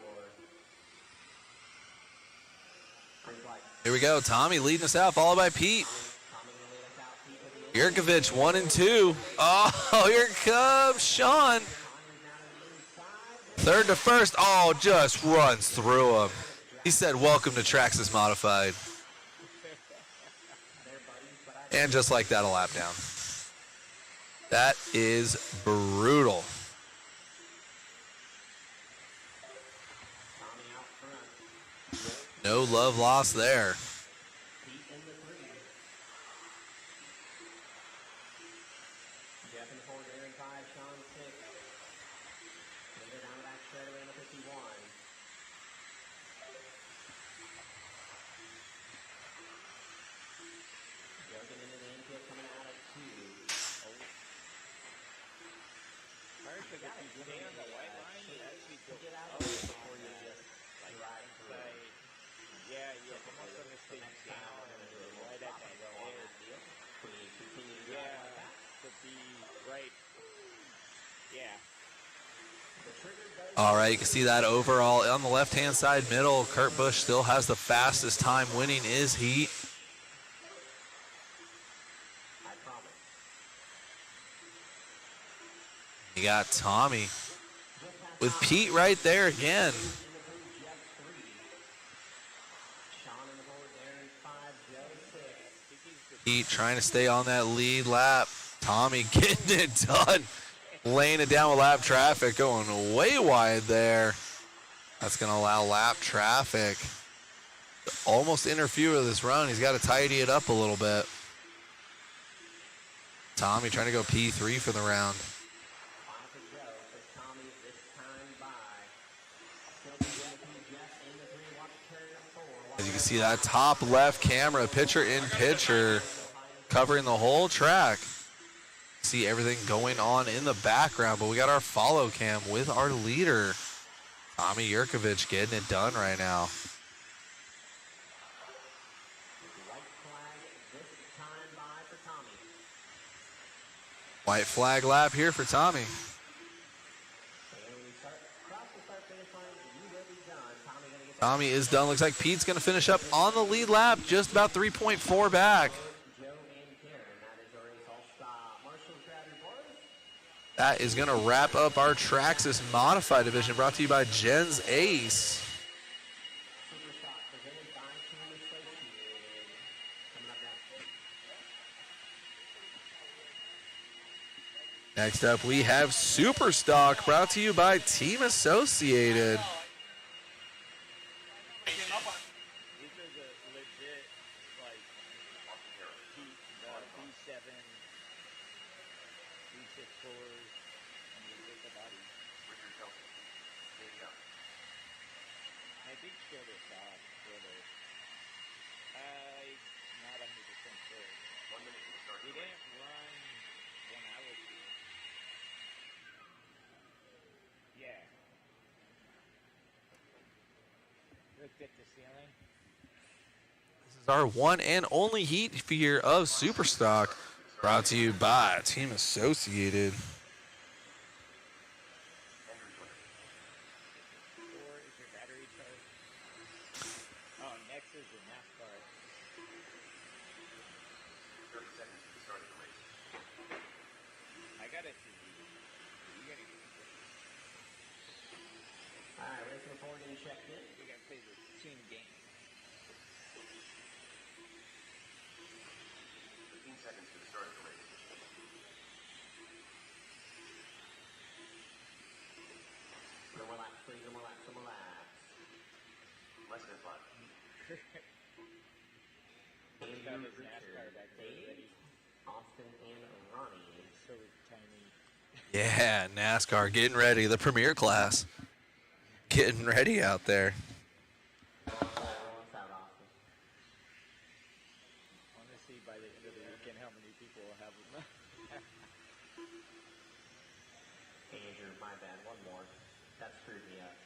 Here we go. Tommy leading us out, followed by Pete. Yurkovich 1 and 2. Oh, here comes Sean. 3rd to 1st. Oh, just runs through him. He said, welcome to Traxxas Modified. And just like that, a lap down. That is brutal. No love lost there. All right, you can see that overall on the left-hand side middle, Kurt Busch still has the fastest time winning his heat. You got Tommy with Pete right there again. Pete trying to stay on that lead lap. Tommy getting it done. Laying it down with lap traffic, going way wide there. That's going to allow lap traffic to almost interfere with this run. He's got to tidy it up a little bit. Tommy trying to go P3 for the round. As you can see, that top left camera, picture in picture, covering the whole track. See everything going on in the background, but we got our follow cam with our leader, Tommy Yurkovich, getting it done right now. White flag lap here for Tommy. Tommy is done. Looks like Pete's going to finish up on the lead lap, just about 3.4 back. That is going to wrap up our Traxxas Modified Division, brought to you by Jen's Ace. Next up, we have Super Stock, brought to you by Team Associated.
These are the legit, like, B7, B64s, and legit the bodies. I think Shoulder Stock, Shoulder. I'm not 100% sure. 1 minute to start. He didn't run when I was here. Yeah. Looked at the ceiling.
This is our one and only heat here of Super Stock, brought to you by Team Associated.
Or is your battery charged? Oh, next is the NASCAR.
30 seconds to the start of the race.
I got it. You gotta get it.
All right, race number 4 getting checked in.
We gotta play the team game.
15 seconds to the start of the race.
No more laps, please. No more laps. No more laps.
Less than 5.
Got his NASCAR back there ready.
Austin and Ronnie.
So tiny.
Yeah, NASCAR getting ready, the premier class. Getting ready out there.
Roll us out, Austin.
I want to see by the end of the weekend how many people will have them.
Andrew, my bad. One more. That screwed me up.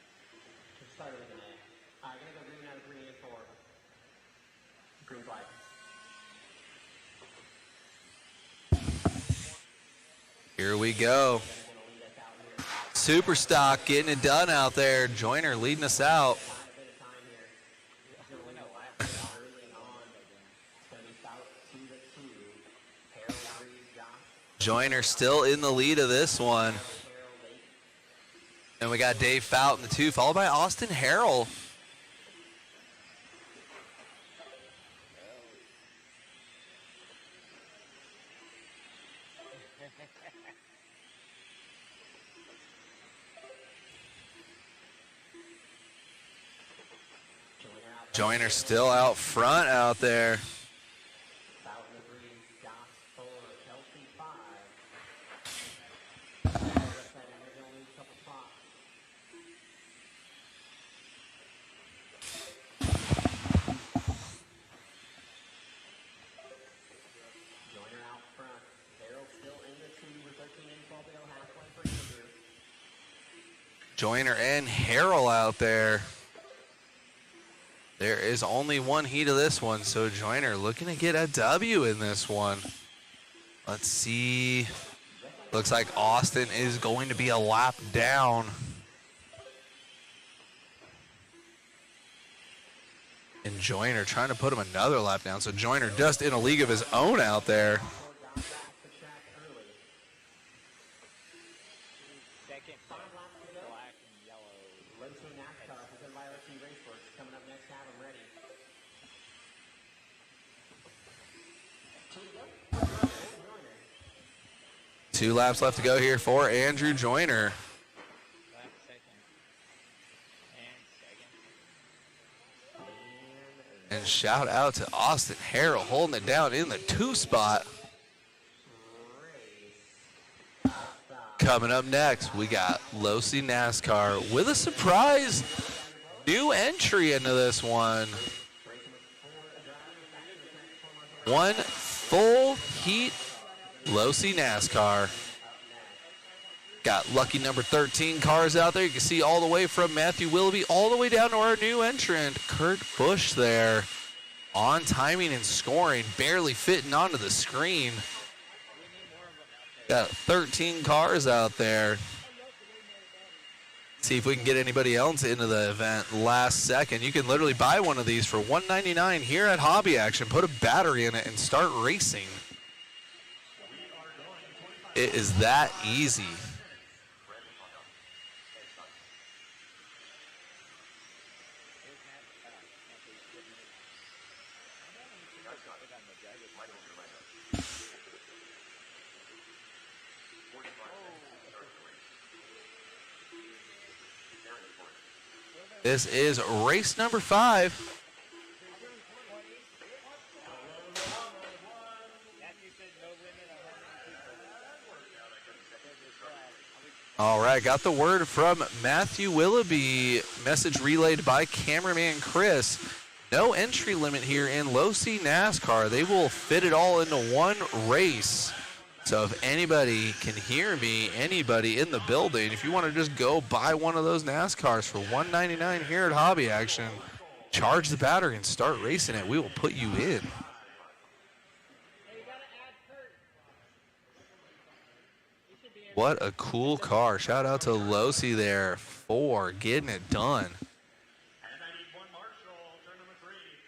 Just start looking at it. All right, gonna go green out of 3 and 4. Green flag.
Here we go. Super Stock getting it done out there. Joyner leading us out. Joyner still in the lead of this one. And we got Dave Fout in the 2, followed by Austin Harrell. Joyner still out front out there. Joyner and Harrell out there. There is only one heat of this one, so Joyner looking to get a W in this one. Let's see. Looks like Austin is going to be a lap down. And Joyner trying to put him another lap down. So Joyner just in a league of his own out there.
Second, black and yellow.
Raceway NASCAR presented by RC Raceworks. Coming up next, have them ready.
2 laps left to go here for Andrew Joyner.
Lap second. And
And shout out to Austin Harrell holding it down in the 2 spot. Coming up next, we got Losi NASCAR with a surprise new entry into this one. One full heat Losi NASCAR. Got lucky number 13 cars out there. You can see all the way from Matthew Willoughby all the way down to our new entrant, Kurt Busch there. On timing and scoring, barely fitting onto the screen. Got 13 cars out there. See if we can get anybody else into the event last second. You can literally buy one of these for $199 here at Hobby Action. Put a battery in it and start racing. It is that easy. This is race number 5. All right, got the word from Matthew Willoughby. Message relayed by cameraman Chris. No entry limit here in Losi NASCAR. They will fit it all into one race. So if anybody can hear me, anybody in the building, if you want to just go buy one of those NASCARs for $199 here at Hobby Action, charge the battery and start racing it. We will put you in. What a cool car. Shout out to Losi there for getting it done.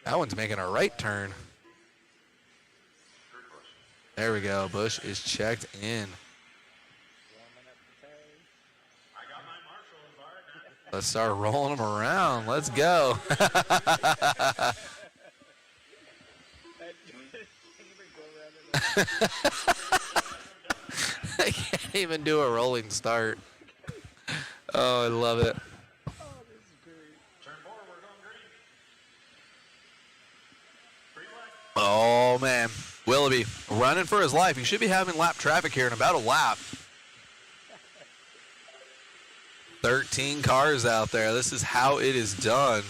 That one's making a right turn. There we go. Busch is checked in. Let's start rolling them around. Let's go. I can't even do a rolling start. Oh, I love it. Oh, man. Willoughby running for his life. He should be having lap traffic here in about a lap. 13 cars out there. This is how it is done.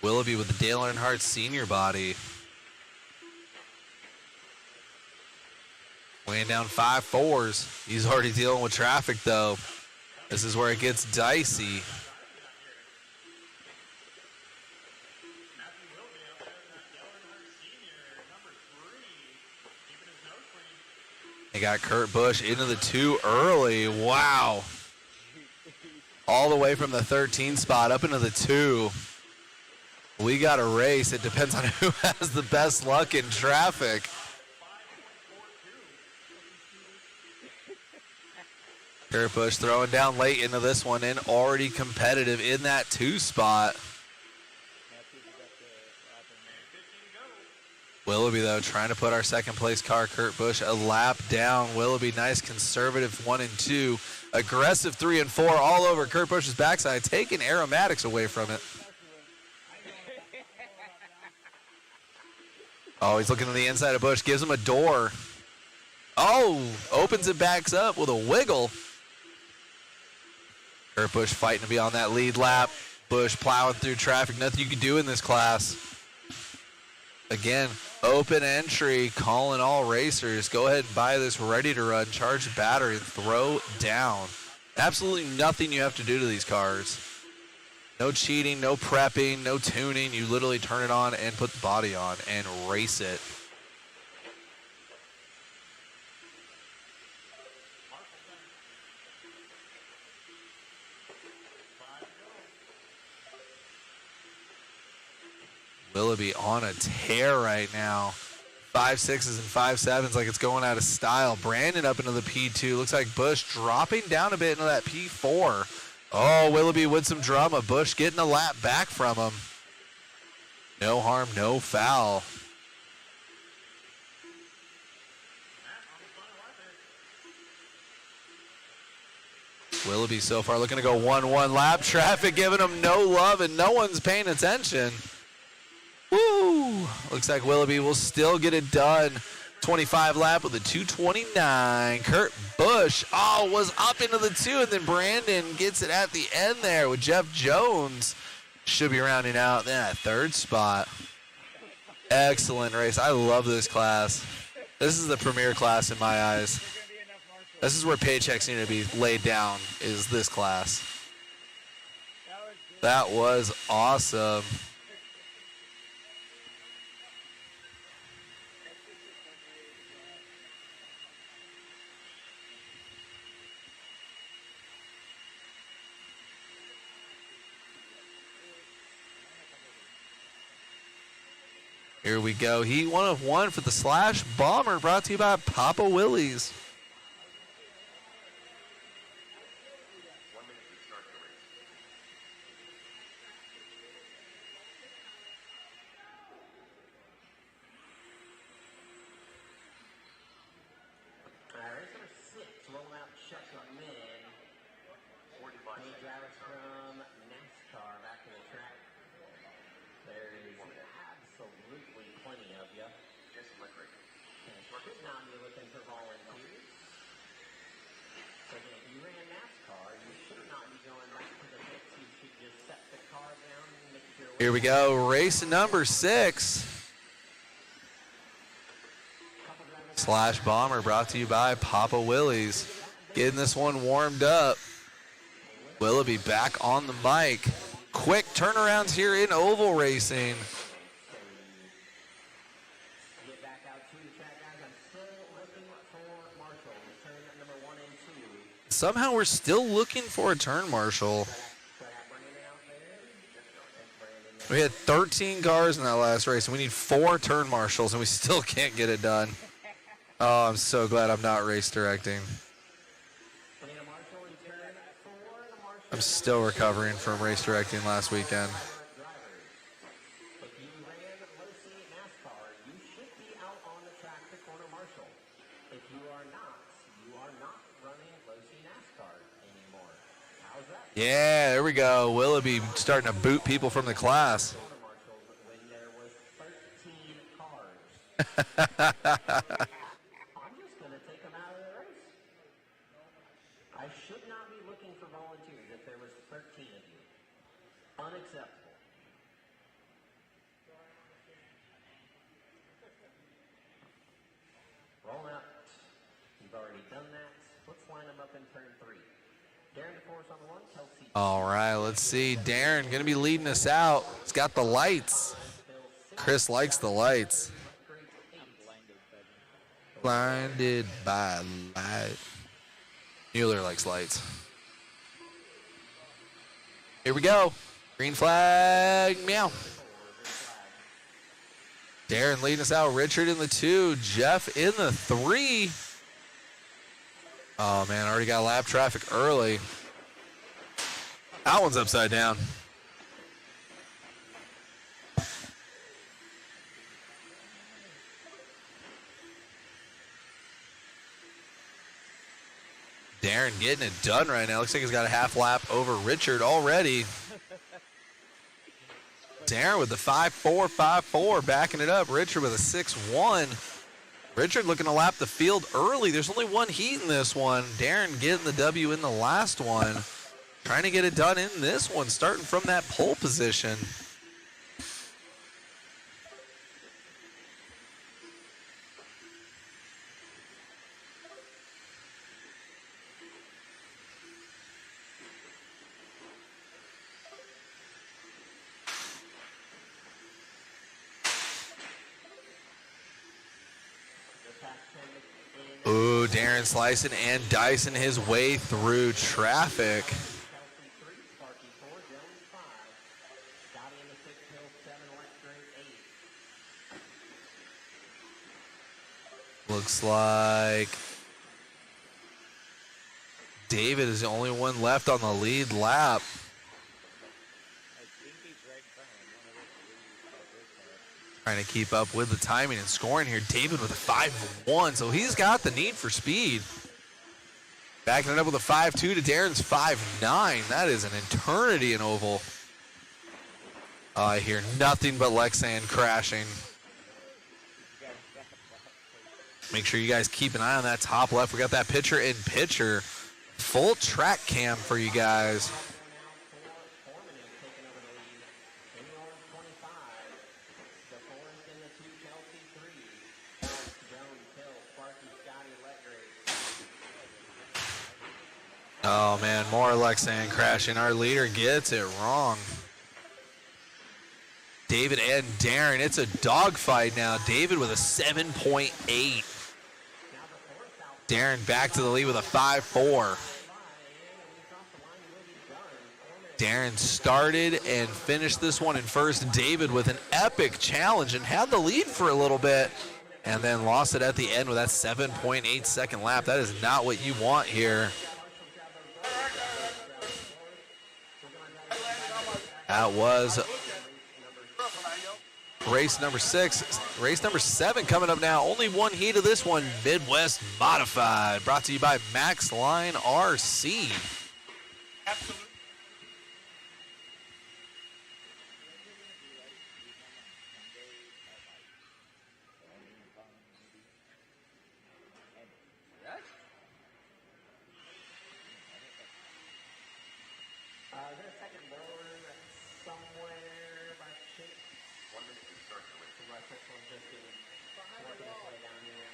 Willoughby with the Dale Earnhardt Sr. body. Weighing down 5.4s. He's already dealing with traffic, though. This is where it gets dicey. They got Kurt Busch into the 2 early. Wow. All the way from the 13 spot up into the 2. We got a race. It depends on who has the best luck in traffic. Kurt Busch throwing down late into this one and already competitive in that 2 spot. Willoughby, though, trying to put our second place car, Kurt Busch, a lap down. Willoughby, nice conservative 1 and 2. Aggressive 3 and 4 all over Kurt Busch's backside, taking aromatics away from it. Oh, he's looking to the inside of Busch, gives him a door. Oh, opens it, backs up with a wiggle. Kurt Busch fighting to be on that lead lap. Busch plowing through traffic, nothing you can do in this class. Again, open entry, calling all racers. Go ahead and buy this ready to run, charge the battery, and throw down. Absolutely nothing you have to do to these cars. No cheating, no prepping, no tuning. You literally turn it on and put the body on and race it. Willoughby on a tear right now. 5.6s and 5.7s like it's going out of style. Brandon up into the P2. Looks like Busch dropping down a bit into that P4. Oh, Willoughby with some drama. Busch getting a lap back from him. No harm, no foul. Willoughby so far looking to go 1-1 lap. Traffic giving him no love and no one's paying attention. Looks like Willoughby will still get it done. 25 lap with a 2:29. Kurt Busch, was up into the 2, and then Brandon gets it at the end there with Jeff Jones. Should be rounding out that 3rd spot. Excellent race. I love this class. This is the premier class in my eyes. This is where paychecks need to be laid down, is this class. That was awesome. Here we go. Heat 1 of 1 for the Slash Bomber, brought to you by Papa Willie's.
Race number 6, rolling out shotgun mid. 20 drivers from NASCAR back to the track. There is absolutely plenty of you. Just liquid. Should not be looking for volunteers. So again, if you ran NASCAR, you should not be going back to the pits. You should just set the car down and make your way.
Here we go. Race number 6. Slash Bomber, brought to you by Papa Willie's. Getting this one warmed up. Willoughby back on the mic. Quick turnarounds here in oval racing.
Get back out to the track, guys. I'm still looking for Marshall. Turn number 1 and 2.
Somehow we're still looking for a turn marshal. We had 13 cars in that last race, and we need 4 turn marshals, and we still can't get it done. Oh, I'm so glad I'm not race directing. I'm still recovering from race directing last weekend.
If you ran low-C NASCAR, you should be out on the track to corner Marshall. If you are not running low-C NASCAR anymore. How's that?
Yeah, there we go. Willoughby starting to boot people from the class.
Corner Marshall when there was 13 cars. I'm just going to take them out of the race. I should not be looking for volunteers if there was 13 of you. Unacceptable. Roll out. You've already done that. Let's line them up in turn 3. Darren DeForest on the 1, Kelsey.
All right, let's see. Darren going to be leading us out. He's got the lights. Chris likes the lights. Blinded by light. Mueller likes lights. Here we go. Green flag, meow. Darren leading us out. Richard in the 2. Jeff in the 3. Oh, man, already got lap traffic early. That one's upside down. Darren getting it done right now. Looks like he's got a half lap over Richard already. Darren with the 5.4, 5.4, backing it up. Richard with a 6.1. Richard looking to lap the field early. There's only one heat in this one. Darren getting the W in the last one. Trying to get it done in this one, starting from that pole position. Ooh, Darren slicing and dicing his way through traffic. Looks like David is the only one left on the lead lap. Trying to keep up with the timing and scoring here. David with a 5.1, so he's got the need for speed. Backing it up with a 5.2 to Darren's 5.9. That is an eternity in oval. I hear nothing but Lexan crashing. Make sure you guys keep an eye on that top left. We got that pitcher in pitcher. Full track cam for you guys. Oh man, more Lexan crashing. Our leader gets it wrong. David and Darren, it's a dogfight now. David with a 7.8. Darren back to the lead with a 5.4. Darren started and finished this one in first. David with an epic challenge and had the lead for a little bit and then lost it at the end with that 7.8 second lap. That is not what you want here. That was race number 6. Race number 7 coming up now. Only one heat of this one, Midwest Modified. Brought to you by Max Line RC.
Absolutely.
Is there a second board somewhere by shape? 1 minute to start the race. Unless this one's just working its way down here.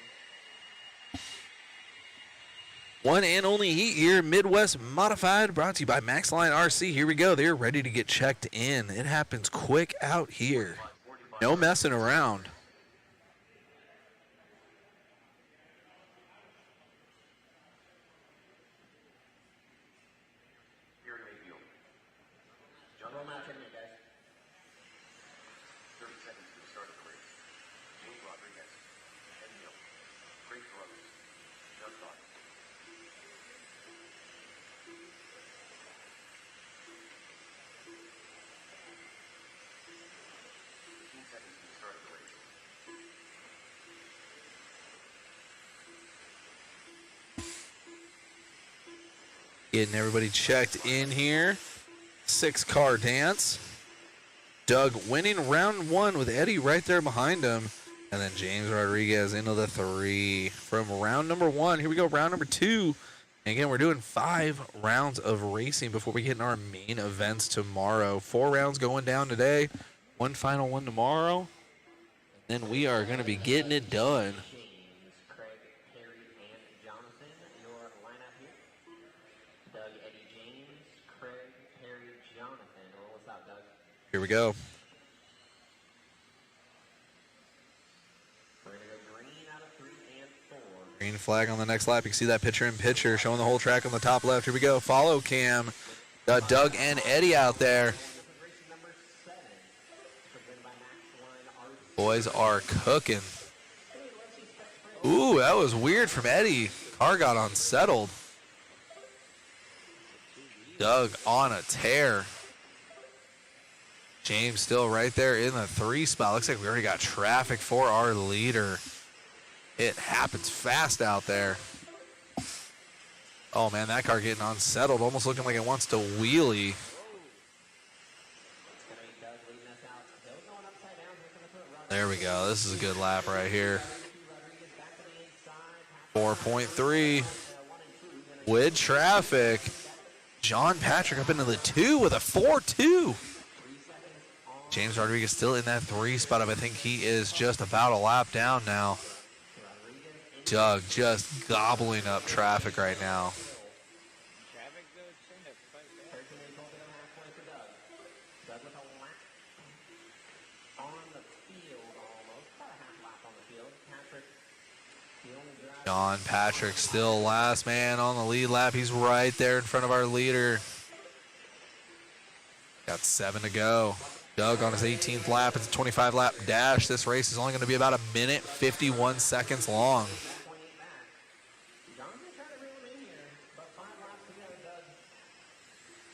One and only heat here, Midwest Modified, brought to you by Max Line RC. Here we go. They're ready to get checked in. It happens quick out here. No messing around.
Roll out 10 minutes, guys.
30 seconds to the start of the race. James Rodriguez, Eddie Hill, Craig Brothers, Doug Thought. 15 seconds to the start of the race.
Getting everybody checked in here. 6-car dance. Doug winning round 1 with Eddie right there behind him. And then James Rodriguez into the 3 from round number 1. Here we go, round number 2. And again, we're doing 5 rounds of racing before we get in our main events tomorrow. 4 rounds going down today. 1 final one tomorrow. And then we are going to be getting it done.
James, Craig, Harry, and Jonathan, your lineup here. Doug, Eddie, James, Craig, Harry, Jonathan. Roll us out, Doug.
Here we go.
We're going to go green out of 3 and 4.
Green flag on the next lap. You can see that pitcher in pitcher showing the whole track on the top left. Here we go. Follow cam. Got Doug and Eddie out there.
Race number 7, presented by Max Line RC.
Boys are cooking. Ooh, that was weird from Eddie. Car got unsettled. Doug on a tear. James still right there in the 3 spot. Looks like we already got traffic for our leader. It happens fast out there. Oh man, that car getting unsettled, almost looking like it wants to wheelie. There we go. This is a good lap right here. 4.3 with traffic. John Patrick up into the 2 with a 4.2. James Rodriguez still in that 3 spot. I think he is just about a lap down now. Doug just gobbling up traffic right now.
Traffic good thing to fight back.
13 and 12 and a half points for Doug. Doug with a lap on the field almost. About a half lap on the field. Patrick, the only driver.
John Patrick still last man on the lead lap. He's right there in front of our leader. Got 7 to go. Doug on his 18th lap. It's a 25 lap dash. This race is only going to be about 1 minute 51 seconds long.
John's going to try to reel him in here, but 5 laps to go, Doug.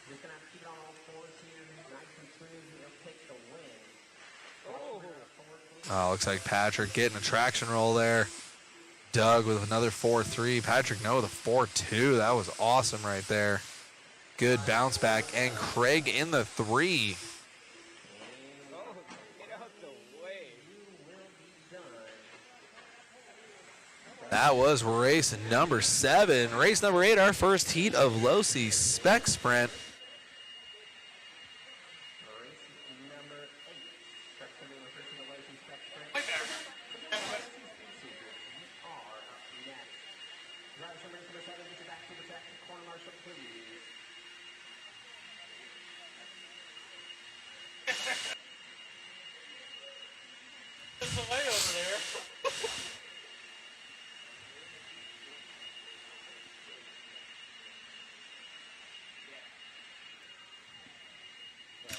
Just going to have to keep it on all 4s here. Nice and smooth. He'll take the win.
Oh, looks like Patrick getting a traction roll there. Doug with another 4.3. Patrick, no, with a 4.2. That was awesome right there. Good bounce back. And Craig in the 3.
Oh, get out the way.
You will be done.
That was race number 7. Race number 8, our first heat of Losi Spec Sprint.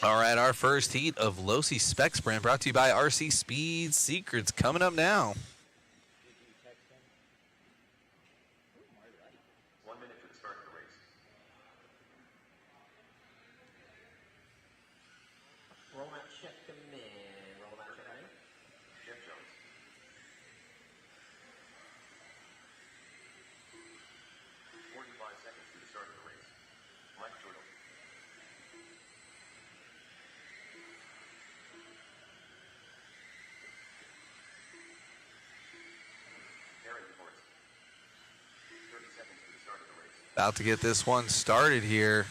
All right, our first heat of Losi Spec Sprint brought to you by RC Speed Secrets coming up now.
Did you text him? Ooh, my right.
1 minute to the start of the race.
Roll out, check them in. Roll out, check them in.
Jeff Jones. 45 seconds to the start of the race. Mike Turtle. Aaron reports. 30 seconds to the start of the race.
About to get this one started here.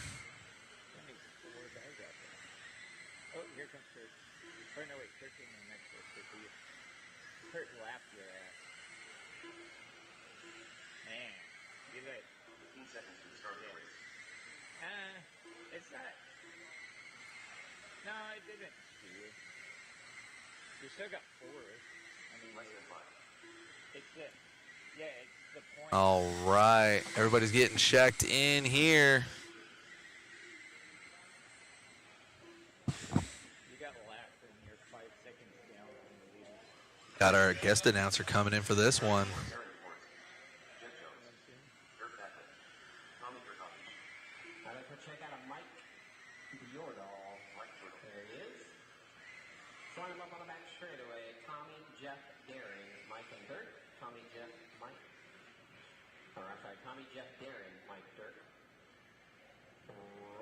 That makes 4 guys out there. Oh, here comes Kurt. Or no, wait, Kurt's in the next race. Kurt lapped your ass. Man, you lit.
15 seconds to the start of the race.
It's not. No, it didn't do you. You still got 4. I mean,
Less than 5.
it's the, yeah, it's the point.
All right, everybody's getting checked in here.
You got lapped and you're 5 seconds down from the leader.
Got our guest announcer coming in for this one.
Aaron reports. Jeff Jones. Kurt Patrick. Tommy Kurkovich.
I'd like to check out a Mike Bjordal.
Mike Turtle.
There he is. Join him up on the back straightaway. Tommy, Jeff, Daring, Mike and Dirk. Tommy, Jeff, Mike. Or I'm sorry, Tommy, Jeff, Daring, Mike, Dirk.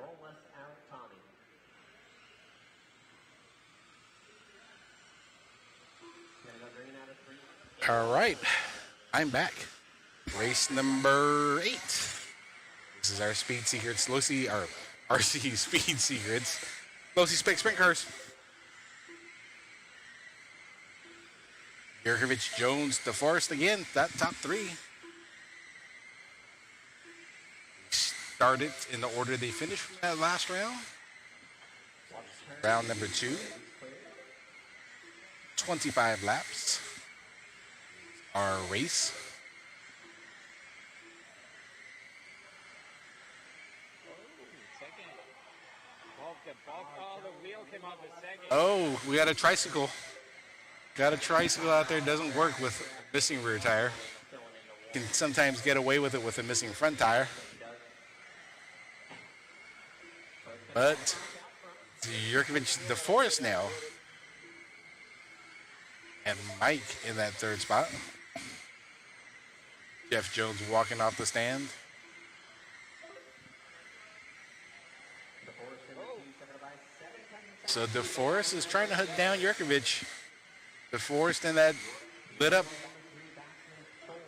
Roll us out, Tommy. Gonna go green out of 3.
All right, I'm back. Race number 8. This is our Speed Secrets, Losi, our RC Speed Secrets, Losi Spec Sprint Cars. Yurkovich, Jones, DeForest again, that top 3. Started in the order they finished from that last round. Round number 2. 25 laps. Our race.
The wheel came off the second.
Oh, we got a tricycle. Got a tricycle out there. Doesn't work with missing rear tire. Can sometimes get away with it with a missing front tire. But Yurkovich, DeForest now. And Mike in that 3rd spot. Jeff Jones walking off the stand. So DeForest is trying to hunt down Yurkovich. DeForest in that lit up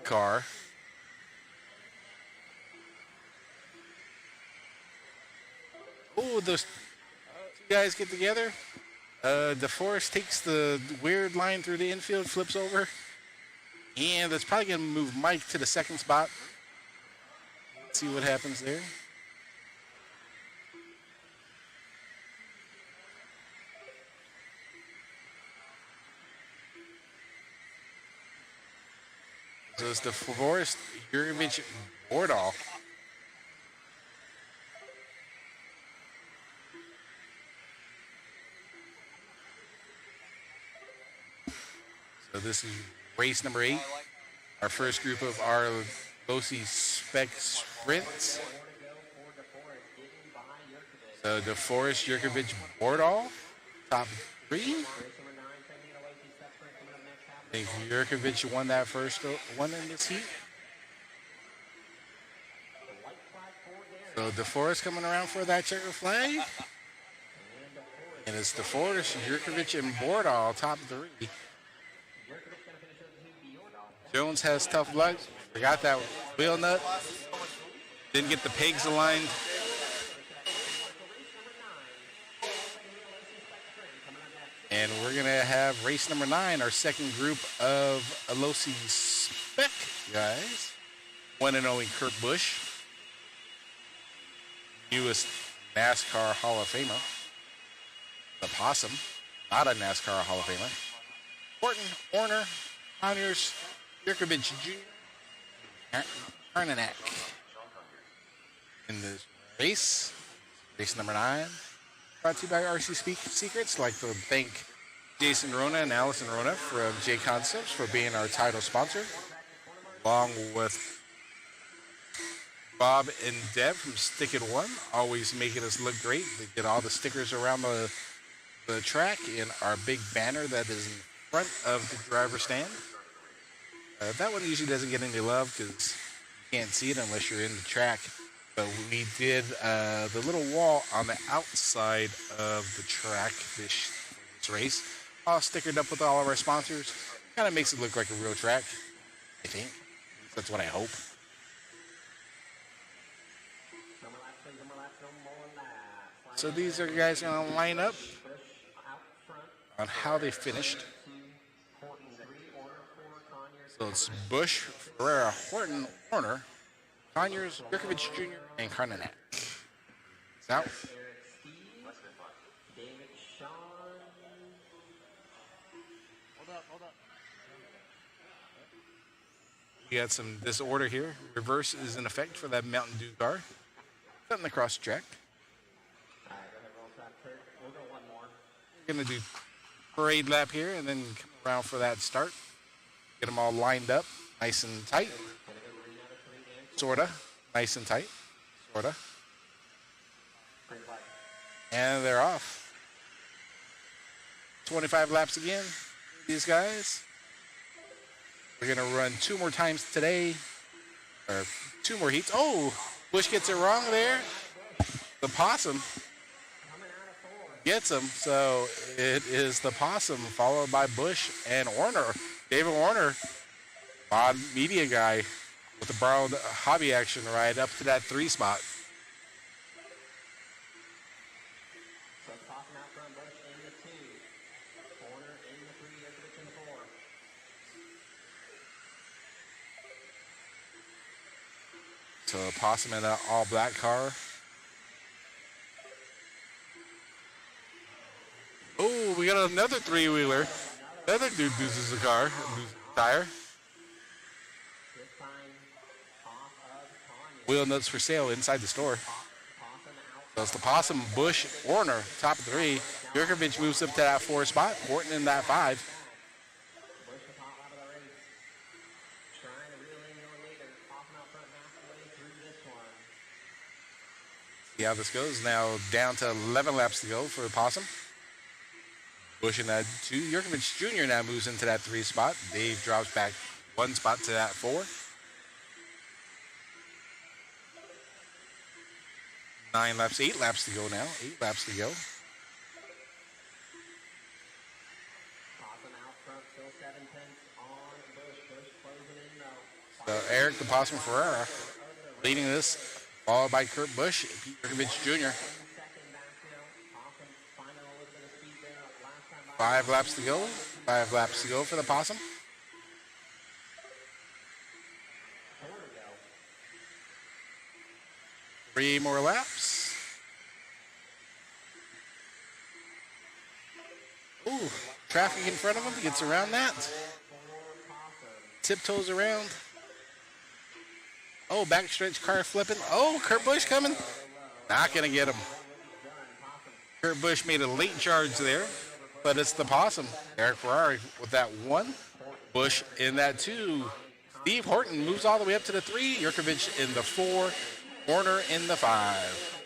car. Oh, those 2 guys get together. DeForest takes the weird line through the infield, flips over. And that's probably going to move Mike to the 2nd spot. Let's see what happens there. So it's DeForest, Yurkovich, Bordall. So this is race number 8. Our first group of our Losi Spec Sprints. So DeForest, Yurkovich, Bordall, top 3. I think Yurkovich won that first one in this heat. So DeForest coming around for that checker flag. And it's DeForest, Yurkovich, and Bordall, top 3. Jones has tough luck. Forgot that wheel nut. Didn't get the pegs aligned. And we're going to have race number 9, our second group of Alosi Spec guys. 1-0 Kurt Busch. Newest NASCAR Hall of Famer. The Possum. Not a NASCAR Hall of Famer. Horton, Warner, Conyers, Yurkovich Jr., Karnanak. In this race number 9, brought to you by RC Secrets. I'd like to thank Jason Rona and Allison Rona from JConcepts for being our title sponsor, along with Bob and Deb from Stick It One, always making us look great. They get all the stickers around the track in our big banner that is in front of the driver's stand. That one usually doesn't get any love because you can't see it unless you're in the track. But we did the little wall on the outside of the track this race, all stickered up with all of our sponsors. Kind of makes it look like a real track, I think. That's what I hope. So these are guys going to line up on how they finished. So it's Busch, Ferrera, Horton, Warner, Conyers, Yurkovich Jr., and Karnanak. It's out. We got some disorder here. Reverse is in effect for that Mountain Dew car. Cutting across the track. We're going to do parade lap here and then come around for that start. Get them all lined up nice and tight. Sorta. Nice and tight. Sorta. And they're off. 25 laps again. These guys. We're going to run 2 more times today. Or 2 more heats. Oh! Busch gets it wrong there. The Possum gets him. So it is the Possum followed by Busch and Warner. David Warner, mod media guy, with the borrowed hobby action ride up to that 3 spot. So Possum in an all black car. Oh, we got another 3-wheeler. Another dude loses a car, loses a tire. Wheel nuts for sale inside the store. So it's the Possum, Busch, Warner, top 3. Yurkovich moves up to that 4 spot. Horton in that 5. See how this goes. Now down to 11 laps to go for the Possum. Busch in that 2. Yurkovich Jr. now moves into that 3 spot. Dave drops back 1 spot to that 4. 9 laps, 8 laps to go now. 8 laps to go. So Eric the Possum Ferrera leading this, followed by Kurt Busch, Pete Yurkovich Jr. 5 laps to go. 5 laps to go for the Possum. Three more laps. Ooh, traffic in front of him. Gets around that. Tiptoes around. Oh, backstretch car flipping. Oh, Kurt Busch coming. Not going to get him. Kurt Busch made a late charge there, but it's the Possum. Eric Ferrari with that 1. Busch in that 2. Steve Horton moves all the way up to the 3. Yurkovich in the 4. Warner in the 5.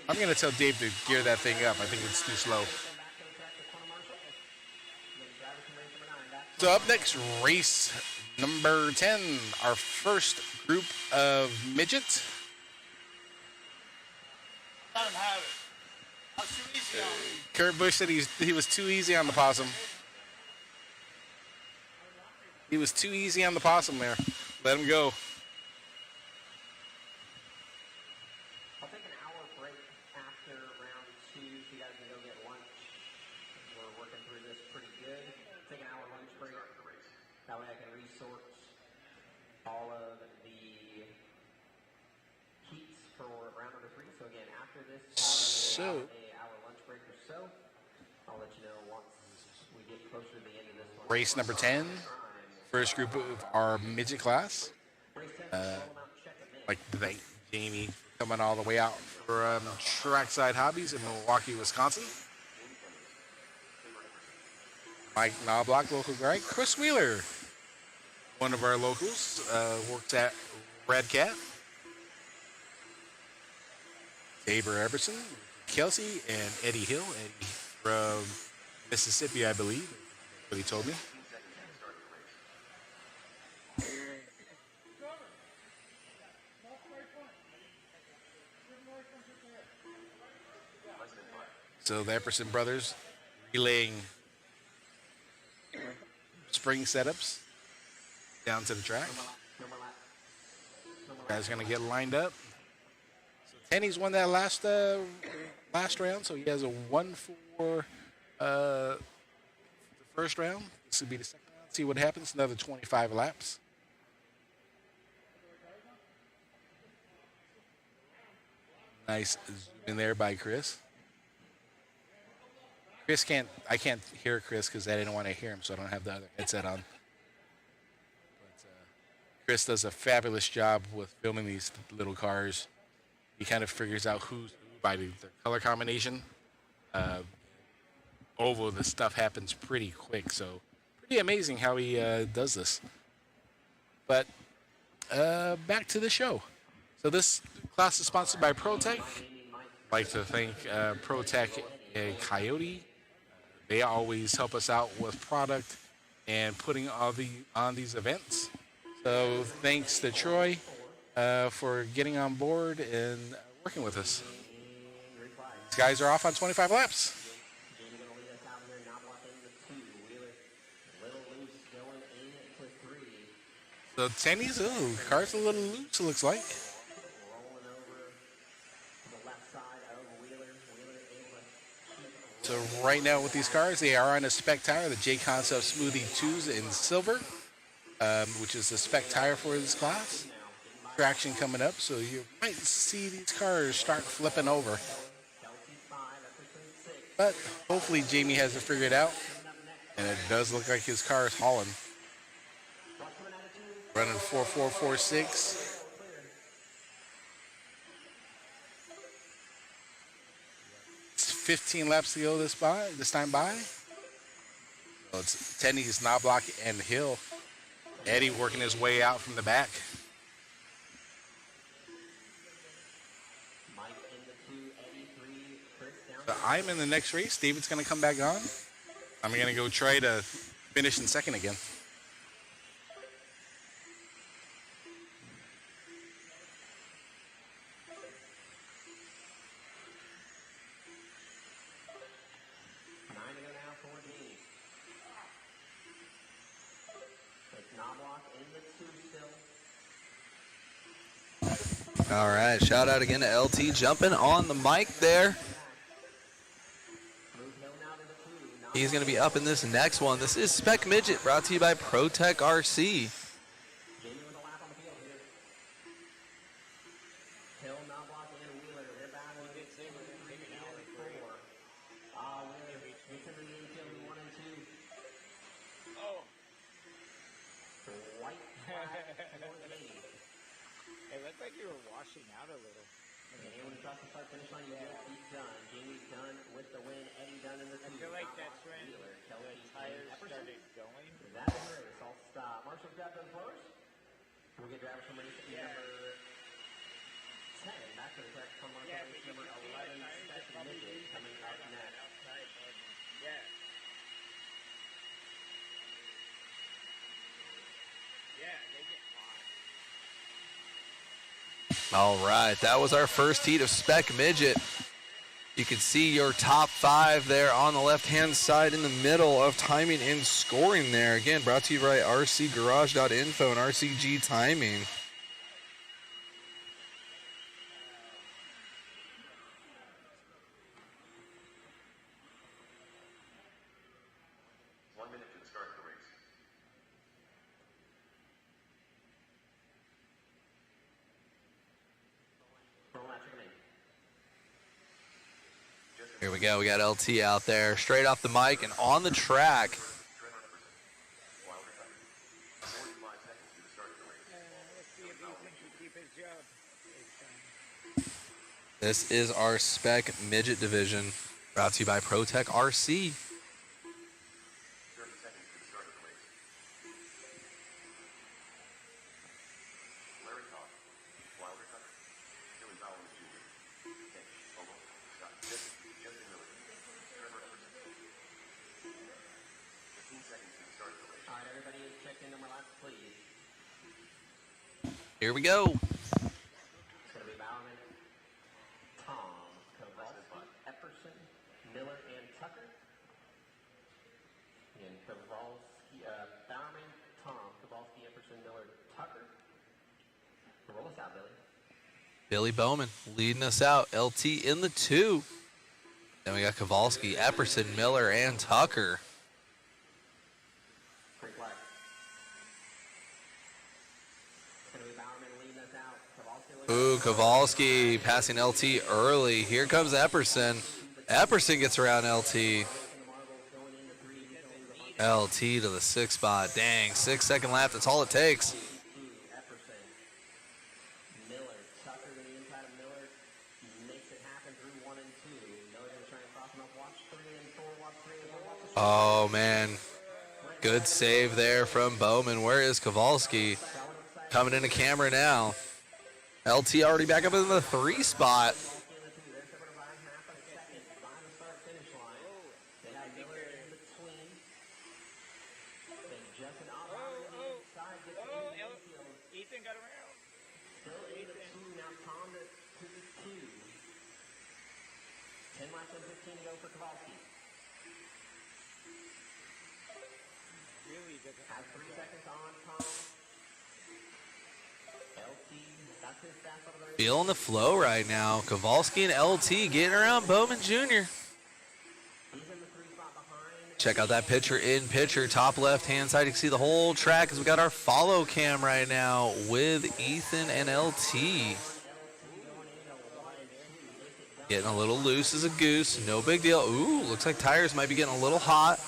I'm going to tell Dave to gear that thing up. I think it's too slow. So up next, race number 10, our first group of midgets.
Let him have it. I was too easy on him.
Kurt Busch said he was too easy on the Possum. He was too easy on the possum there. Let him go.
I'll take an hour break after round 2 so you guys can go get lunch. We're working through this pretty good. Take an hour lunch break. That way I can resort all of the heats for round number 3. So again, after this,
So,
a hour lunch break or so. I'll let you know once we get closer to the end of this one.
race number 10. First group of our midget class. Like to thank Jamie for coming all the way out from Trackside Hobbies in Milwaukee, Wisconsin. Mike Knobloch, local guy. Chris Wheeler, one of our locals, works at Red Cat. Tabor Everson, Kelsey, and Eddie Hill. Eddie from Mississippi, I believe. That's what he told me. So the Epperson brothers relaying spring setups down to the track. Guys gonna get lined up. So Tenny's won that last round, so he has a 1 for the first round. This will be the second round. See what happens. Another 25 laps. Nice zoom in there by Chris. I can't hear Chris because I didn't want to hear him, so I don't have the other headset on. But Chris does a fabulous job with filming these little cars. He kind of figures out who's who by the color combination. Oval, the stuff happens pretty quick, so pretty amazing how he does this. But back to the show. So this class is sponsored by ProTech. I'd like to thank ProTech and Coyote. They always help us out with product and putting on these events. So thanks to Troy for getting on board and working with us. These guys are off on 25 laps. So Tenny's, car's a little loose, it looks like. So right now with these cars, they are on a spec tire, the JConcepts Smoothie 2s in silver, which is the spec tire for this class. Traction coming up, so you might see these cars start flipping over. But hopefully Jamie has it figured out, and it does look like his car is hauling. Running 4.446. It's 15 laps to go this time by. So it's Tenny's, Knobloch, and Hill. Eddie working his way out from the back. So I'm in the next race. David's going to come back on. I'm going to go try to finish in second again.
All right, shout out again to LT jumping on the mic there. He's going to be up in this next one. This is Spec Midget, brought to you by ProTech RC.
It looked like you were washing out a little.
Anyone who tries to start finish line, you get he's done. Jamie's done with the win. Eddie done in the
I feel like that's when the tires started going.
That's the race. I'll stop. Marshall's got those blowers. We'll get drivers from race number 10. Back to the track from Marshall race number 11. Spec Midget coming up next.
Yeah. Yeah, they get hot.
All right, that was our first heat of Spec Midget. You can see your top 5 there on the left-hand side in the middle of timing and scoring there. Again, brought to you by rcgarage.info and RCG Timing. Here we go. We got LT out there, straight off the mic and on the track.
Let's see if Ethan can keep his job.
This is our spec midget division, brought to you by ProTech RC.
All right, everybody check in number laps, please.
Here we go.
It's going to be Bowerman, Tom, Kowalski, Epperson, Miller, and Tucker. Again, Kowalski, Bowerman, Tom, Kowalski, Epperson, Miller, Tucker. Roll us out, Billy.
Billy Bowman leading us out. LT in the 2. Then we got Kowalski, Epperson, Miller, and Tucker.
Free flag. It's going to be Bowerman leading us out.
Ooh, Kowalski passing LT early. Here comes Epperson. Epperson gets around LT. LT to the 6th spot. Dang, 6-second lap. That's all it takes. Oh, man. Good save there from Bowman. Where is Kowalski? Coming into camera now. LT already back up in the 3 spot.
Ethan got around.
Still 8-2 now. Tom to 2. 10 laps and 15 to go for Kowalski.
Really doesn't.
Has 3 seconds on Tom. LT, that's his fast over the race.
Feeling the flow right now. Kowalski and LT getting around Bowman Jr.
He's in the 3 spot behind.
Check out that picture in picture, top left-hand side. You can see the whole track as we got our follow cam right now with Ethan and LT. Getting a little loose as a goose. No big deal. Ooh, looks like tires might be getting a little hot.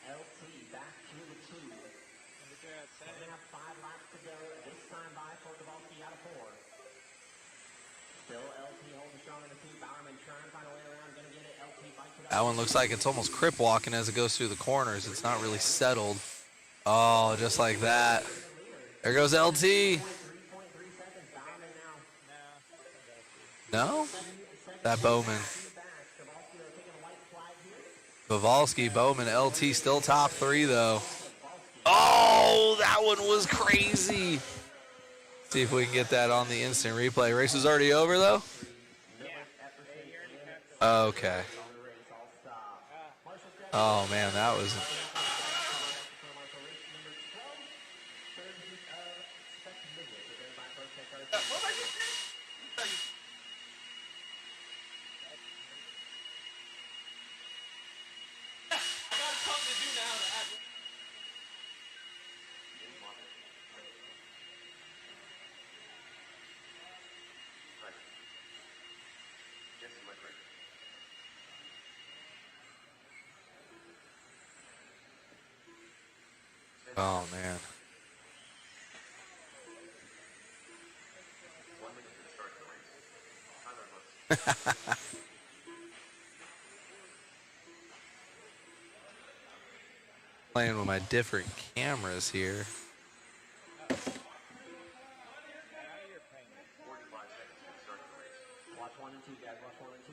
LT back to the 2. We're going to have 5 laps to go. This time by for Kowalski out of 4. Still LT holding strong in the 2. Bowerman trying to find a way around. Going to get it. LT bites it up.
That one looks like it's almost crip walking as it goes through the corners. It's not really settled. Oh, just like that. There goes LT.
3.3 seconds. Bowerman now.
No? That Bowman.
Kowalski, they're taking a white flag here.
Kowalski, Bowman, LT still top 3 though. Oh, that one was crazy. See if we can get that on the instant replay. Race is already over though? Okay. Oh man, that was... Oh man. Playing with my different cameras here.
Now you're playing it.
Watch 1 and 2, guys. Watch 1 and 2.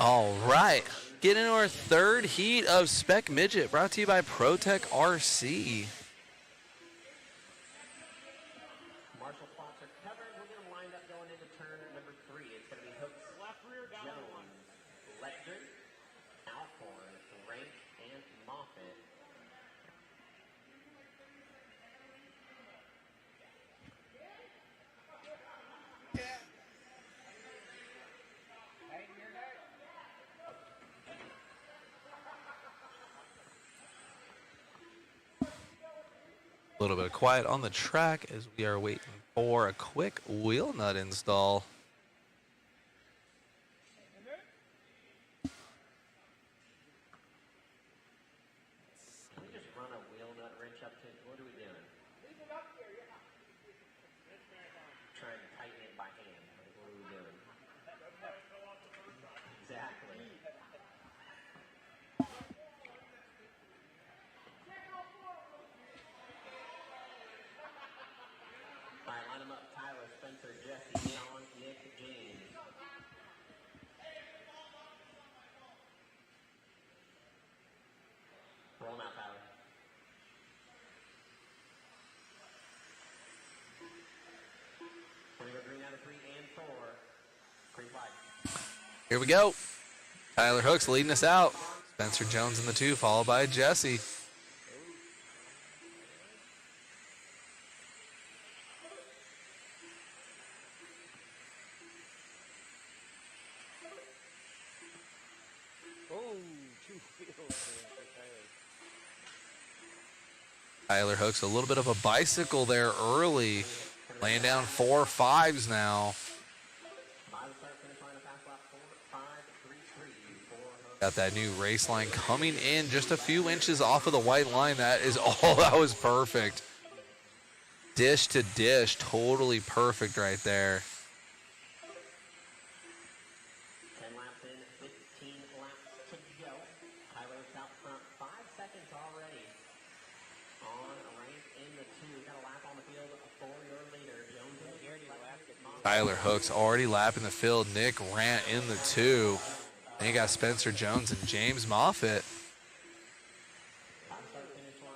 All right. Get into our third heat of Spec Midget, brought to you by ProTech RC.
Marshall spots are covered. We'll get them lined up going into turn number 3. It's going to be Hooks,
Left rear down to one.
Jones, Lecter, Alcorn, Rank, and Moffitt.
Hey, you're next.
A little bit of quiet on the track as we are waiting for a quick wheel nut install.
Can we just run a wheel nut wrench up to it? What are we doing? Trying to tighten it by hand. Like, what are we doing? Exactly. All right, line them up. Tyler, Spencer, Jesse, Sean, Nick, James. Roll them out, Tyler. We're going to go green out of 3 and 4. Green flag.
Here we go. Tyler Hooks leading us out. Spencer Jones in the 2, followed by Jesse.
Oh, 2 wheels there for Tyler.
Tyler Hooks, a little bit of a bicycle there early. Laying down 4 5s now.
By the start finish line of fast lap 4, 5, 3, 3, 4.
Got that new race line coming in just a few inches off of the white line. That is all. That was perfect. Dish to dish, totally perfect right there.
10 laps in, 15 laps to go. Tyler's out front, 5 seconds already. On rank in the 2. Got a lap on the field for your leader. Jones in the
He already lapped it.
Tyler Hooks already lapping the field. Nick Rant in the 2. Then you got Spencer Jones and James Moffitt.
By the start finish line.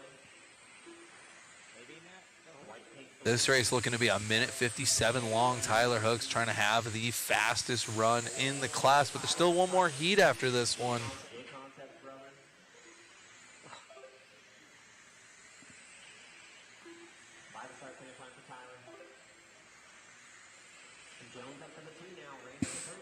Maybe not.
White paint.
This race looking to be a minute 57 long. Tyler Hooks trying to have the fastest run in the class, but there's still one more heat after this one.
JConcepts, brother. By the start finish line for Tyler. And Jones up for the 2 now, rank in the 3.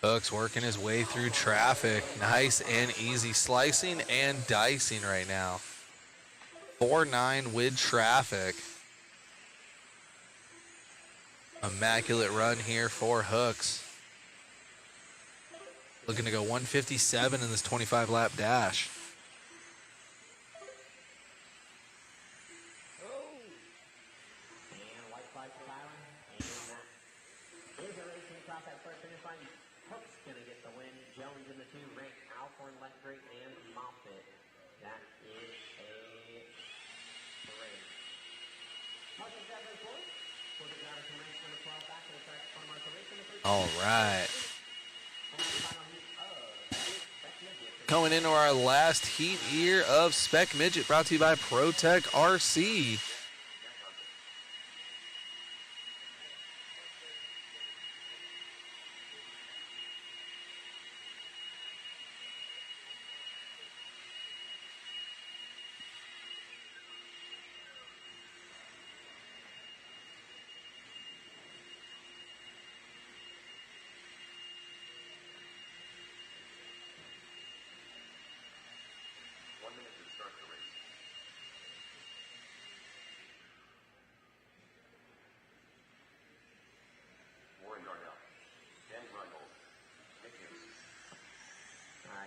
Hooks working his way through traffic. Nice and easy slicing and dicing right now. 4-9 with traffic. Immaculate run here for Hooks. Looking to go 157 in this 25 lap dash.
And white flag for Tyler. And that is a racing across that start finish line. Hook's going to get the win. Jones in the 2, Rank, Alcorn, Lecter, and Moffitt. That is a race. Marshall Jaguar Boys. For the Goddess and race number 12 back to the track for Marshall Race number 13.
All right.
And the final heat of Spec Midget.
Going into our last heat here of Spec Midget, brought to you by ProTech RC.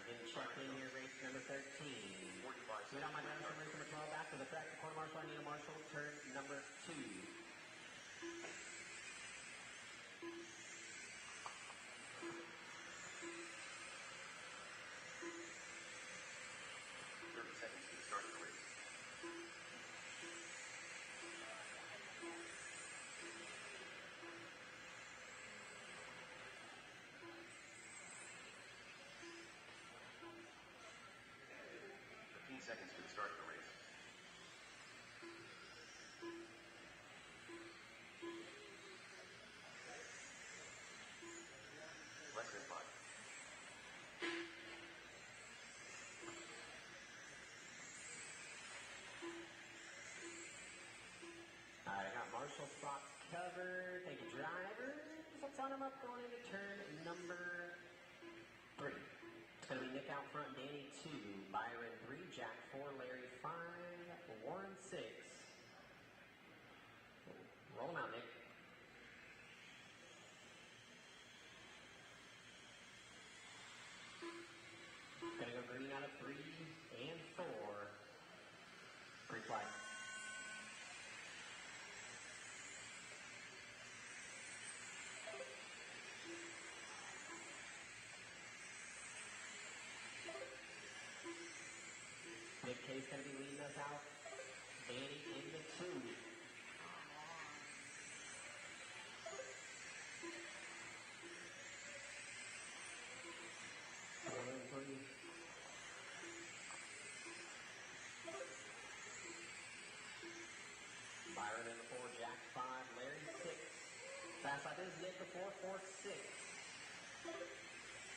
Getting checked in here, race number 13. Sweet on my down race number 12 back to the track. Corner Marshall, Anita Marshall, turn number 2. seconds to start the race. Less than 5. Alright, I got Marshall spots covered. Thank you, drivers. Let's on them up going into turn number 3. It's going to be Nick out front, Danny 2, Byron 3, Jack 4, Larry 5, Warren 6. Roll them out, Nick. Going to go green out of 3 and 4. Green flag. Nick K's going to be leading us out. Danny in the 2. Byron in the 4, Jack 5, Larry 6. Fast like this, Nick the 4, 4, 6.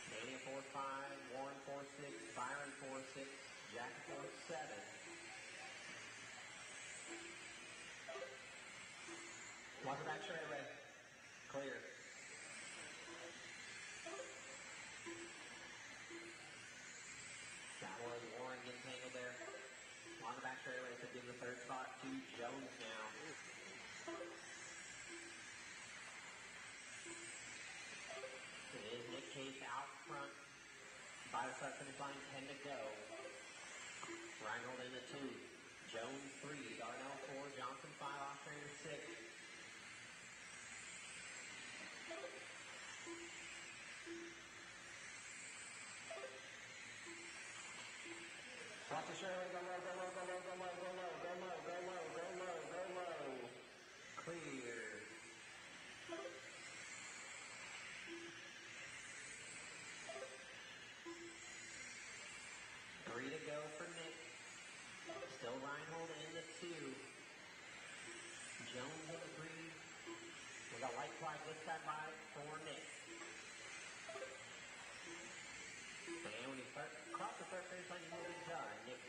Danny 4, 5, Warren 4, 6, Byron 4, 6, Jack 4, 7. Watch the back straight away. Clear. That was Warren getting tangled there. On the back straightaway, so give the third spot to Jones now. It is Nick Case out front. By the start finish line, 10 to go. Reinhold in the 2. Jones 3. Darnell 4. Johnson 5. Ostrander 6. Watch the Shirley, go low, go low, go low, go low, go low, go low, go low, go low, go low. Clear. 3 to go for Nick. Still Reinhold in the 2. Jones in the 3. We got white flag this side by for Nick. And when you cross the third finish line, you will be done. Nick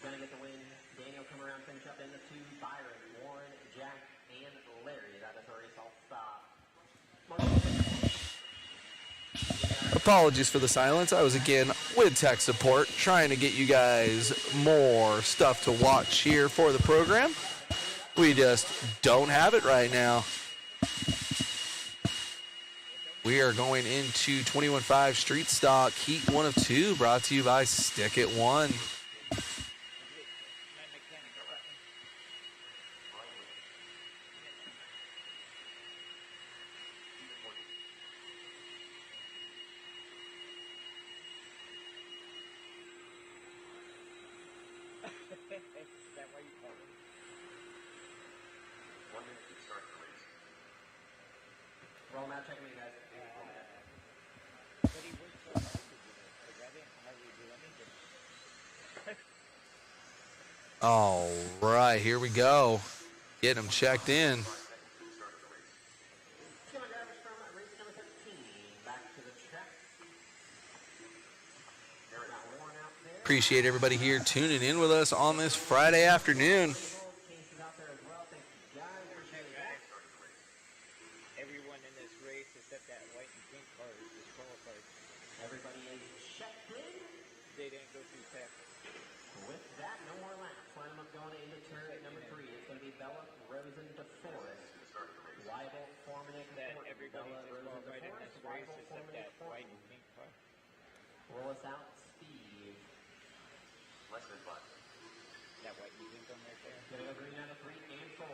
gonna get the win. Daniel come around, finish up in the 2. Byron, Warren, Jack, and Larry. That is a race all stop.
Apologies for the silence. I was again with tech support trying to get you guys more stuff to watch here for the program. We just don't have it right now. We are going into 21.5 Street Stock, Heat 1 of 2, brought to you by Stick It 1.
Is that why you call him?
1 minute to start the race. Roll them out, check me, guys.
But he worked so hard to do it, because I didn't hardly do anything.
All right, here we go. Getting them checked in. Appreciate everybody here tuning in with us on this Friday afternoon.
Everyone in this race except that white and pink car is disqualified.
Everybody is checked in.
They didn't go through tech.
With that, no more laps. Line them up going into turn number 3. It's going to be Bella, Rosen, DeForest. Weibel, Formanek,
That
Fortin.
everybody's
Bella, Rosen,
disqualified in this
DeForest.
race
Weibel,
except
Formanek,
that white
Fortin.
and pink car.
Roll us out, Steve. Less than 5.
That white and pink one right there.
Gonna go green out of 3 and 4.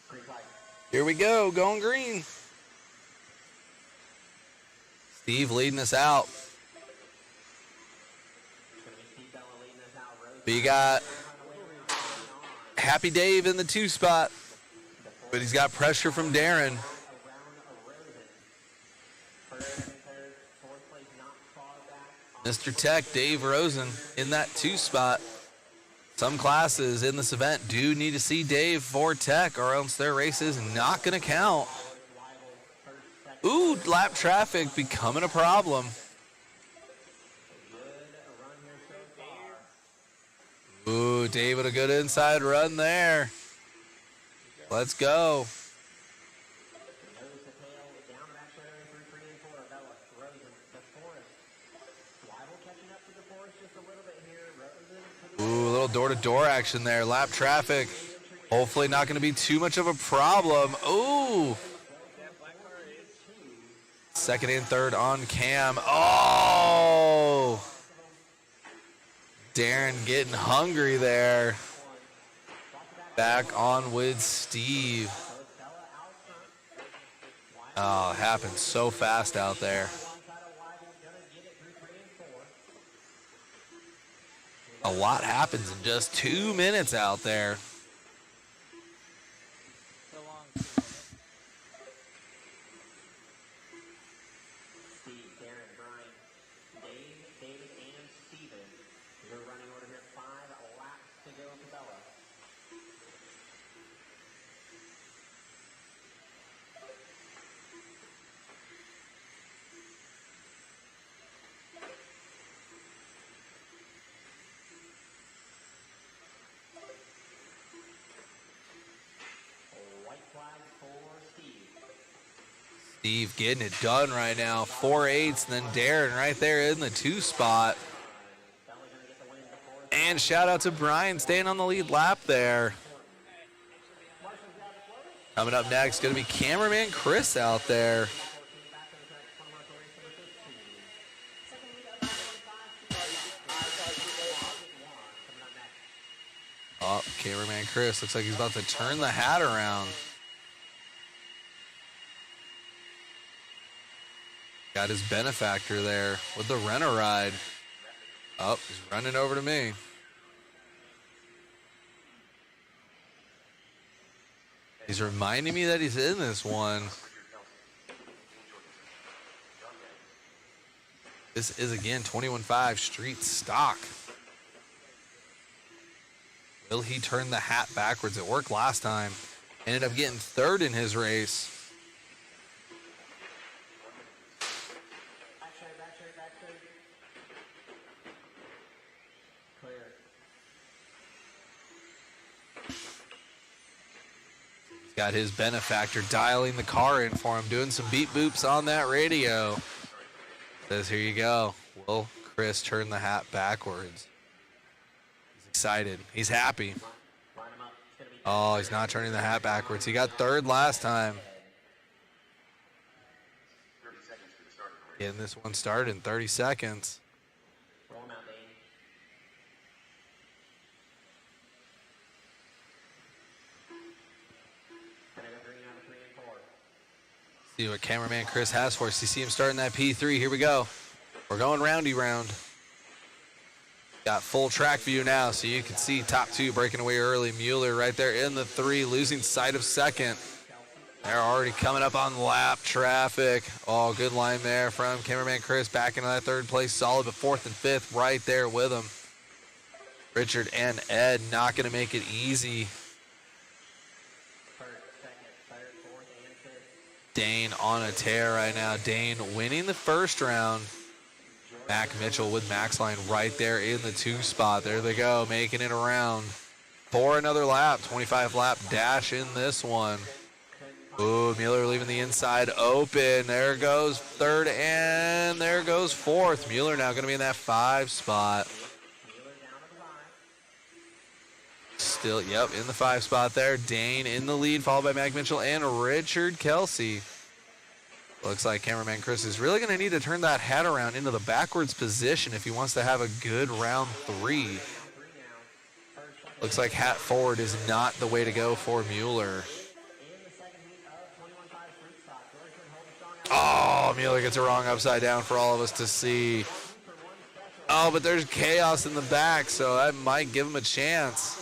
Green flag.
Here we go, going green. Steve leading us out.
It's gonna be Steve Bella leading us out. Rosen.
But you got Happy Dave in the 2 spot. But he's got pressure from Darren.
Around a Rosen. First and third, fourth place not far back
Mr. Tech, Dave Rosen, in that 2 spot. Some classes in this event do need to see Dave for Tech, or else their race is not going to count. Ooh, lap traffic becoming a problem. Ooh, Dave with a good inside run there. Let's go. Ooh, a little door-to-door action there. Lap traffic. Hopefully not going to be too much of a problem. Ooh. Second and third on Cam. Oh. Darren getting hungry there. Back on with Steve. Oh, it happened so fast out there. A lot happens in just 2 minutes out there. Steve getting it done right now. 4.8s, and then Darren right there in the 2 spot. And shout out to Brian staying on the lead lap there. Coming up next, going to be cameraman Chris out there. Oh, cameraman Chris looks like he's about to turn the hat around. Got his benefactor there with the renter ride. Oh, he's running over to me. He's reminding me that he's in this one. This is, again, 21.5 street stock. Will he turn the hat backwards? It worked last time. Ended up getting third in his race. Got his benefactor dialing the car in for him, doing some beep boops on that radio. Says, here you go. Will Chris turn the hat backwards? He's excited. He's happy. Oh, he's not turning the hat backwards. He got third last time. Getting this one started in 30 seconds. See what cameraman Chris has for us. You see him starting that P3. Here we go. We're going roundy round. Got full track view now, so you can see top 2 breaking away early. Mueller right there in the 3, losing sight of second. They're already coming up on lap traffic. Oh, good line there from cameraman Chris. Back into that 3rd place. Solid, but 4th and 5th right there with him. Richard and Ed not going to make it easy. Dane on a tear right now. Dane winning the 1st round. Mac Mitchell with Max Line right there in the 2 spot. There they go, making it around for another lap. 25 lap dash in this one. Ooh, Mueller leaving the inside open. There goes 3rd, and there goes 4th. Mueller now going to be in that 5 spot. Still, yep, in the 5 spot there. Dane in the lead, followed by Mac Mitchell and Richard Kelsey. Looks like cameraman Chris is really going to need to turn that hat around into the backwards position if he wants to have a good round 3. Looks like hat forward is not the way to go for Mueller. Oh, Mueller gets it wrong upside down for all of us to see. Oh, but there's chaos in the back, so that might give him a chance.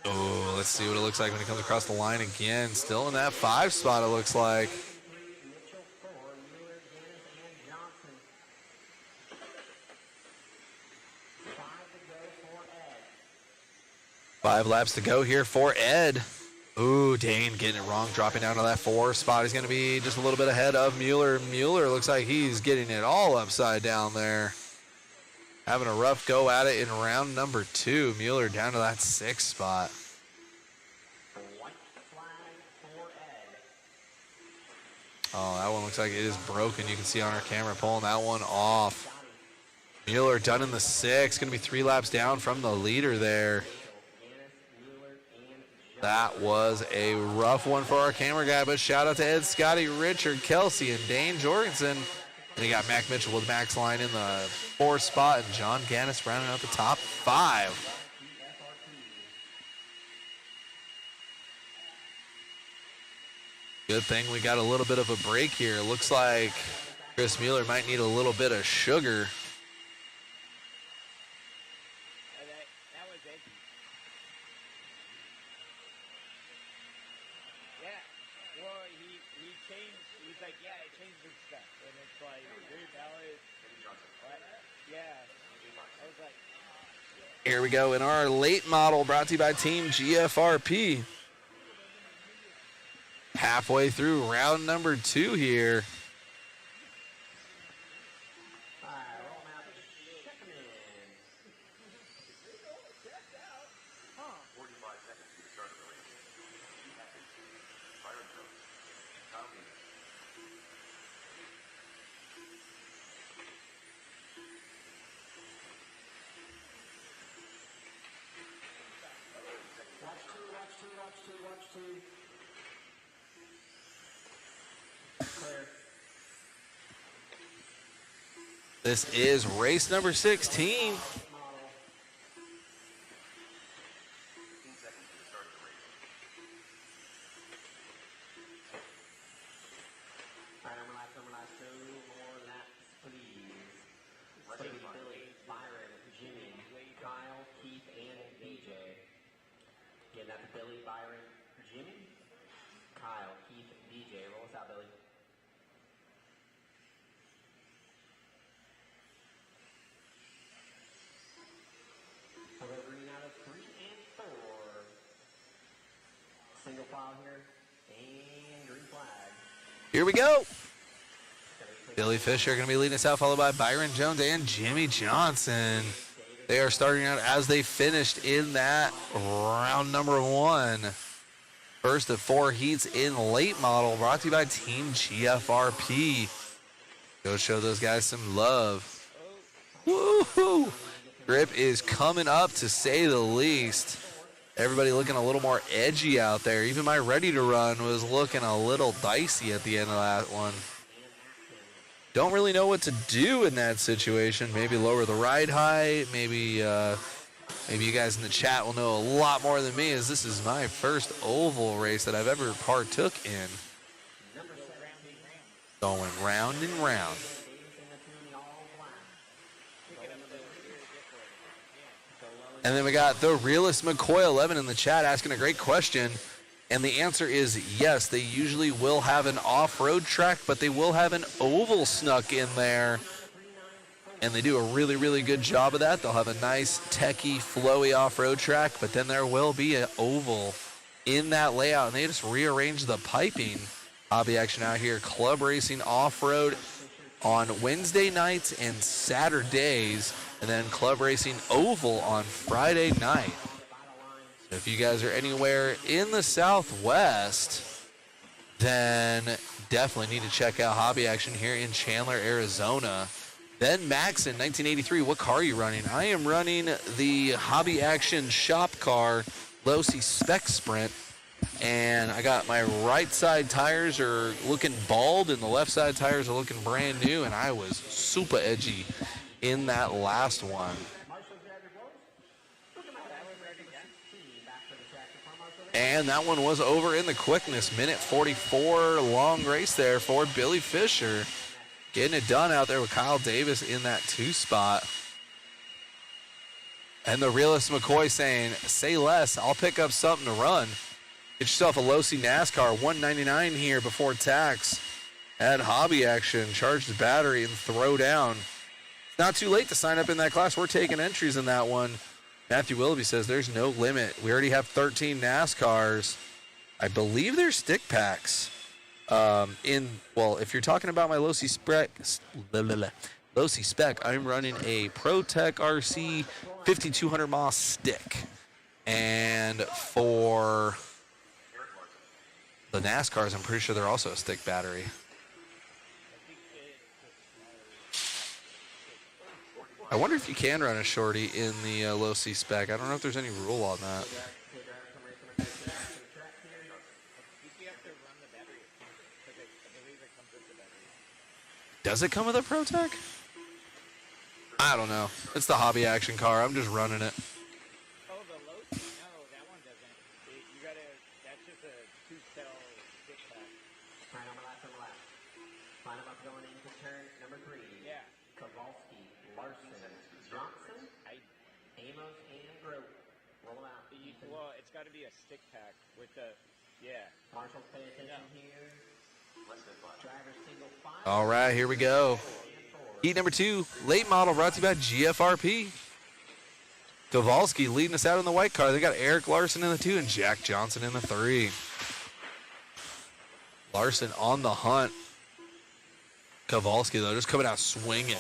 Oh, let's see what it looks like when he comes across the line again. Still in that 5 spot, it looks like. 5 laps to go here for Ed. Ooh, Dane getting it wrong, dropping down to that 4 spot. He's going to be just a little bit ahead of Mueller. Mueller looks like he's getting it all upside down there. Having a rough go at it in round number 2. Mueller down to that 6th spot. Oh, that one looks like it is broken. You can see on our camera pulling that one off. Mueller done in the 6th. Going to be 3 laps down from the leader there. That was a rough one for our camera guy, but shout out to Ed, Scotty, Richard, Kelsey, and Dane Jorgensen. And you got Mac Mitchell with Max Line in the 4th spot, and John Gannis rounding out the top 5. Good thing we got a little bit of a break here. Looks like Chris Mueller might need a little bit of sugar.
That was edgy. Yeah. Well, he changed. He's like, yeah, I changed some stuff, and it's like, dude, that was what? Yeah. I was like,
Here we go in our late model, brought to you by Team GFRP. Halfway through round number 2 here. This is race number 16.
Single file here, and green flag.
Here we go. Billy Fisher going to be leading us out, followed by Byron Jones and Jimmy Johnson. They are starting out as they finished in that round number 1. First of 4 heats in late model, brought to you by Team GFRP. Go show those guys some love. Woohoo! Grip is coming up, to say the least. Everybody looking a little more edgy out there. Even my ready to run was looking a little dicey at the end of that one. Don't really know what to do in that situation. Maybe lower the ride height. Maybe you guys in the chat will know a lot more than me, as this is my first oval race that I've ever partook in. Going round and round. And then we got the realist McCoy 11 in the chat asking a great question. And the answer is yes, they usually will have an off-road track, but they will have an oval snuck in there. And they do a really, really good job of that. They'll have a nice, techie, flowy off-road track, but then there will be an oval in that layout. And they just rearrange the piping. Hobby action out here. Club racing off-road on Wednesday nights and Saturdays. And then club racing oval on Friday night. So if you guys are anywhere in the Southwest, then definitely need to check out Hobby Action here in Chandler, Arizona. Ben Maxon, 1983, what car are you running? I am running the Hobby Action shop car, Losi Spec Sprint. And I got my right side tires are looking bald and the left side tires are looking brand new. And I was super edgy in that last one. And that one was over in the quickness. Minute 44 long race there for Billy Fisher. Getting it done out there with Kyle Davis in that 2 spot. And the realist McCoy saying, say less, I'll pick up something to run. Get yourself a Losi NASCAR, $199 here before tax. Add Hobby Action, charge the battery, and throw down. Not too late to sign up in that class. We're taking entries in that one. Matthew Willoughby says there's no limit. We already have 13 NASCARs. I believe there's stick packs. Well, if you're talking about my Losi spec, I'm running a ProTech RC 5200 mAh stick. And for the NASCARs, I'm pretty sure they're also a stick battery. I wonder if you can run a shorty in the Losi spec. I don't know if there's any rule on that. Does it come with a ProTech? I don't know. It's the hobby action car. I'm just running it.
Oh, the Losi? No, that one doesn't. You gotta, that's just a 2-cell stick pack.
Right on the left, on the left. Line them up going into turn number 3.
Yeah.
Kowalski, Larson, Johnson, Amos, and Grote. Roll them out.
Well, it's got to be a stick pack with the, yeah.
Marshall, pay attention here. Driver single file.
All right, here we go. Heat number 2, late model, brought to you by GFRP. Kowalski leading us out in the white car. They got Eric Larson in the 2 and Jack Johnson in the 3. Larson on the hunt. Kowalski, though, just coming out swinging.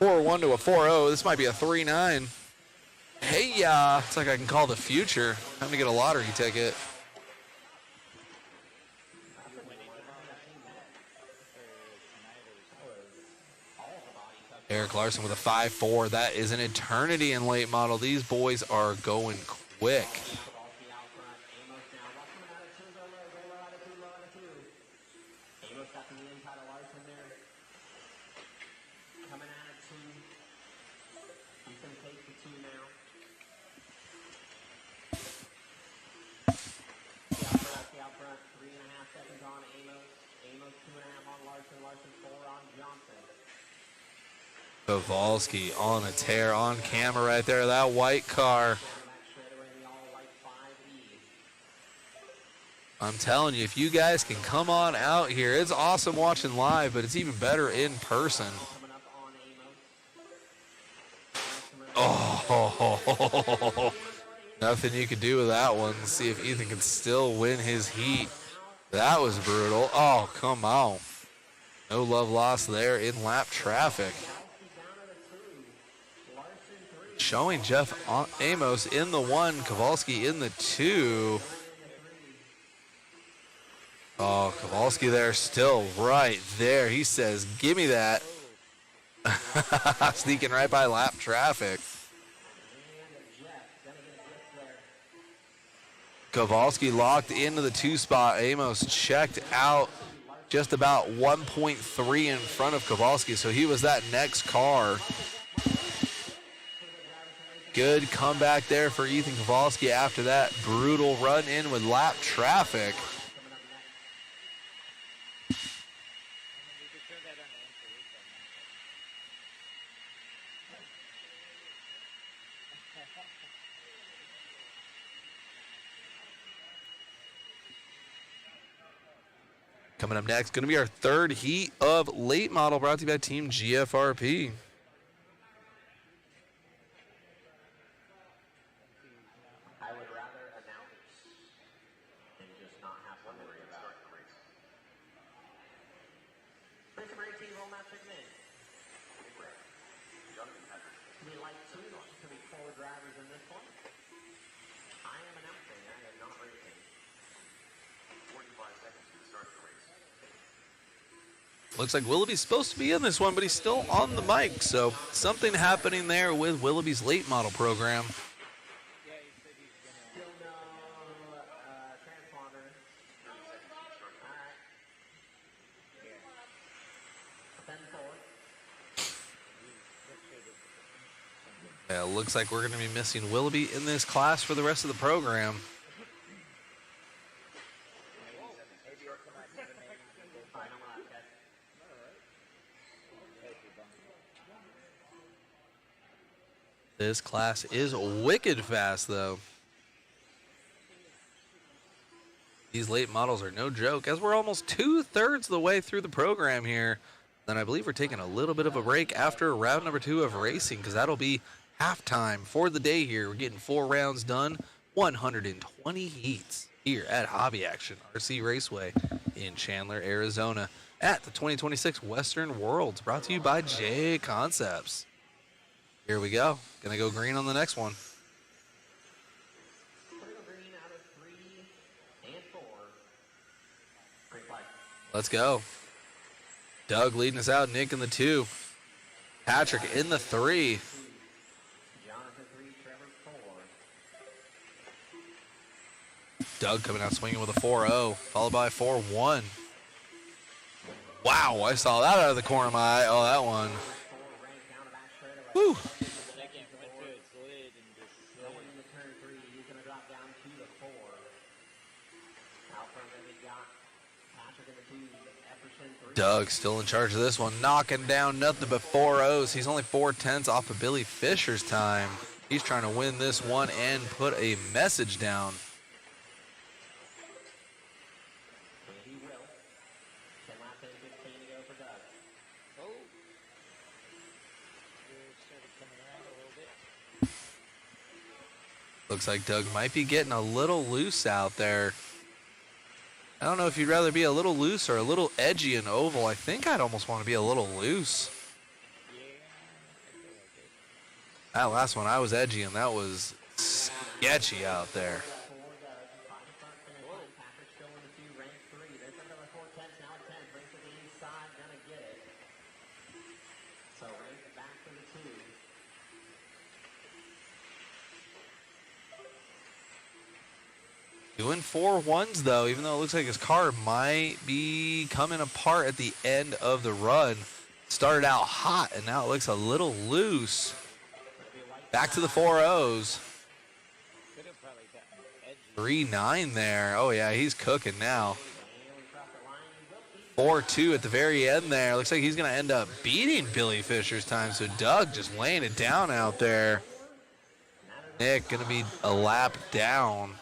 4-1 to a 4-0. This might be a 3-9. Hey, it's like I can call the future. Time to get a lottery ticket. Eric Larson with a 5-4. That is an eternity in late model. These boys are going quick.
Amos got to the inside of Larson there. Coming out of 2. He's going to take the 2 now. The out front, 3.5 seconds on Amos. Amos 2.5 on Larson. Larson 4 on Johnson.
Kowalski on a tear on camera right there. That white car. I'm telling you, if you guys can come on out here, it's awesome watching live, but it's even better in person. Oh, nothing you could do with that one. See if Ethan can still win his heat. That was brutal. Oh, come on. No love lost there in lap traffic. Showing Jeff Amos in the 1, Kowalski in the 2. Oh, Kowalski there, still right there. He says, give me that. Sneaking right by lap traffic. Kowalski locked into the 2 spot. Amos checked out just about 1.3 in front of Kowalski, so he was that next car. Good comeback there for Ethan Kowalski after that brutal run in with lap traffic. Coming up next, going to be our 3rd heat of late model, brought to you by Team GFRP. Looks like Willoughby's supposed to be in this one, but he's still on the mic. So something happening there with Willoughby's late model program. Yeah, looks like we're going to be missing Willoughby in this class for the rest of the program. This class is wicked fast, though. These late models are no joke, as we're almost 2/3 of the way through the program here. Then I believe we're taking a little bit of a break after round number 2 of racing, because that'll be halftime for the day here. We're getting 4 rounds done, 120 heats here at Hobby Action RC Raceway in Chandler, Arizona at the 2026 Western Worlds, brought to you by JConcepts. Here we go. Gonna go green on the next one.
Green out of 3 and 4. Green flag.
Let's go. Doug leading us out, Nick in the 2. Patrick in the 3.
Jonathan 3, Trevor 4.
Doug coming out swinging with a 4-0, followed by a 4-1. Wow, I saw that out of the corner of my eye. Oh, that one.
4 ranked down the back straight away.
Woo.
Second went to its lid and just
Going into turn 3, he's going to drop down to the 4. Out front, then we got Patrick in the 2, Epperson 3.
Doug still in charge of this one, knocking down nothing but 4-0s. He's only 4/10 off of Billy Fisher's time. He's trying to win this one and put a message down.
And he will. 10 laps in, 15 to go for Doug.
oh. It started coming around a little bit.
Looks like Doug might be getting a little loose out there. I don't know if you'd rather be a little loose or a little edgy in oval. I think I'd almost want to be a little loose.
Yeah, I feel like it.
That last one, I was edgy, and that was sketchy out there.
4 Doug, 5 front finish line. Patrick still in the 2, ranked 3. There's another 4/10, now 10. Brings it to the inside, gonna get it. So ranked back to the 2.
Doing 4-1s though, even though it looks like his car might be coming apart at the end of the run. Started out hot and now it looks a little loose. Back to the 4-0s.
Could have probably gotten edgy.
3-9 there. Oh yeah, he's cooking now. 4-2 at the very end there. Looks like he's gonna end up beating Billy Fisher's time. So Doug just laying it down out there. Nick gonna be a lap down.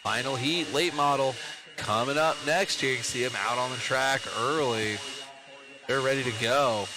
Final heat, late model, coming up next year. You can see him out on the track early. They're ready to go.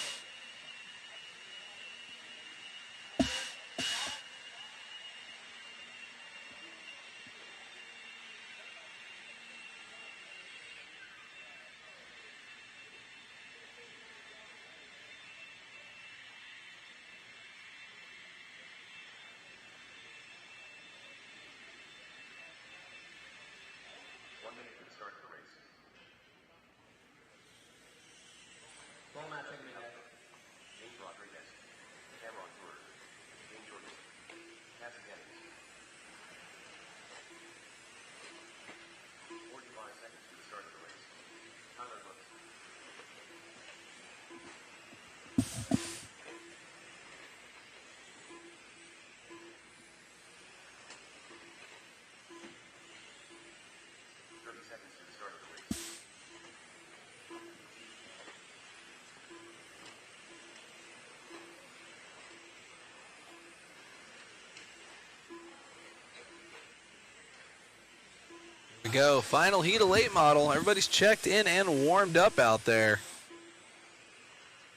Here we go. Final heat of late model. Everybody's checked in and warmed up out there.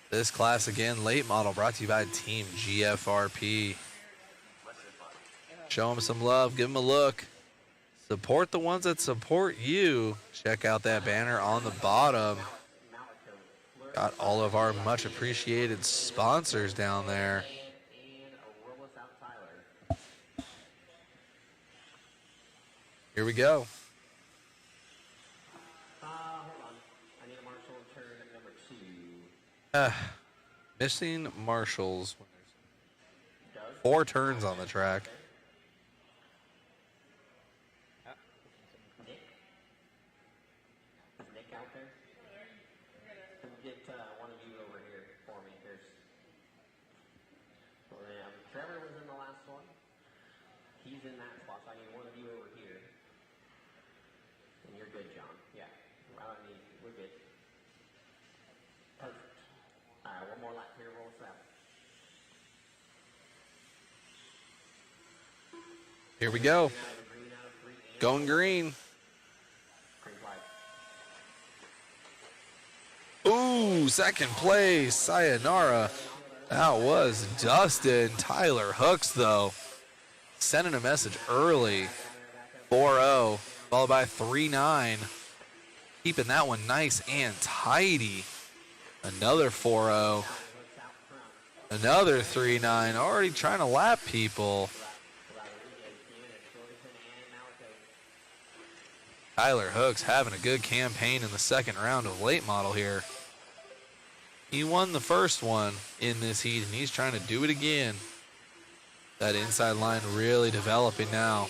This class again, late model, brought to you by Team GFRP. Show them some love. Give them a look. Support the ones that support you. Check out that banner on the bottom. Got all of our much appreciated sponsors down there. Here we go.
Hold on. I need a marshal in turn number 2.
Missing marshals when there's
Doug?
4 turns on the track.
Nick? Is Nick out there? Can we get one of you over here for me? Here's. Well, Trevor was in the last one. He's in that spot, so I need one of you over here. And you're good, John. Yeah. We're good. Perfect. All right, one more lap here. Roll us out.
Here we go.
Green out of 3 and
Going green.
green
Ooh, second place, sayonara. That was Dustin. Tyler Hooks, though, sending a message early. 4-0, followed by 3-9. Keeping that one nice and tidy. Another 4-0. Another 3-9. Already trying to lap people. Tyler Hooks having a good campaign in the second round of late model here. He won the first one in this heat, and he's trying to do it again. That inside line really developing now.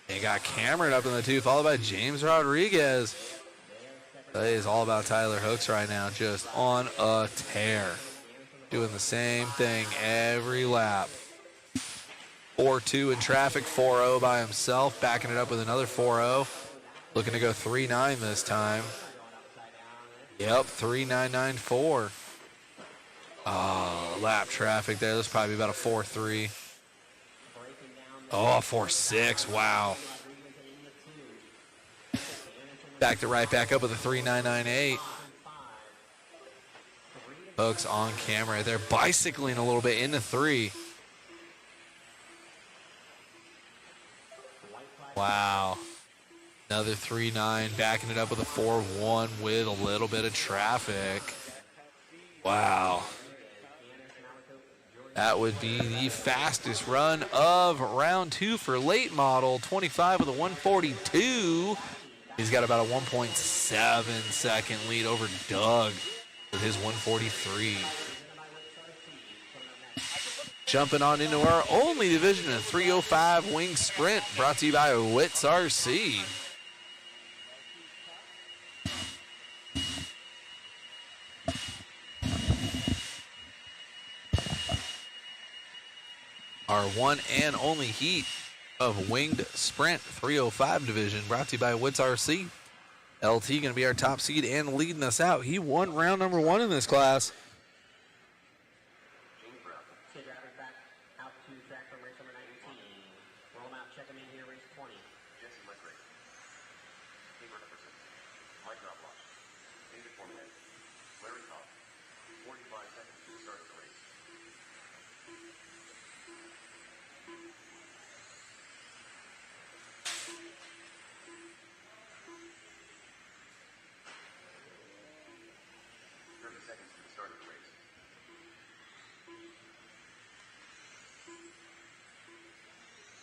They got Cameron up in the two, followed by James Rodriguez. That is all about Tyler Hooks right now, just on a tear. Doing the same thing every lap. 4-2 in traffic, 4-0 by himself, backing it up with another 4-0. Looking to go 3-9 this time. Yep, 3-9-9-4. Oh, lap traffic there. That's probably about a 4-3. Oh, 4-6, wow. Backed it right back up with a 3-9-9-8. Hooks on camera right there, bicycling a little bit into 3. Wow. Another 3-9, backing it up with a 4-1 with a little bit of traffic. Wow. That would be the fastest run of round 2 for late model. 25 with a 142. He's got about a 1.7 second lead over Doug with his 143. Jumping on into our only division, a 305 wing sprint, brought to you by Wits RC. Our one and only heat of winged sprint 305 division, brought to you by Wits RC. LT going to be our top seed and leading us out. He won round number 1 in this class.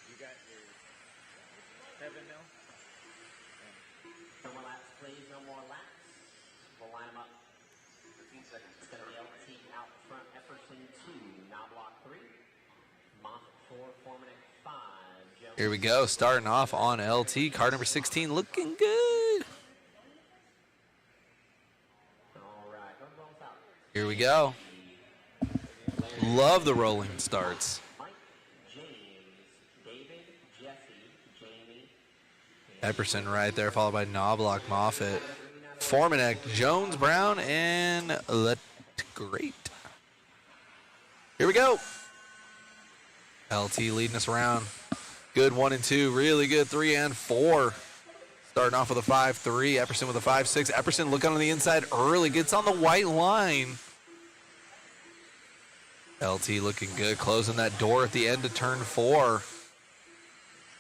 You got your 7 mil?
No more laps, please. No more laps. We'll line them up. 15 seconds. It's going to be LT out front. Epperson 2. Knobloch 3. Moffett 4. Formanek 5. Jones.
Here we go, starting off on LT. Car number 16 looking good.
All right. Go both out.
Here we go. Love the rolling starts.
Mike, James, David, Jesse, Jamie.
Epperson right there, followed by Knobloch, Moffett, Formanek, Jones, Brown, and Let Great. Here we go. LT leading us around. Good 1 and 2, really good 3 and 4. Starting off with a 5-3, Epperson with a 5-6. Epperson looking on the inside early, gets on the white line. LT looking good, closing that door at the end of turn 4.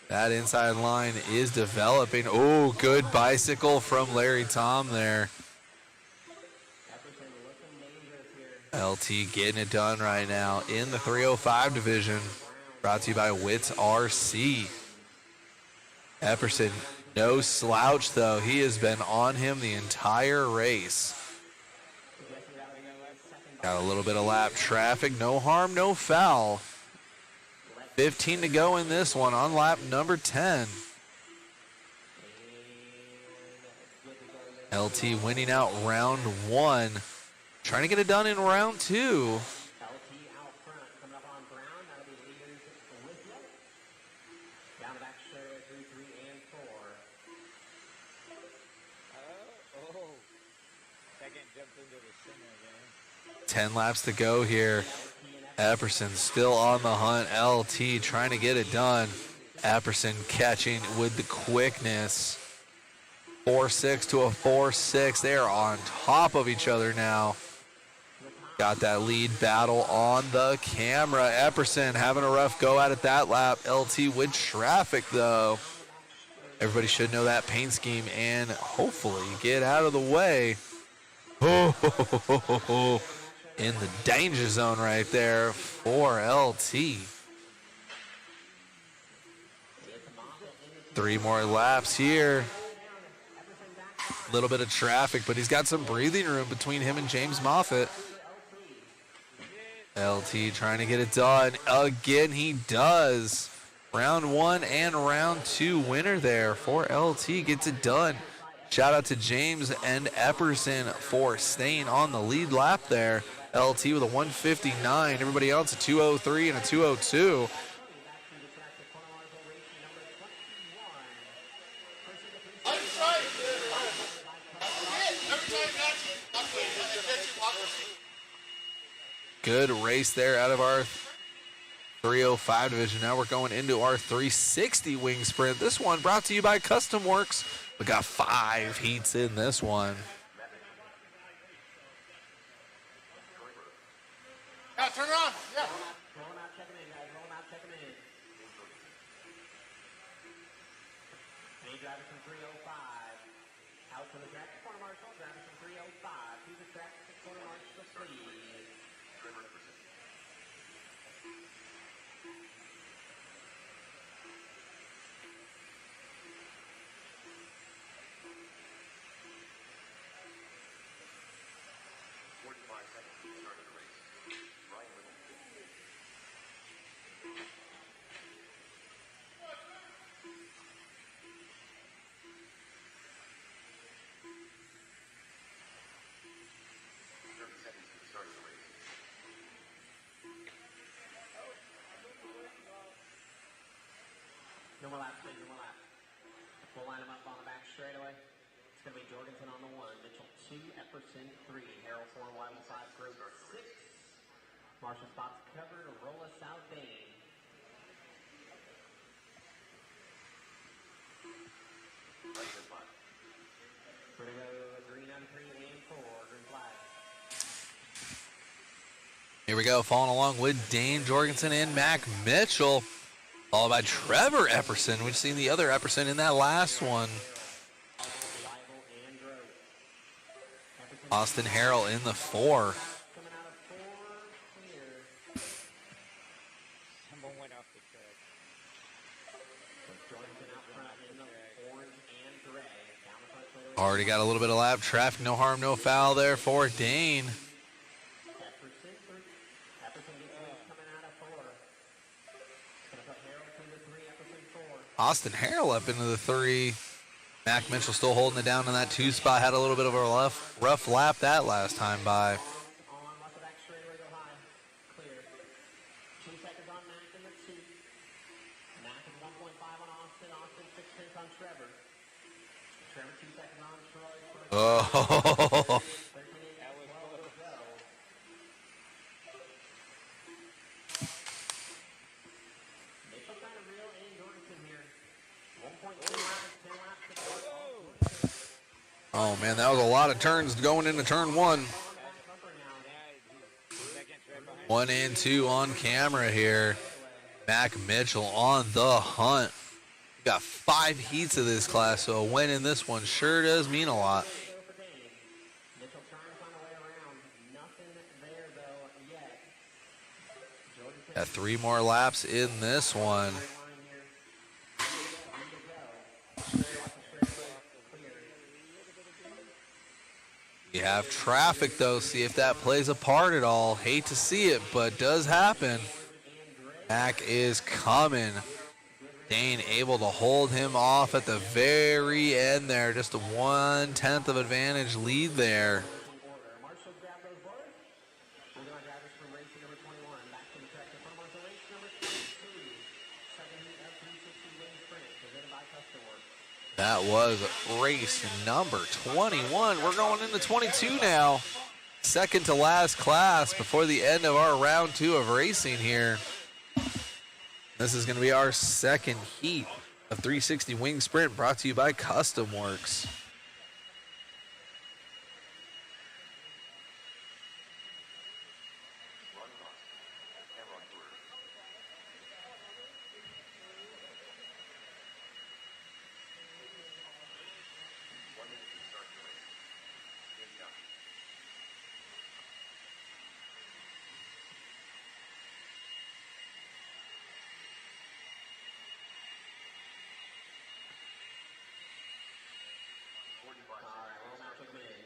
That inside line is developing. Oh, good bicycle from Larry Tom there. LT getting it done right now in the 305 division. Brought to you by Wits RC. Epperson, no slouch though. He has been on him the entire race. Got a little bit of lap traffic. No harm, no foul. 15 to go in this one on lap number 10. LT winning out round 1. Trying to get it done in round 2.
LT out front. Coming up on Brown. That'll be leaders with you. Down the back straight, 3, 3, and 4.
Oh. Second jumped into the center again.
10 laps to go here. Epperson still on the hunt. LT trying to get it done. Epperson catching with the quickness. 4.6 to a 4.6. They are on top of each other now. Got that lead battle on the camera. Epperson having a rough go at it that lap. LT with traffic though. Everybody should know that paint scheme and hopefully get out of the way. Oh, in the danger zone right there for LT. 3 more laps here. A little bit of traffic, but he's got some breathing room between him and James Moffitt. LT trying to get it done. Again, he does. Round 1 and round 2 winner there for LT. Gets it done. Shout out to James and Epperson for staying on the lead lap there. LT with a 159. Everybody else a 203 and a 202. Good race there out of our 305 division. Now we're going into our 360 wing sprint. This one brought to you by Custom Works. We got 5 heats in this one.
Yeah, turn it on. Yeah.
Rolling out, checking in, guys. Rolling out, checking in. Main driver from 305. Out to the track, corner marshal. Driver from 305. To the track, corner marshal, please. No more laps, please, no more laps. We'll line them up on the back straightaway. It's going to be Jorgensen on the 1, Mitchell 2, Epperson 3, Harrell 4, Weibel 5, Grove 6. Marshall spots covered, roll us out, Dane. We're going to go green on 3 and 4, green flag.
Here we go, following along with Dane Jorgensen and Mac Mitchell. Followed by Trevor Epperson. We've seen the other Epperson in that last one. Austin Harrell in the 4.
Someone went off the track.
Already got a little bit of lap traffic. No harm, no foul there for Dane. Austin Harrell up into the 3. Mac Mitchell still holding it down in that 2 spot. Had a little bit of a rough lap that last time by. Oh. Oh man, that was a lot of turns going into turn 1. 1 and 2 on camera here. Mac Mitchell on the hunt. We got 5 heats of this class, so a win in this one sure does mean a lot. Got 3 more laps in this one. We have traffic though, see if that plays a part at all. Hate to see it, but does happen. Mac is coming. Dane able to hold him off at the very end there. Just a 1/10 of advantage lead there. That was race number 21. We're going into 22 now. Second to last class before the end of our round 2 of racing here. This is going to be our second heat of 360 Wing Sprint, brought to you by Custom Works.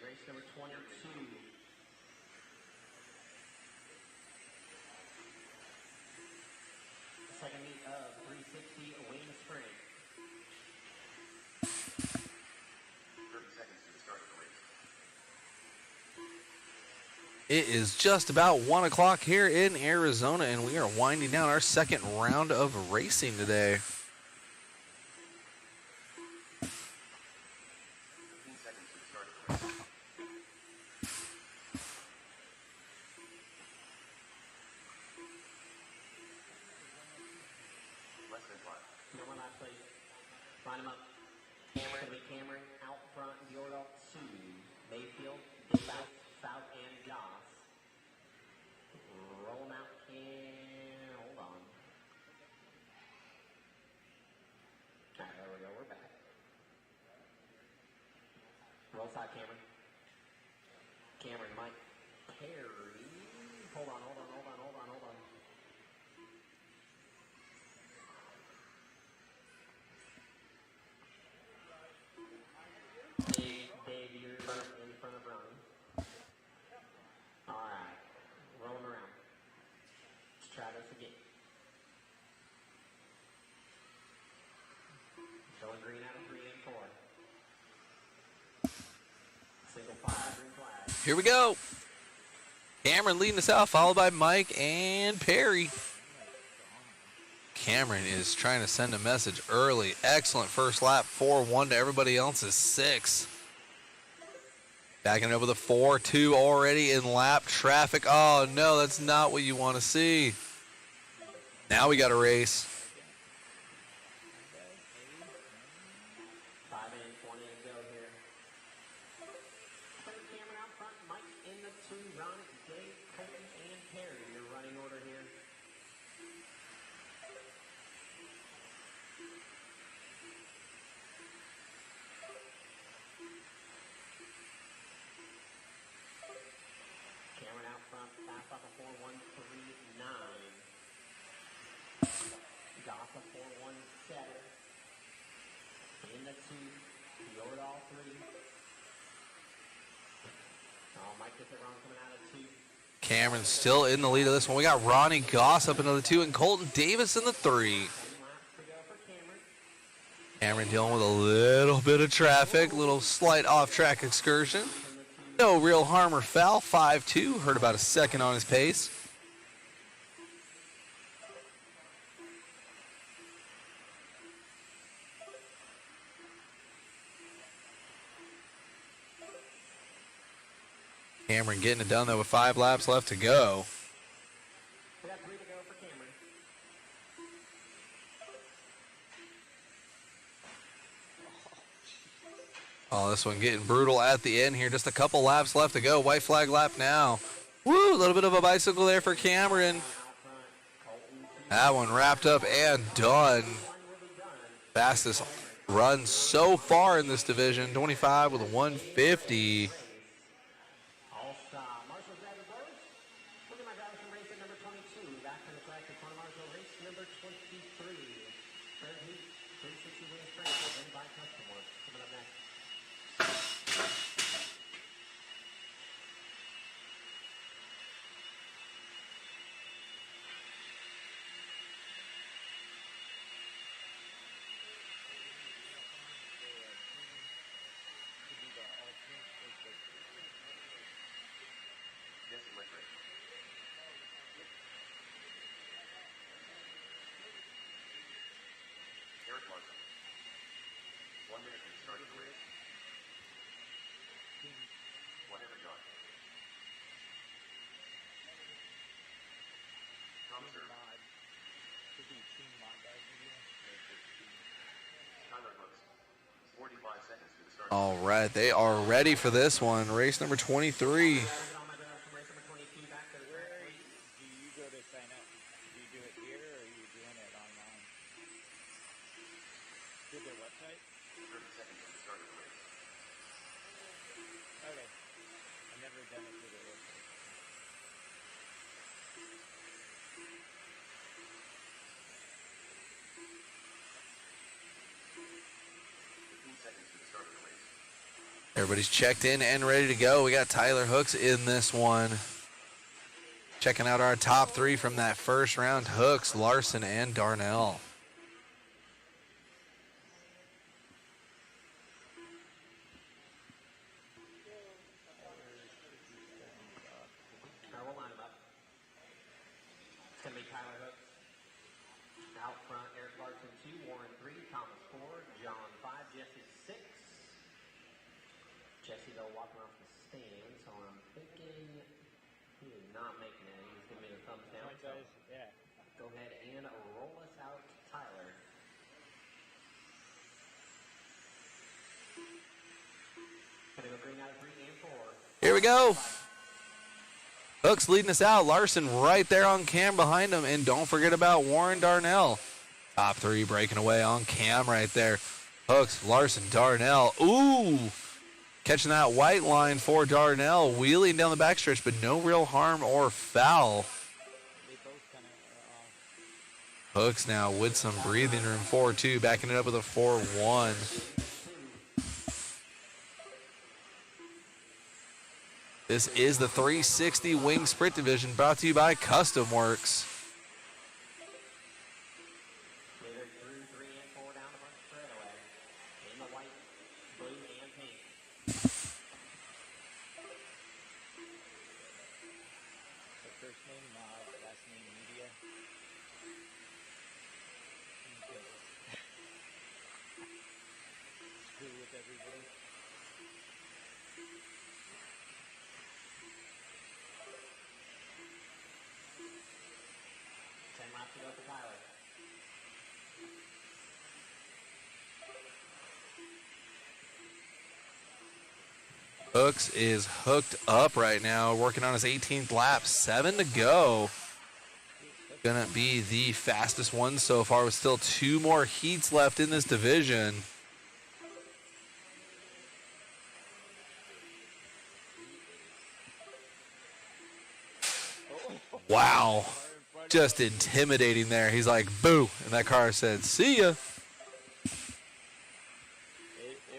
Race number 22. Second meet of 360 Wing Sprint.
30 seconds to the start of the race.
It is just about 1 o'clock here in Arizona, and we are winding down our second round of racing today.
15 seconds to the start of the race. Less than 5.
No one last place. Line them up. Cameron out front, Diordo, Sue, Mayfield, South, and Joss. Roll them out and hold on. All right, there we go. We're back. Roll side, Cameron. Mike, Perry. Hold on. Dave, you're in front of Ronnie. All right, roll him around. Let's try this again. Showing green out of 3 and 4. Single fire, green flag.
Here we go. Cameron leading us out, followed by Mike and Perry. Cameron is trying to send a message early. Excellent first lap, 4-1 to everybody else's 6. Backing it up with a 4-2 already in lap traffic. Oh, no, that's not what you want to see. Now we got a race.
5 and 20 to go here. Cameron out front, Mike in the 2, Ronnie, Dave, Colton, and Perry. Your running order here. Cameron out front, fast off a 4-1-3-9. Goff a 4-1-7. In the 2, Yordall 3. Oh, Mike gets it wrong coming out of 2.
Cameron still in the lead of this one. We got Ronnie Goss up into the 2 and Colton Davis in the 3.
10 laps to go for Cameron.
Cameron dealing with a little bit of traffic, little slight off-track excursion. No real harm or foul, 5-2. Heard about a second on his pace. Cameron getting it done, though, with 5 laps left to go.
We got 3 to go for Cameron.
Oh, this one getting brutal at the end here. Just a couple laps left to go. White flag lap now. Woo, a little bit of a bicycle there for Cameron. That one wrapped up and done. Fastest run so far in this division. 25 with a 150.
All stop. Marshall driving first. Look at my drivers from race at number 22. Back to the track in front of Marshall, race number 23. Third heat, 360 Wing Sprint, and by Custom Works. Coming up next.
To be the all-pink
serve.
mod. Could be team mod by video. Or if it's team.
Chandler hooks. 45 seconds to the start.
All right, they are ready for this one. Race number 23.
Where do you go to sign up? Do you do it here or are you doing it online? Through their website?
30 seconds to the start of the race.
Okay. I've never done it through their website.
Everybody's checked in and ready to go. We got Tyler Hooks in this one. Checking out our top three from that first round. Hooks, Larson, and Darnell.
We'll line them up. It's going to be Tyler Hooks. Out front, Eric Larson 2, Warren 3, Thomas 4, John 5, Jesse 6. Jesse, though, walking off the stand, so I'm thinking he is not making it. He's giving me the thumbs down. So
Yeah.
go ahead and roll us out, Tyler. Gonna go green out of 3 and 4.
Here we go. Hooks leading us out. Larson right there on cam behind him. And don't forget about Warren Darnell. Top three breaking away on cam right there. Hooks, Larson, Darnell. Ooh. Catching that white line for Darnell. Wheeling down the backstretch, but no real harm or foul.
They both kind of
Hooks now with some breathing room. 4-2. Backing it up with a 4-1. This is the 360 Wing Sprint Division brought to you by Custom Works.
Leader through 3 and 4 down the front straightaway. In the white, blue, and pink.
the first name mod, last name media. Screw with everybody.
Laps to go for Tyler.
Hooks is hooked up right now, working on his 18th lap. 7 to go. Gonna be the fastest one so far with still 2 more heats left in this division. Wow. Just intimidating there. He's like, boo. And that car said, see ya.
It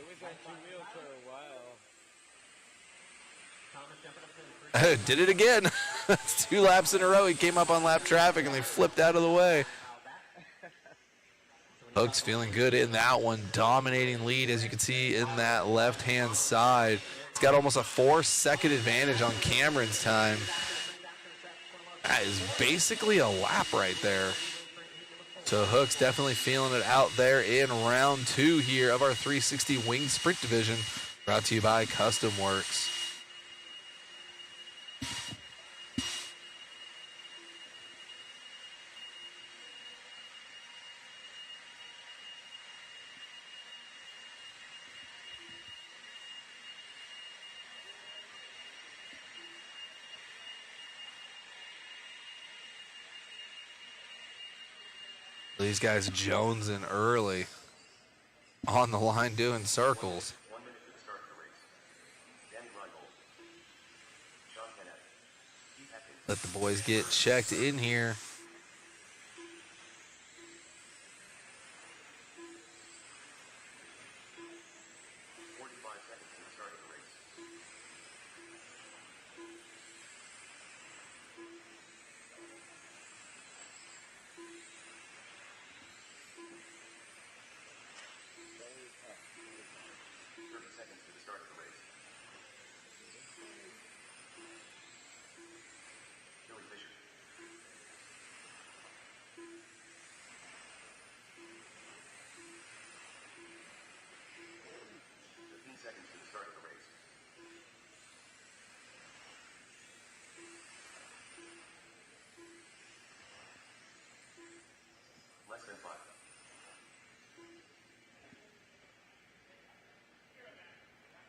was on 2 wheels for a while.
Thomas jumping up to the
Did it again. That's 2 laps in a row. He came up on lap traffic and they flipped out of the way. Hooks feeling good in that one. Dominating lead, as you can see in that left-hand side. It's got almost a 4-second advantage on Cameron's time. That is basically a lap right there. So Hooks definitely feeling it out there in round 2 here of our 360 Wing Sprint Division, brought to you by Custom Works. These guys jonesing early on the line doing circles.
1 minute to the start of the race. Danny Reinhold. Sean Kenneth. Keith Atkins.
Let the boys get checked in here.
45 seconds to the start of the race. Seconds to the start of the race. Joey Fisher.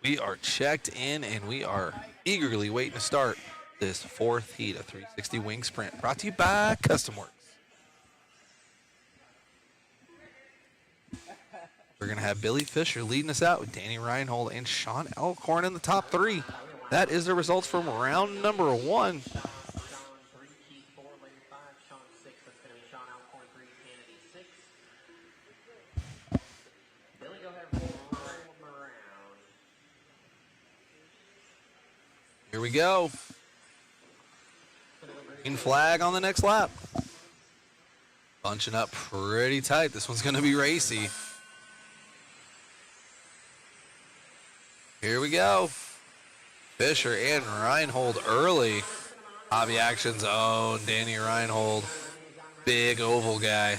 We are checked in, and we are eagerly waiting to start this fourth heat of 360 Wing Sprint, brought to you by Custom Works. We're going to have Billy Fisher leading us out with Danny Reinhold and Sean Elkhorn in the top three. That is the results from round number one.
Sean 3, Keith 4, Lane 5, Sean 6. That's going to be Sean Alcorn 3, Kennedy 6. Billy, go ahead and roll them around.
Here we go. Green flag on the next lap. Bunching up pretty tight. This one's going to be racy. Here we go. Fisher and Reinhold early. Hobby Action's own Danny Reinhold. Big oval guy.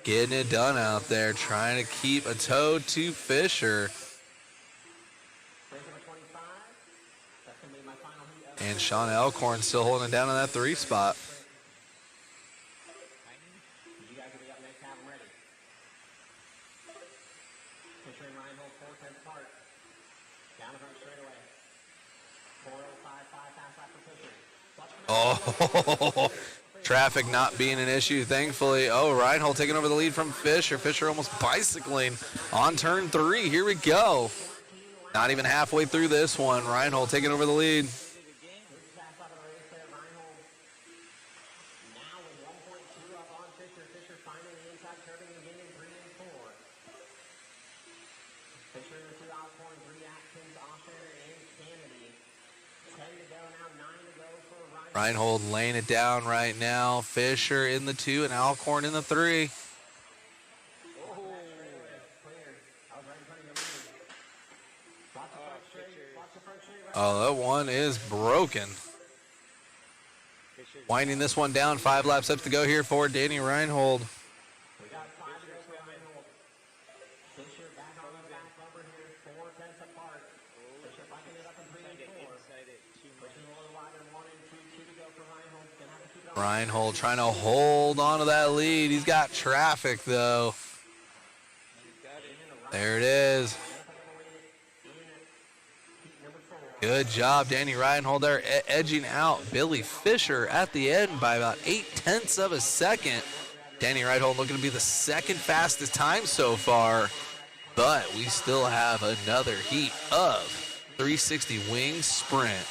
Getting it done out there. Trying to keep a toe to Fisher. And Sean Elkhorn still holding it down in that 3 spot.
You guys will be up next, have them ready. Fisher and Reinhold 4/10 apart. Down the front straightaway. 4:05, 5 fast lap for Fisher.
Oh, traffic not being an issue, thankfully. Oh, Reinhold taking over the lead from Fisher. Fisher almost bicycling on turn 3. Here we go. Not even halfway through this one. Reinhold taking over the lead. Reinhold laying it down right now. Fisher in the 2 and Alcorn in the 3. Oh, that one is broken. Winding this one down. 5 laps up to go here for Danny Reinhold. Reinhold trying to hold on to that lead. He's got traffic, though. There it is. Good job, Danny Reinhold there, edging out Billy Fisher at the end by about 0.8 of a second. Danny Reinhold looking to be the second fastest time so far, but we still have another heat of 360 Wing Sprint.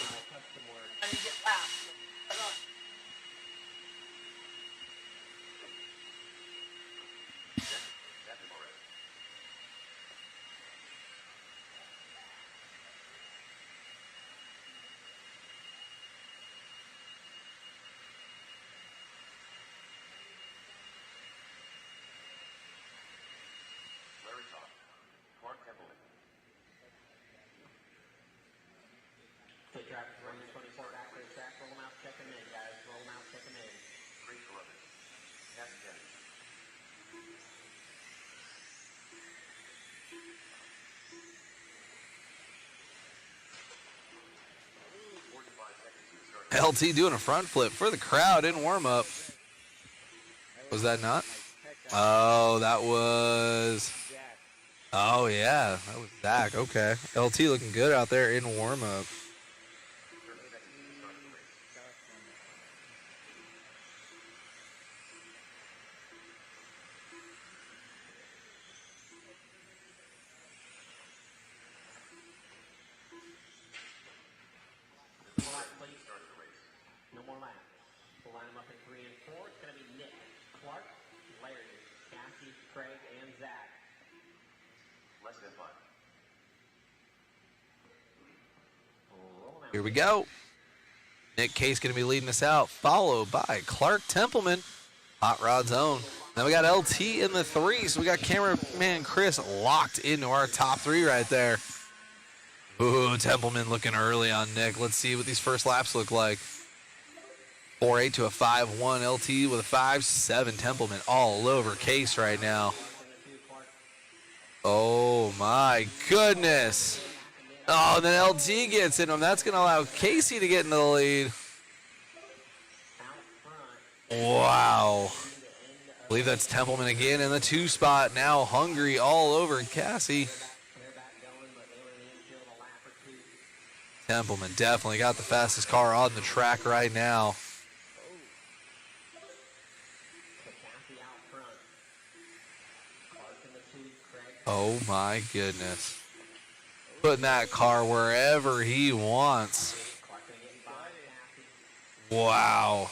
Good traffic running 24 back to the track. Roll them out, check them in, guys. Roll them out, check them in. 3:11. That's good.
LT doing a front flip for the crowd in warm up. Was that not? Oh, that was. Oh, yeah. That was Zach. Okay. LT looking good out there in warm up.
No more laps. We'll line them up in 3 and 4. It's going to be Nick, Clark, Larry, Cassie, Craig, and Zach. Less than 5.
Here we go. Nick Case going to be leading us out, followed by Clark Templeman, Hot Rod's own. Then we got LT in the 3, so we got cameraman Chris locked into our top 3 right there. Ooh, Templeman looking early on Nick. Let's see what these first laps look like. 4.8 to a 5.1. LT with a 5.7. Templeman all over Case right now. Oh, my goodness. Oh, and then LT gets in him. That's going to allow Casey to get into the lead. Wow. I believe that's Templeman again in the 2 spot. Now hungry all over Cassie. Templeman definitely got the fastest car on the track right now.
Kathy out front. Clark in the two, Craig.
Oh my goodness. Putting that car wherever he wants.
Clark gonna get by Kathy.
Wow.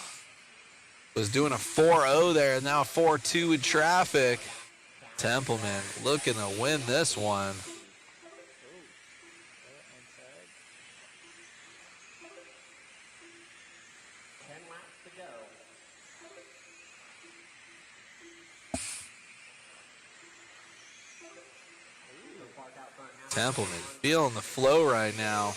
Was doing a 4-0 there, and now 4-2 in traffic. Templeman looking to win this one.
10 laps to go. Clark out front.
Templeman feeling the flow right now.
As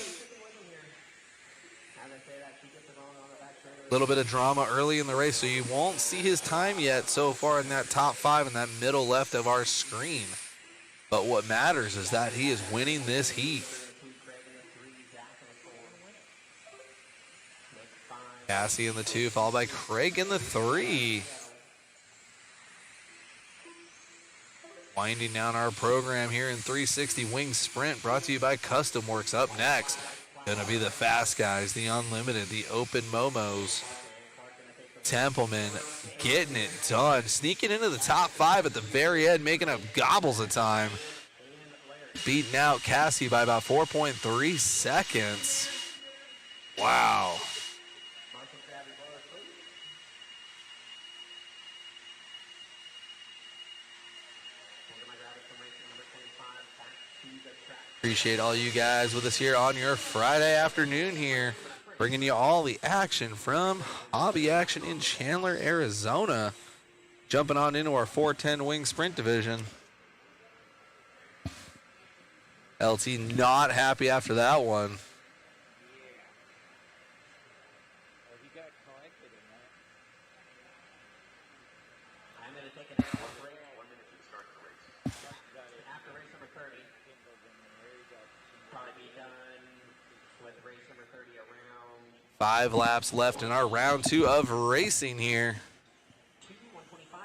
I say that, she gets it on the back straight.
A little bit of drama early in the race, so you won't see his time yet so far in that top 5 in that middle left of our screen. But what matters is that he is winning this heat. Cassie in the 2, followed by Craig in the 3. Winding down our program here in 360 Wing Sprint, brought to you by Custom Works. Up next, gonna be the fast guys, the unlimited, the open momos. Templeman getting it done, sneaking into the top 5 at the very end, making up gobbles of time. Beating out Cassie by about 4.3 seconds. Wow. Appreciate all you guys with us here on your Friday afternoon here, bringing you all the action from Hobby Action in Chandler, Arizona. Jumping on into our 410 Wing Sprint division. LT not happy after that one.
He got collected in that.
I'm going to take an hour break. 1 minute to start the race. After race number 30, probably be done with race number 30 around
5 laps left in our round 2 of racing here.
2, 125.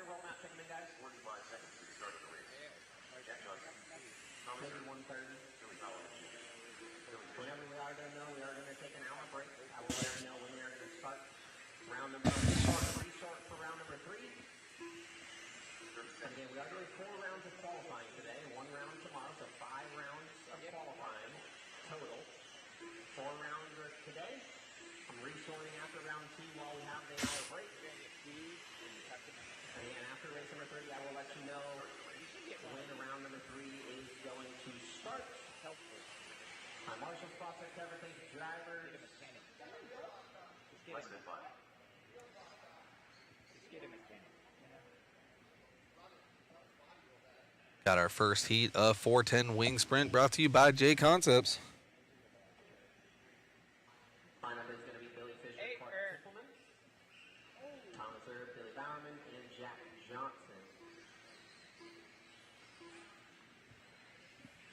Roll out, check them in, guys. 45 seconds to the start of the race. Maybe 130. Whenever we are going to know, we are going to take an hour break. I will let you know when we are going to start round number 3 for round number 3. Again, we are doing 4 rounds of qualifying today, 1 round tomorrow, so 5 rounds of qualifying total. 4 rounds today. I'm resorting after round 2 while we have the hour break. And then after race number 30, I will let you know when round number 3 is going to start. My marshal's process everything, drivers.
Let's get a mechanic.
Got our first heat of 410 Wing Sprint, brought to you by JConcepts.
Lineup is going to be Billy Fisher, Clark Templeman, Thomas Erb, Billy Bowerman, and Jack Johnson.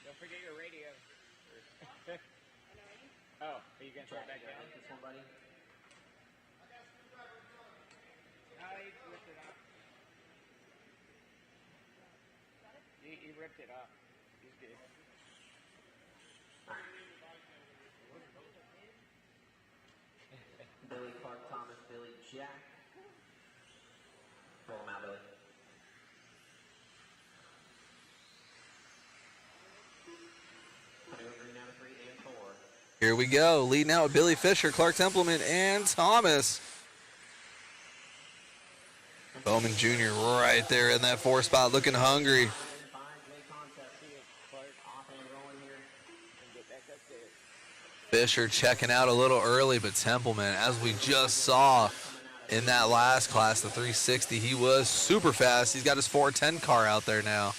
Don't forget your radio. Oh, are you going to throw it back down?
This one, buddy.
He ripped it off. He ripped it off. He's good.
Billy, Clark, Thomas, Billy, Jack. Roll them out, Billy. Green down to 3 and 4.
Here we go, leading out with Billy Fisher, Clark Templeman, and Thomas. Bowman Jr. right there in that 4 spot, looking hungry. Fisher checking out a little early, but Templeman, as we just saw in that last class, the 360, he was super fast. He's got his 410 car out there now.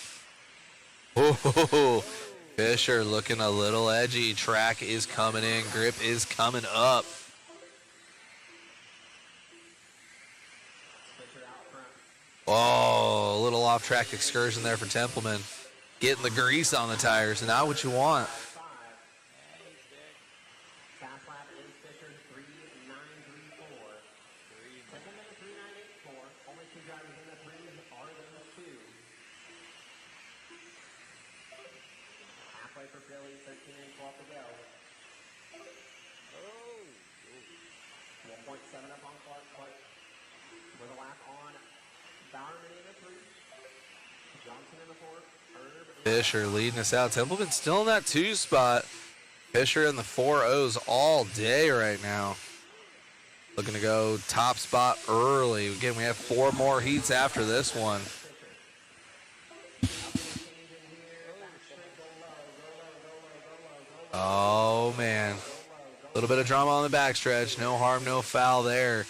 Oh, Fisher looking a little edgy. Track is coming in. Grip is coming up. Oh, a little off-track excursion there for Templeman. Getting the grease on the tires, and not what you want.
Fast lap is Fisher 3.934. Templeman 3.984. Only 2 drivers in the 3s are those 2. Halfway for Billy, 13 and 12 to go. 1.7 up on Clark. Clark with a lap on Bowerman in the 3. Johnson in the 4. Herb in
Fisher leading us out. Templeman still in that 2 spot. Fisher in the 4.0s all day right now. Looking to go top spot early. Again, we have 4 more heats after this one. Oh, man. A little bit of drama on the backstretch. No harm, no foul there.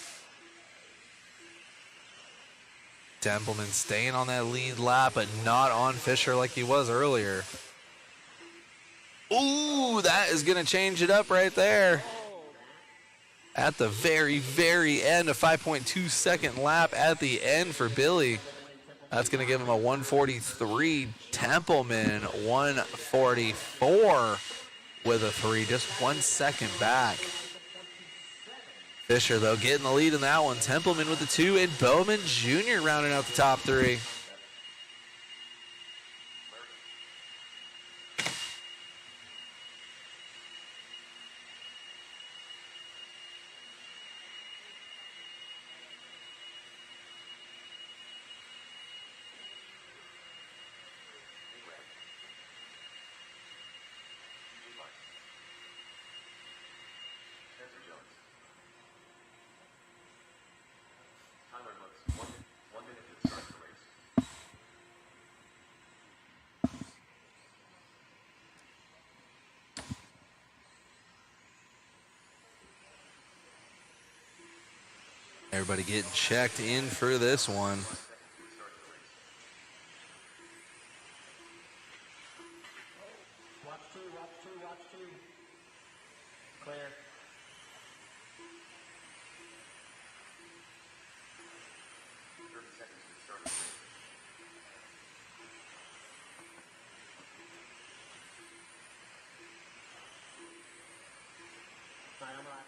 Templeman staying on that lead lap, but not on Fisher like he was earlier. Ooh, that is going to change it up right there. At the very, very end, a 5.2 second lap at the end for Billy. That's going to give him a 143. Templeman, 144 with a 3, just 1 second back. Fisher, though, getting the lead in that one. Templeman with the 2, and Bowman Jr. rounding out the top 3.
Chandler looks 1 minute to start the race.
Everybody getting checked in for this one.
Watch 2, watch 2, watch 2. Clear. Right on the left.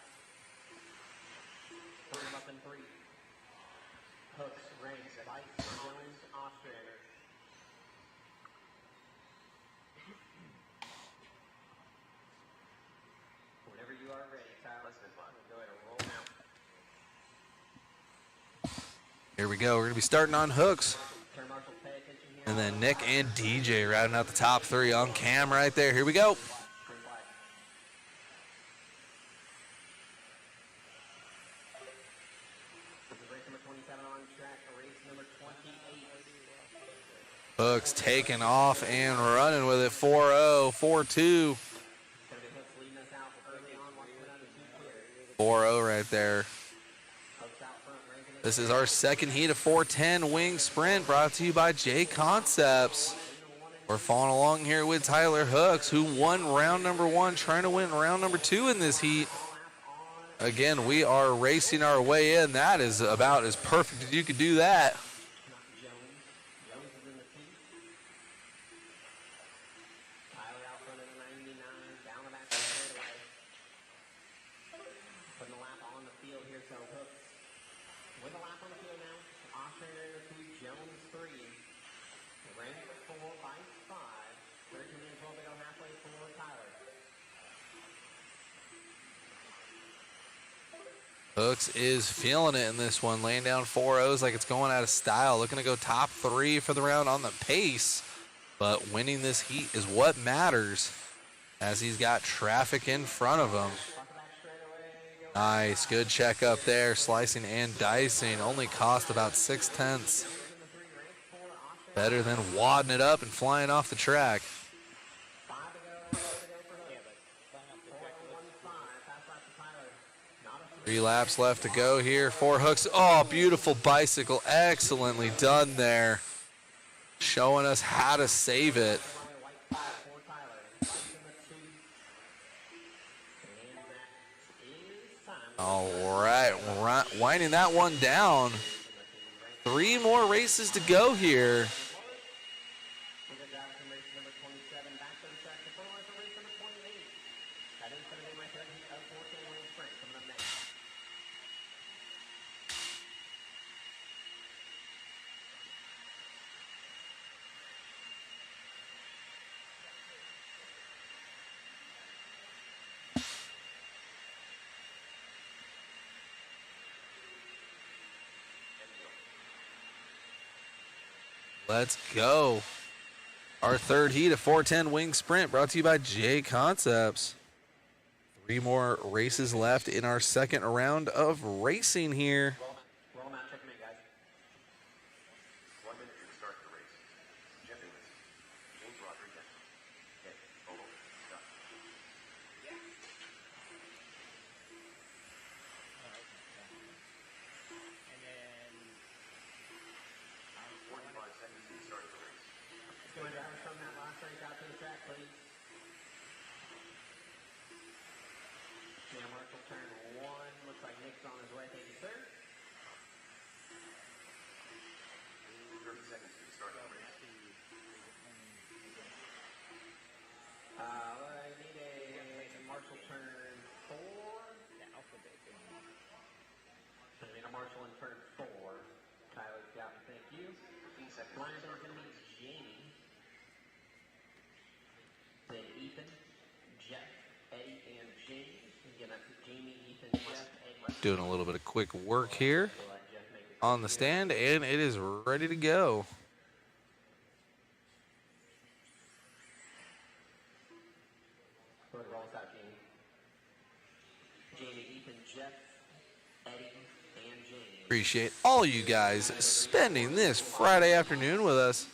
Put him up in 3. Hooks, ranks, Bites, Jones, Ostrander. Whenever you are ready, Tyler, go ahead and roll now.
Here we go. We're going to be starting on hooks.
Turn marshal, pay attention here.
And then Nick and DJ rounding out the top 3 on cam right there. Here we go.
Green flag. This is race number 27 on track, race number 28.
Hooks taking off and running with it. 4-0, 4-2.
It's going to be Hooks leading us out early on. Watch him out of 2 clear.
4-0 right there.
Hooks out front, ranking it.
This is our second heat of 410 wing sprint brought to you by JConcepts. We're following along here with Tyler Hooks, who won round number 1, trying to win round number 2 in this heat. Again, we are racing our way in. That is about as perfect as you could do that.
Jones. Jones is in the T. Tyler out front of the 99, down the back of the straightaway. Putting the lap on the field here, so Hooks with the lap on the field now. Ostrander in the 2, Jones 3. Rank 4, Bites 5. 13 and 12 to go halfway for Tyler.
Hooks is feeling it in this one, laying down 4-0s like it's going out of style. Looking to go top 3 for the round on the pace. But winning this heat is what matters, as he's got traffic in front of him.
Off the back straightaway, go.
Nice, good check up there, slicing and dicing. Only cost about 6 tenths.
In the 3, rank 4, Ostrander.
Better than wadding it up and flying off the track.
5 to go for Hooks. 4-1-5, pass lap to Tyler. Not a
3 laps left to go here for Hooks. Oh, beautiful bicycle. Excellently done there. Showing us how to save it.
white flag for Tyler. Bites in the 2. And that is time.
All right, winding that one down. 3 more races to go here.
We're going to drive from race number 27 back to the track to follow for race number 28. That is going to be my third heat of 410 wing sprint coming up next.
Let's go. Our third heat, a 410 wing sprint, brought to you by JConcepts. 3 more races left in our second round of racing here.
Roll them out, check them in, guys.
1 minute to start the race. Jeff Davis, James Rodriguez, hit, Oval, stop.
And then
45 seconds to start the race.
Let's go drivers from that last race out to the track, please. Now Marshall turn 1. Looks like Nick's on his way. Thank you, sir.
30 seconds to start the race.
I need a Marshall turn 4.
the alphabet thing.
I need a Marshall in turn 4. Tyler's got me. Thank you.
15 seconds.
Line is going to be Jamie. Then Ethan, Jeff, Eddie, and James. Again, that's Jamie, Ethan, Jeff, Eddie.
Doing a little bit of quick work here
We'll let Jeff make it.
on the stand, and it is ready to go.
Go ahead, roll us out, Jamie. Jamie, Ethan, Jeff, Eddie, and James.
Appreciate all you guys spending this Friday afternoon with us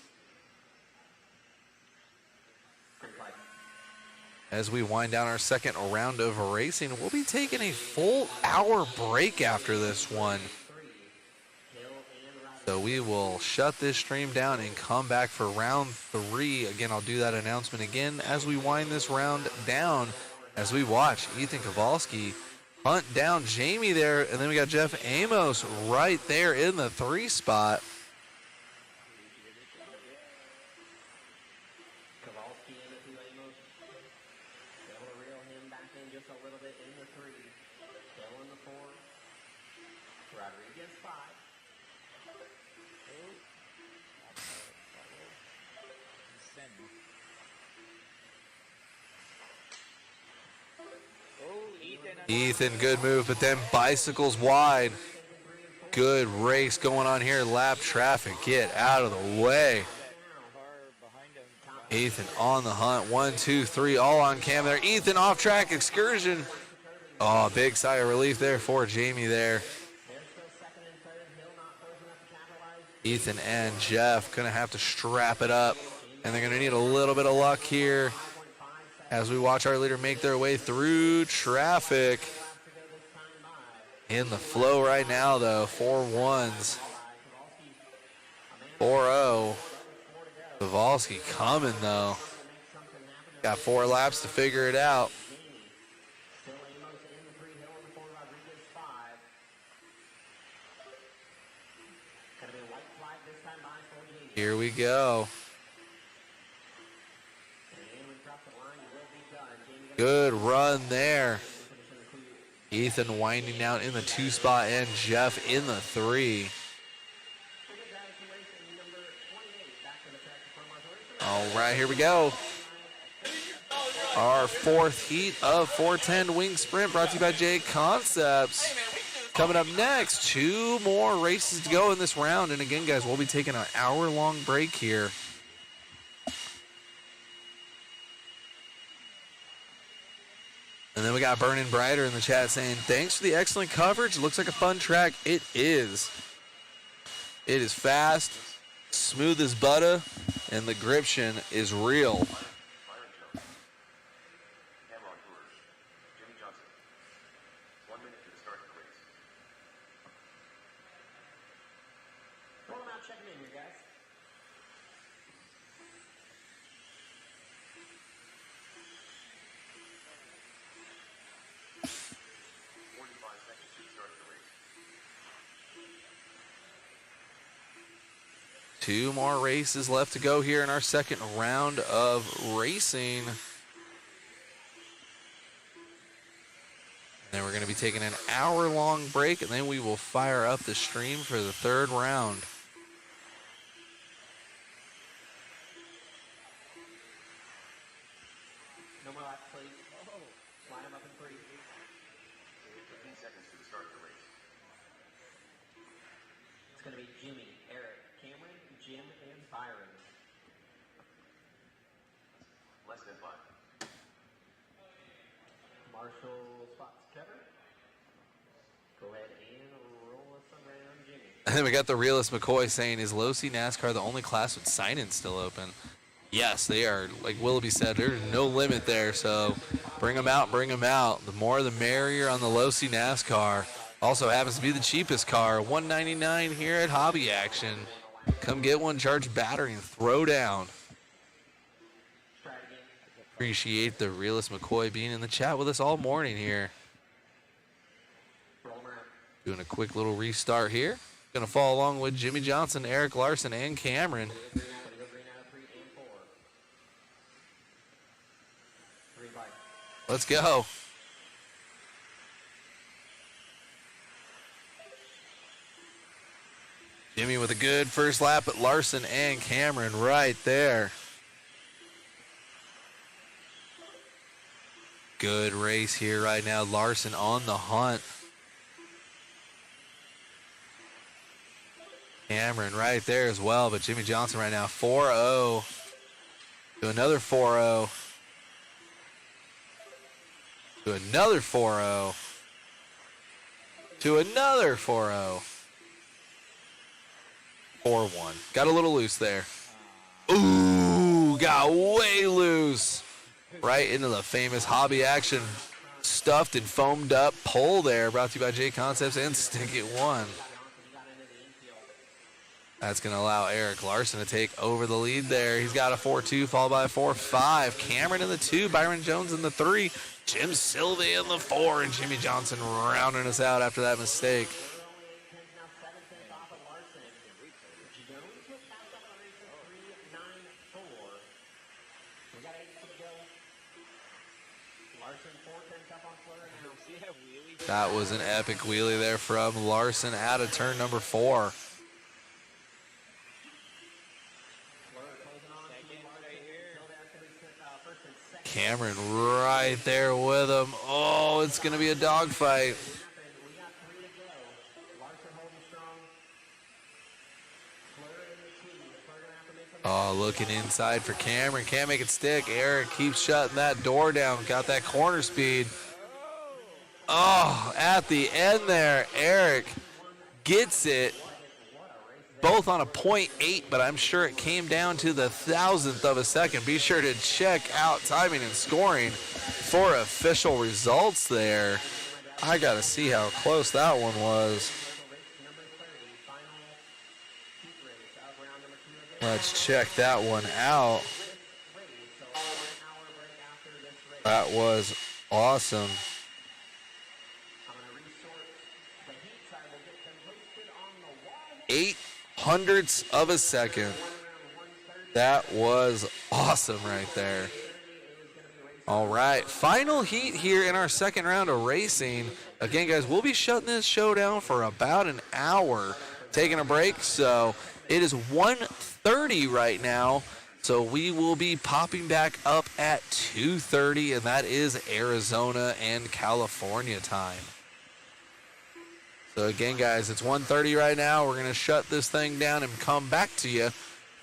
Green flag.
as we wind down our second round of racing. We'll be taking a full hour break after this one.
3. Hill and Rodriguez.
So we will shut this stream down and come back for round 3. Again, I'll do that announcement again as we wind this round down, as we watch Ethan Kowalski hunt down Jamie there, and then we got Jeff Amos right there in the 3 spot.
Kowalski in the 2 Amos. Able to reel him back in just a little bit in the 3. Hill in the 4. Rodriguez 5.
Send. Oh, Ethan.
Ethan, good move, but then bicycles wide. Good race going on here. Lap traffic, get out of the way.
Car behind him.
Ethan on the hunt. 1, 2, 3, all on cam there. Ethan off track excursion. Oh, big sigh of relief there for Jamie there.
They're still second and third. Hill not close enough to capitalize.
Ethan and Jeff gonna have to strap it up, and they're gonna need a little bit of luck here as we watch our leader make their way through traffic. In the flow right now though, 4-1s. 4-0. Kowalski coming though. Got 4 laps to figure it out.
Still Amos in the 3. Hill in the 4. Rodriguez 5. Gonna be a white flag this time by for Jamie.
Here we go.
And when we cross the line, you will be done. Jamie gonna
Good run there.
finish in the 2.
Ethan winding down in the 2 spot and Jeff in the 3. All right, here we go. Our 4th heat of 410 wing sprint brought to you by JConcepts. Coming up next, 2 more races to go in this round. And again, guys, we'll be taking an hour-long break here. And then we got Burning Brighter in the chat saying, thanks for the excellent coverage. It looks like a fun track. It is. It is fast, smooth as butter, and the gription is real.
Byron Jones, Cameron Tours, Jimmy Johnson. 1 minute to start the race.
Roll them out, check them in here, guys.
Two more races left to go here in our second round of racing. And then we're going to be taking an hour-long break, and then we will fire up the stream for the third round.
No more laps, please. Line them up in 3.
15 seconds to start the race.
It's going to be Jimmy, Eric, Cameron, Jim and Byron. Less than 5. Marshall spots Kevin. Go ahead and roll us around Jimmy.
And then we got the realist McCoy saying, is Low-C NASCAR the only class with sign-in still open? Yes, they are. Like Willoughby said, there's no limit there, so bring them out, bring them out. The more the merrier on the Low-C NASCAR. Also happens to be the cheapest car, $199 here at Hobby Action. Come get one, charge battery, and throw down. Appreciate the realist McCoy being in the chat with us all morning here. Doing a quick little restart here. Gonna follow along with Jimmy Johnson, Eric Larson, and Cameron. Let's go. Jimmy with a good first lap, but Larson and Cameron right there. Good race here right now. Larson on the hunt. Cameron right there as well, but Jimmy Johnson right now 4-0 to another 4-0 to another 4-0 to another 4-0. 4-1. Got a little loose there. Ooh, got way loose. Right into the famous Hobby Action stuffed and foamed up pole there. Brought to you by JConcepts and Stick It One. That's going to allow Eric Larson to take over the lead there. He's got a 4-2 followed by a 4-5. Cameron in the 2, Byron Jones in the 3, Jim Sylvie in the 4, and Jimmy Johnson rounding us out after that mistake. That was an epic wheelie there from Larson out of turn number 4. Cameron right there with him. Oh, it's going to be a dogfight. Oh, looking inside for Cameron. Can't make it stick. Eric keeps shutting that door down. Got that corner speed. Oh, at the end there, Eric gets it. Both on a 0.8, but I'm sure it came down to the thousandth of a second. Be sure to check out timing and scoring for official results there. I got to see how close that one was. Let's check that one out. That was awesome. 0.08 of a second. That was awesome right there. All right, final heat here in our second round of racing. Again, guys, we'll be shutting this show down for about an hour, taking a break. So it is 1:30 right now. So we will be popping back up at 2:30, and that is Arizona and California time. So again, guys, it's 1:30 right now. We're going to shut this thing down and come back to you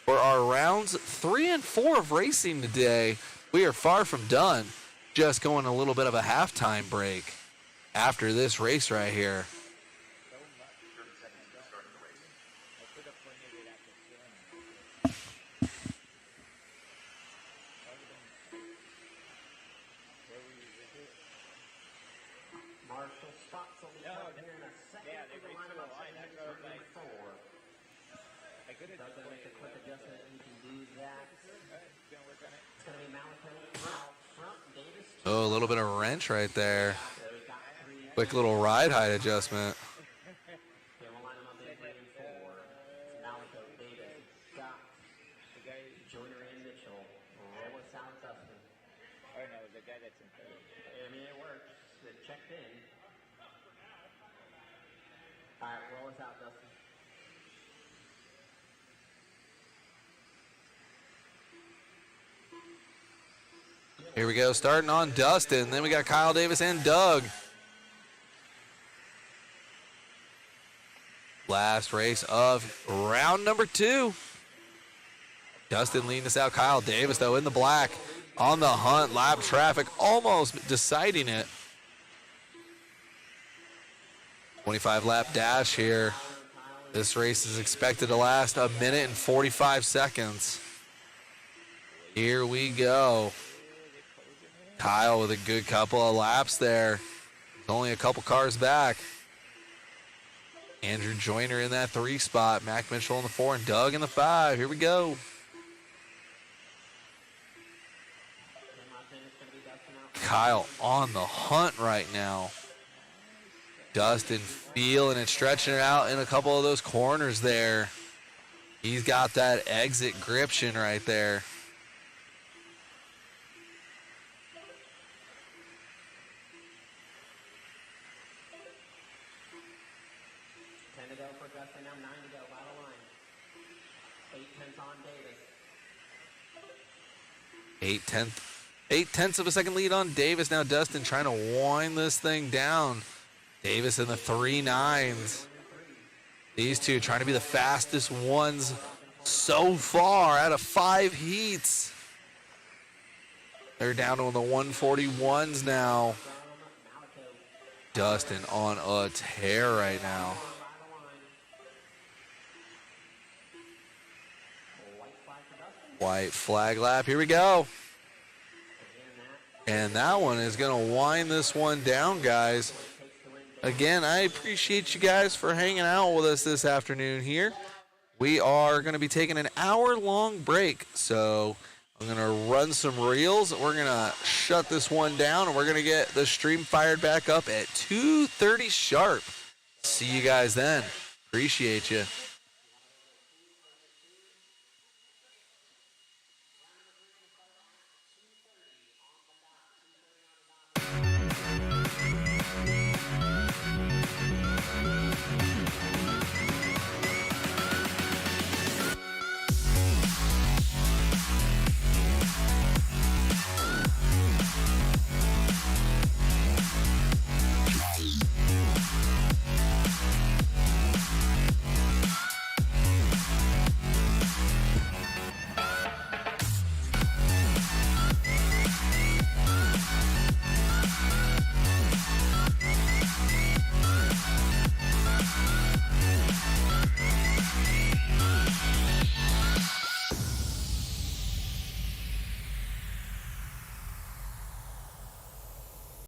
for our rounds 3 and 4 of racing today. We are far from done. Just going a little bit of a halftime break after this race right here. Oh, a little bit of wrench right there. Quick little ride height adjustment. Here we go, starting on Dustin. Then we got Kyle Davis and Doug. Last race of round number 2. Dustin leading us out. Kyle Davis, though, in the black on the hunt. Lap traffic almost deciding it. 25 lap dash here. This race is expected to last 1 minute and 45 seconds. Here we go. Kyle with a good couple of laps there. He's only a couple cars back. Andrew Joyner in that 3 spot. Mac Mitchell in the 4 and Doug in the 5. Here we go. Kyle on the hunt right now. Dustin feeling it, stretching it out in a couple of those corners there. He's got that exit gription right there.
for Dustin. Now 9 to go. Battle line. 8/10 on Davis. 8/10 of a second lead on Davis. Now Dustin trying to wind this thing down. Davis in the 3.9s. These two trying to be the fastest ones so far out of 5 heats. They're down to the 141s now. Dustin on a tear right now. White flag lap. Here we go. And that one is going to wind this one down, guys. Again, I appreciate you guys for hanging out with us this afternoon here. We are going to be taking an hour-long break, so I'm going to run some reels. We're going to shut this one down, and we're going to get the stream fired back up at 2:30 sharp. See you guys then. Appreciate you.